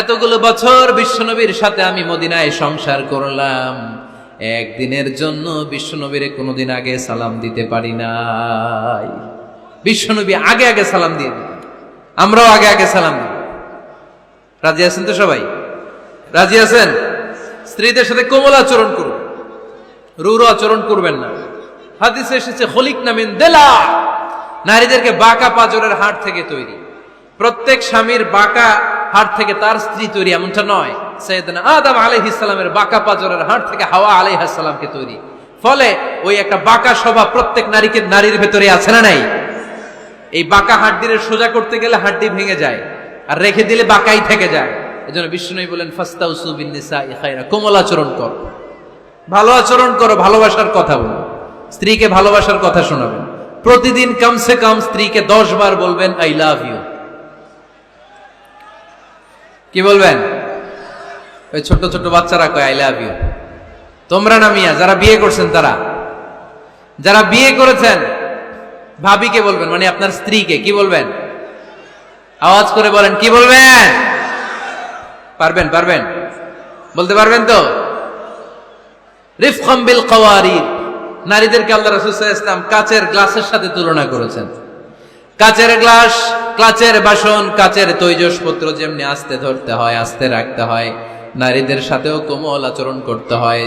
এতগুলো বছর বিশ্বনবীর সাথে আমি মদিনায় সংসার করলাম, একদিনের জন্য বিশ্বনবীরে কোনোদিন আগে সালাম দিতে পারি নাই। বিশ্বনবী আগে আগে সালাম দিয়ে দিতেন, আমরাও আগে আগে সালাম দিই। রাজি আছেন তো সবাই? রাজি আছেন? স্ত্রীদের সাথে কোমল আচরণ করুন, রূঢ় আচরণ করবেন না। হাদিসে এসেছে খলিকনা মিন দিলা, নারীদেরকে বাঁকা পাঁজরের হাড় থেকে তৈরি। প্রত্যেক স্বামীর বাঁকা হাড় থেকে তার স্ত্রী তৈরি এমনটা নয়। সাইয়েদনা আদম আলাইহিস সালামের বাঁকা পাঁজরের হাড় থেকে হাওয়া আলাইহিস সালামকে তৈরি। ফলে ওই একটা বাঁকা স্বভাব প্রত্যেক নারীর ভেতরে আছে না নাই? এই বাঁকা হাড্ডিরে সোজা করতে গেলে হাড্ডি ভেঙে যায়, আর রেখে দিলে বাঁকাই থেকে যায়। এজন্য বিষ্ণু বলেন ফাস্তাউসু বিন নিসাই খায়রা, কোমল আচরণ করো, ভালো আচরণ করো, ভালোবাসার কথা বলো, স্ত্রীকে ভালোবাসার কথা শোনাবেন। প্রতিদিন কমসে কম স্ত্রীকে 10 বার বলবেন আই লাভ ইউ। কি বলবেন? ওই ছোট ছোট বাচ্চারা কয় আই লাভ ইউ। তোমরা না মিয়া, যারা বিয়ে করছেন তারা, যারা বিয়ে করেছেন ভাবিকে বলবেন, মানে আপনার স্ত্রীকে কি বলবেন? আওয়াজ করে বলেন, কি বলবেন? পারবেন? পারবেন? বলতে পারবেন তো? রিফকাম বিল কাওয়ারিদ, নারীদেরকে আল্লাহ রাসূল সাল্লাল্লাহু আলাইহি ওয়াসাল্লাম কাচের গ্লাসের সাথে তুলনা করেছেন। কাচের গ্লাস, কাচের বাসন, কাচের তৈজসপত্র যেমনি আস্তে ধরতে হয়, আস্তে রাখতে হয়, নারীদের সাথেও কোমল আচরণ করতে হয়।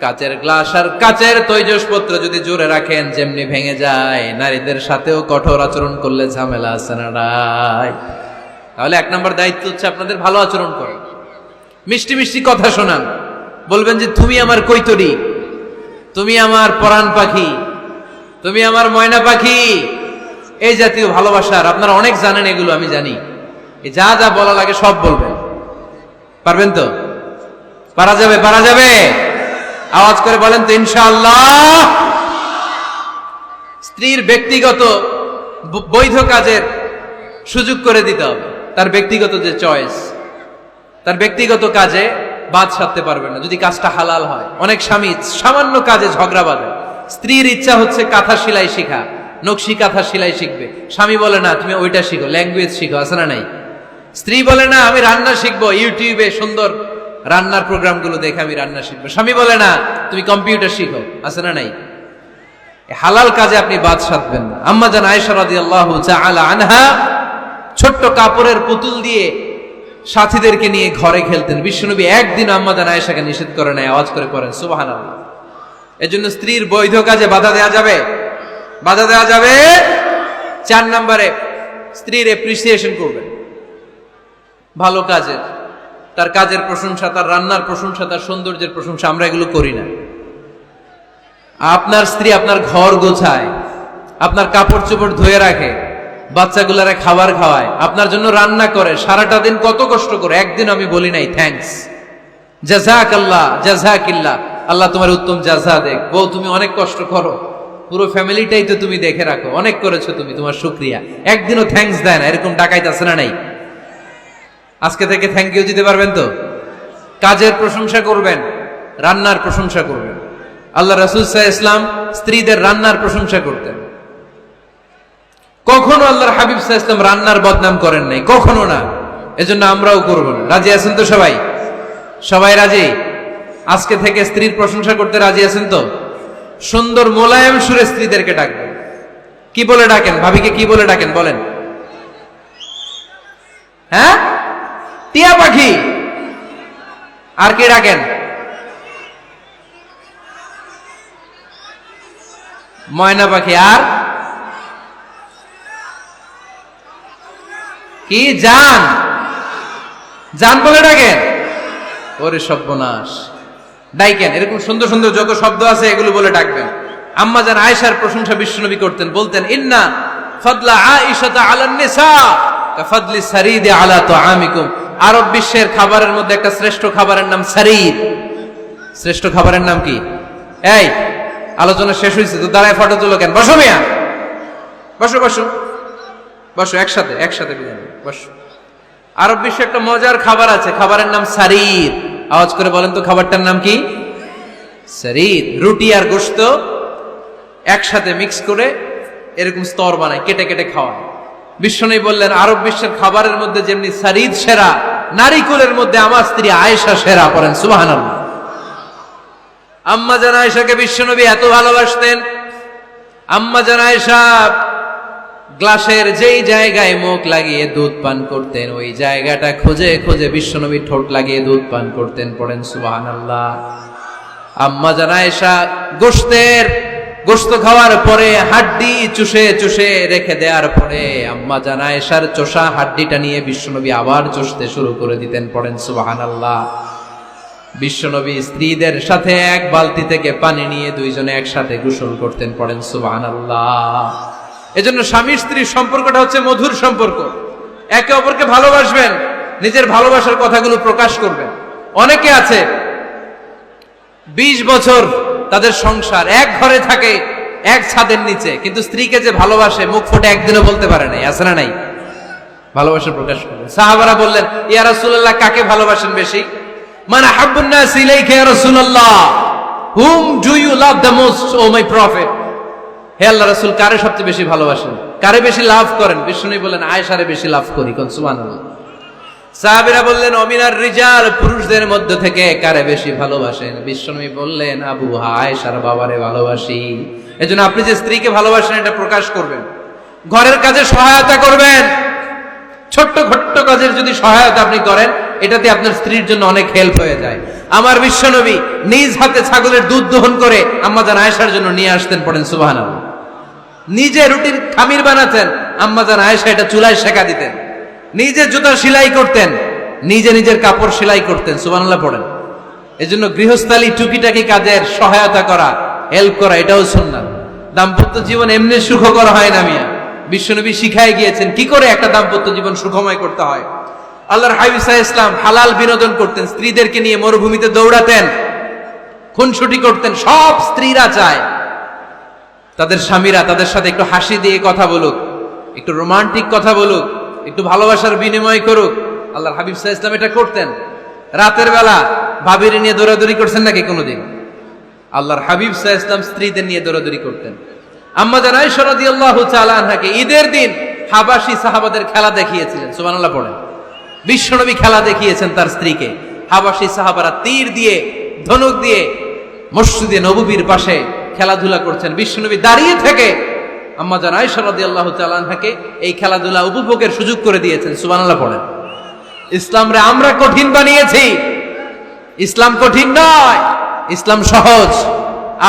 কাচের গ্লাস আর কাচের তৈজসপত্র যদি জোরে রাখেন যেমনি ভেঙে যায়, নারীদের সাথেও কঠোর আচরণ করলে ঝামেলা আছে না নাই? তাহলে 1 নম্বর দায়িত্ব হচ্ছে আপনাদের ভালো আচরণ করা। মিষ্টি মিষ্টি কথা শোনান, বলবেন যে তুমি আমার কৈতরী, তুমি আমার পরাণ পাখি, তুমি আমার ময়না পাখি, এই জাতীয় ভালোবাসার আপনারা অনেক জানেন, এগুলো আমি জানি। এই যা যা বলা লাগে সব বলবেন, পারবেন তো? পারা যাবে? পারা যাবে? আওয়াজ করে বলেন তো ইনশাআল্লাহ। স্ত্রীর ব্যক্তিগত বৈধ কাজের সুযোগ করে দিতে হবে, তার ব্যক্তিগত যে চয়েস, তার ব্যক্তিগত কাজে বাদ সাধতে পারবে না যদি কাজটা হালাল হয়। অনেক স্বামী সামান্য কাজে ঝগড়া বাঁধে। স্ত্রীর ইচ্ছা হচ্ছে কাঁথা সেলাই শিখা, নকশি কাঁথা সেলাই শিখবে, স্বামী বলে না তুমি ওইটা শিখো, ল্যাঙ্গুয়েজ শিখো, আছে না নাই? স্ত্রী বলে না আমি রান্না শিখবো, ইউটিউবে সুন্দর রান্নার প্রোগ্রামগুলো দেখে আমি রান্না শিখবো, স্বামী বলে না তুমি কম্পিউটার শিখো, আছে না নাই? হালাল কাজে আপনি বাদ সাধবেন না। আম্মা জান আয়েশা রাদিয়াল্লাহু তাআলা আনহা ছোট্ট কাপড়ের পুতুল দিয়ে সাথীদেরকে নিয়ে ঘরে খেলতেন। বিশ্বনবী একদিন আম্মা জান আয়েশাকে নিষেধ করে নাই। আওয়াজ করে পড়েন সুবহানাল্লাহ। এজন্য স্ত্রীর বৈধ কাজে বাধা দেওয়া যাবে? বাধা দেওয়া যাবে। 4 নম্বরে স্ত্রীর এপ্রিসিয়েশন করবেন, ভালো কাজের, তার কাজের প্রশংসা, তার রান্নার প্রশংসা, তার সৌন্দর্যের প্রশংসা। আমরা এগুলো করি না। আপনার স্ত্রী আপনার ঘর গোছায়, আপনার কাপড় চোপড় ধুয়ে রাখে, বাচ্চাগুলারে খাবার খাওয়ায়, আপনার জন্য রান্না করে, সারাটা দিন কত কষ্ট করে। একদিন আমি বলি নাই থ্যাঙ্কস, জাযাকাল্লাহ, জাযাকিল্লাহ, আল্লাহ তোমার উত্তম জাযা দেখ। বউ তুমি অনেক কষ্ট করো, পুরো ফ্যামিলিটাই তো তুমি দেখে রাখো, অনেক করেছো তুমি, তোমার শুকরিয়া। একদিনও থ্যাঙ্কস দেয় না, এরকম ডাকাইত আছে না নাই? আজকে থেকে থ্যাংক ইউ দিতে পারবেন তো? কাজের প্রশংসা করবেন, রান্নার প্রশংসা করবেন। আল্লাহ রাসূল সাল্লাল্লাহু আলাইহি ওয়াসাল্লাম স্ত্রীদের রান্নার প্রশংসা করতেন। কখনো আল্লাহর হাবিব সাল্লাল্লাহু আলাইহি ওয়াসাল্লাম রান্নার বদনাম করেন নাই, কখনো না। এজন্য আমরাও করব না। রাজি আছেন তো সবাই? সবাই রাজি? আজকে থেকে স্ত্রীর প্রশংসা করতে রাজি আছেন তো? সুন্দর মোলায়েম সুরে স্ত্রীদেরকে ডাকবেন। কি বলে ডাকেন? ভাবিকে কি বলে ডাকেন বলেন? হ্যাঁ, টিয়া পাখি। আর কি ডাকেন? ময়না পাখি। আর কি? জান। জান বলে ডাকেন? ওরে সর্বনাশ, ডাইকেন। এরকম সুন্দর সুন্দর যত শব্দ আছে এগুলো বলে ডাকবেন। আম্মা জান আয়েশার প্রশংসা বিশ্বনবী করতেন, বলতেন ইন্না ফাদলা আয়েশাতা আলান নিসা কাফাদলি সারিদি আলা তুআমিকুম। আরব বিশ্বের খাবারের মধ্যে একটা শ্রেষ্ঠ খাবারের নাম সারিদ। শ্রেষ্ঠ খাবারের নাম কি? এই আলোচনা শেষ হয়েছে তো দাঁড়ায় ফটো তুলো কেন? বসো মিয়া, বসো বসো বসো, একসাথে একসাথে বসো। আরব বিশ্বে একটা মজার খাবার আছে, খাবারের নাম সারিদ। আওয়াজ করে বলেন তো খাবারটার নাম কি? সারিদ। রুটি আর গোশত একসাথে মিক্স করে এরকম স্তর বানায়, কেটে কেটে খাওয়ায়। বিশ্বনবী বললেন আরব বিশ্বের খাবারের মধ্যে যেমনি সারিদ সেরা, নারীকুলের মধ্যে আমার স্ত্রী আয়েশা সেরা। পড়েন সুবহানাল্লাহ। আম্মা জান আয়েশাকে বিশ্বনবী এত ভালোবাসতেন, আম্মা জান আয়েশা গ্লাসের যেই জায়গায় মুখ লাগিয়ে দুধ পান করতেন, ওই জায়গাটা খুঁজে খুঁজে বিশ্বনবী ঠোঁট লাগিয়ে দুধ পান করতেন। পড়েন সুবহানাল্লাহ। আম্মা জান আয়েশা গোশত খাওয়ার পরে হাড্ডি চুষে চুষে রেখে দেওয়ার পরে আম্মা জান আয়েশার চোষা হাড্ডিটা নিয়ে বিশ্বনবী আবার চুষতে শুরু করে দিতেন। পড়েন সুবহানাল্লাহ। বিশ্বনবী স্ত্রীদের সাথে এক বালতি থেকে পানি নিয়ে দুইজনে একসাথে গোসল করতেন। পড়েন সুবহানাল্লাহ। এজন্য স্বামী স্ত্রীর সম্পর্কটা হচ্ছে মধুর সম্পর্ক। একে অপরকে ভালোবাসবেন, নিজের ভালোবাসার কথাগুলো প্রকাশ করবেন। অনেকে আছে 20 বছর তাদের সংসার, এক ঘরে থাকে, এক ছাদের নিচে, কিন্তু স্ত্রীকে যে ভালোবাসে মুখ ফুটে একদিনও বলতে পারে নাই। আছে না নাই? ভালোবাসা প্রকাশ করবে। সাহাবারা বললেন ইয়া রাসূলুল্লাহ, কাকে ভালোবাসেন বেশি? মান আহাব্বুন নাস ইলাইকা ইয়া রাসূলুল্লাহ, whom do you love the most, O my prophet? হে আল্লাহ রাসূল, কারে সবচেয়ে বেশি ভালোবাসেন, কারে বেশি লাভ করেন? বিষ্ণুই বললেন আয়েশারে বেশি লাভ করি। কোন সুবহানাল্লাহ। সাহাবীরা বললেন অমিনার রিজাল, পুরুষদের মধ্যে থেকে কারে বেশি ভালোবাসেন? বিষ্ণুই বললেন আবু আয়েশার বাবারে ভালোবাসি। এজন্য আপনি যে স্ত্রীকে ভালোবাসেন এটা প্রকাশ করবেন, ঘরের কাজে সহায়তা করবেন। ছোট্ট ছোট্ট কাজের যদি সহায়তা আপনি করেন, এটাতে আপনার স্ত্রীর জন্য অনেক হেল্প হয়ে যায়। আমার বিশ্বনবী নিজ হাতে ছাগলের দুধ দহন করে আম্মা জান আয়েশার জন্য নিয়ে আসতেন। পড়েন সুবহানাল্লাহ। নিজে রুটির খামির বানাতেন, আম্মা জান আয়েশা এটা চুলায় সেকা দিতেন। নিজে জুতা সেলাই করতেন, নিজে নিজের কাপড় সেলাই করতেন, সুবহানাল্লাহ পড়েন। এজন্য গৃহস্থালী টুকিটাকি কাজের সহায়তা করা, হেল্প করা, এটাও সুন্নাত। দাম্পত্য জীবন এমনি সুখকর হয় না মিয়া। বিশ্বনবী শিখায় গিয়েছেন কি করে একটা দাম্পত্য জীবন সুখময় করতে হয়। আল্লাহর হাবিব সাল্লাল্লাহু আলাইহি ওয়াসাল্লাম হালাল বিনোদন করতেন, স্ত্রীদেরকে নিয়ে মরুভূমিতে দৌড়াতেন, খুনসুটি করতেন। সব স্ত্রীরা চায় তাদের স্বামীরা তাদের সাথে একটু হাসি দিয়ে কথা বলুক, একটু রোমান্টিক কথা বলুক, একটু ভালোবাসার বিনিময় করুক। আল্লাহর হাবিব সাল্লাল্লাহু আলাইহি ওয়াসাল্লাম এটা করতেন। রাতের বেলা ভাবির নিয়ে দৌড়াদৌড়ি করছেন নাকি কোনোদিন? আল্লাহর হাবিব সাল্লাল্লাহু আলাইহি ওয়াসাল্লাম স্ত্রীদের নিয়ে দৌড়াদৌড়ি করতেন। আম্মা জান আয়েশা রাদিয়াল্লাহু তাআলা আনহাকে ঈদের দিন হাবাসী সাহাবাদের খেলা দেখিয়েছিলেন, সুবহানাল্লাহ পড়েন। বিশ্বনবী খেলা দেখিয়েছেন তার স্ত্রীকে। হাবাসী সাহাবারা তীর দিয়ে, ধনুক দিয়ে মসজিদে নববীর পাশে খেলাধুলা করছেন। বিশ্বনবী দাঁড়িয়ে থেকে আম্মা জান আয়েশা রাদিয়াল্লাহু তাআলা আনহাকে এই খেলাধুলা উপভোগের সুযোগ করে দিয়েছেন, সুবহানাল্লাহ পড়েন। ইসলামরে আমরা কঠিন বানিয়েছি। ইসলাম কঠিন নয়, ইসলাম সহজ।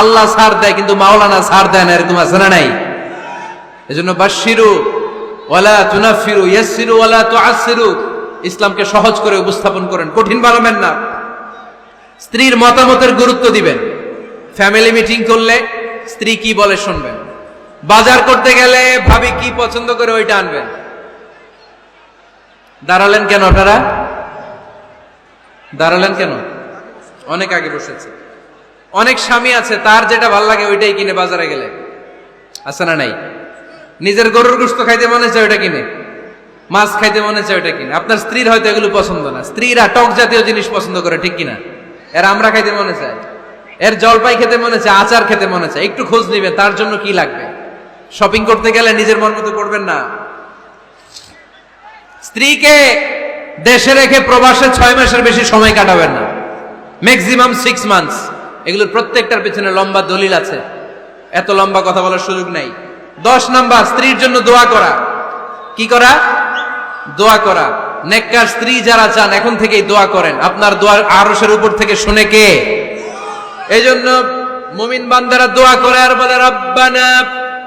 আল্লাহ ছাড় দেয় কিন্তু মাওলানা ছাড় দেয় না, এরকম আছে না নাই? এজন্য বাশশিরু ওয়ালা তুনাফিরু, ইয়াসসিরু ওয়ালা তুআসসিরু। ইসলামকে সহজ করে উপস্থাপন করেন, কঠিন বানাবেন না। স্ত্রীর মতামতের গুরুত্ব দিবেন। ফ্যামিলি মিটিং করলে স্ত্রী কি বলে শুনবেন। বাজার করতে গেলে ভাবি কি পছন্দ করে ওইটা আনবেন। দাঁড়ালেন কেন আপনারা? দাঁড়ালেন কেন? অনেক আগে বসেছে। অনেক স্বামী আছে তার যেটা ভাল লাগে ওইটাই কিনে বাজারে গেলে, আছে না নাই? নিজের গরুর গোশত খাইতে মনে চায় ওইটা কিনে, মাছ খাইতে মনে চায় ওইটা কিনে। আপনার স্ত্রীর হয়তো এগুলো পছন্দ না। স্ত্রীরা টক জাতীয় জিনিস পছন্দ করে, ঠিক কিনা? এর আমরা খাইতে মনে চায়, এর জলপাই খেতে মনে চায়, আচার খেতে মনে চায়। একটু খোঁজ নিবে তার জন্য কি লাগবে। শপিং করতে গেলে নিজের মন মতো করবেন না। স্ত্রীকে দেশে রেখে প্রবাসে 6 মাসের বেশি সময় কাটাবেন না, ম্যাক্সিমাম 6 মান্থস। এগুলোর প্রত্যেকটার পেছনে লম্বা দলিল আছে, এত লম্বা কথা বলার সুযোগ নাই। 10 নাম্বার, স্ত্রীর জন্য দোয়া করা। কি করা? দোয়া করা। নেককার স্ত্রী যারা চান এখন থেকেই দোয়া করেন। আপনার দোয়া আরশের উপর থেকে শুনে কে? এই জন্য মুমিন বান্দারা দোয়া করে আর বলে, রব্বানা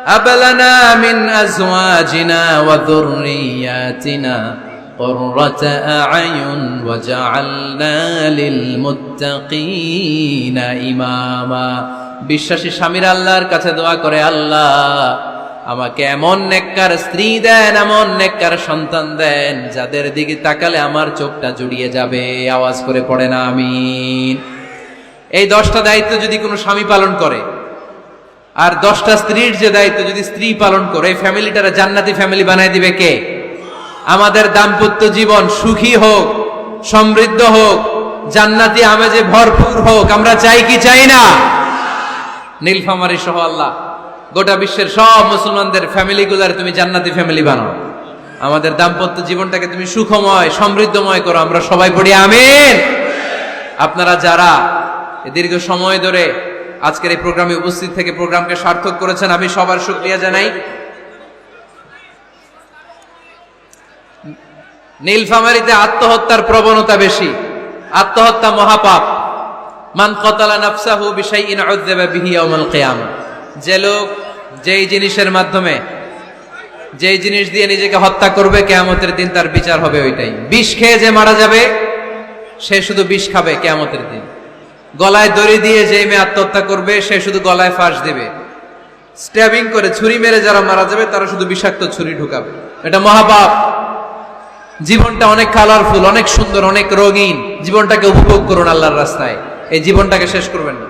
হাবলানা মিন আজওয়াজিনা ওয়া যুররিয়াতিনা কুররাতা আ'য়ুন ওয়াজআলনা লিল মুত্তাকিনা ইমামা। বিশ্বাসী স্বামীরা আল্লাহর কাছে দোয়া করে, আল্লাহ আমাকে এমন নেককার স্ত্রী দেন, এমন নেককার সন্তান দেন যাদের দিকে তাকালে আমার চোখটা জুড়িয়ে যাবে। আওয়াজ করে পড়ে না আমিন। এই 10টা দায়িত্ব যদি কোনো স্বামী পালন করে, আর 10টা স্ত্রীর যে দায়িত্ব যদি স্ত্রী পালন করে, এই ফ্যামিলিটারে জান্নাতি ফ্যামিলি বানায় দিবে কে? আমাদের দাম্পত্য জীবন সুখী হোক, সমৃদ্ধ হোক, জান্নাতি আমেজে ভরপুর হোক। আমরা চাই কি চাই না? নীলফামারী সহ আল্লাহ গোটা বিশ্বের সব মুসলমানদের ফ্যামিলিগুলার তুমি জান্নাতি ফ্যামিলি বানাও। আমাদের দাম্পত্য জীবনটাকে তুমি সুখময়, সমৃদ্ধময় করো। আমরা সবাই পড়ি আমিন। আপনারা যারা দীর্ঘ সময় ধরে আজকের এই প্রোগ্রামে উপস্থিত থেকে প্রোগ্রামকে সার্থক করেছেন, আমি সবার শুকরিয়া জানাই। নীলফামারীতে আত্মহত্যার প্রবণতা বেশি। আত্মহত্যা মহাপাপ। মান কতালা নাফসাহু বিশাইইন উযযিবা বিহি ইয়াউমাল কিয়ামা। যে লোক যেই জিনিসের মাধ্যমে, যেই জিনিস দিয়ে নিজেকে হত্যা করবে, কিয়ামতের দিন তার বিচার হবে ওইটাই। বিষ খেয়ে যে মারা যাবে সে শুধু বিষ খাবে কিয়ামতের দিন। গলায় দড়ি দিয়ে যে মেয়ে আত্মহত্যা করবে সে শুধু গলায় ফাঁস দিবে। স্ট্যাবিং করে ছুরি মেরে যারা মারা যাবে তারা শুধু বিষাক্ত ছুরি ঢুকাবে। এটা মহাপাপ। জীবনটা অনেক কালারফুল, অনেক সুন্দর, অনেক রঙিন। জীবনটাকে উপভোগ করুন আল্লাহর রাস্তায়। এই জীবনটাকে শেষ করবেন না।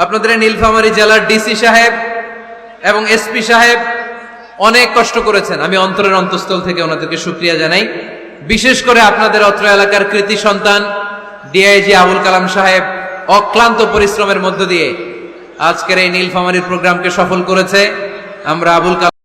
আপনাদের নীলফামারী জেলার ডিসি সাহেব এবং এসপি সাহেব অনেক কষ্ট করেছেন। আমি অন্তরের অন্তঃস্থল থেকে ওনাদেরকে শুকরিয়া জানাই। বিশেষ করে আপনাদের অত্র এলাকার কৃতি সন্তান ডিআইজি আবুল কালাম সাহেব অক্লান্ত পরিশ্রমের মধ্য দিয়ে আজকের এই নীলফামারীর প্রোগ্রামকে সফল করেছে। আমরা আবুল কালাম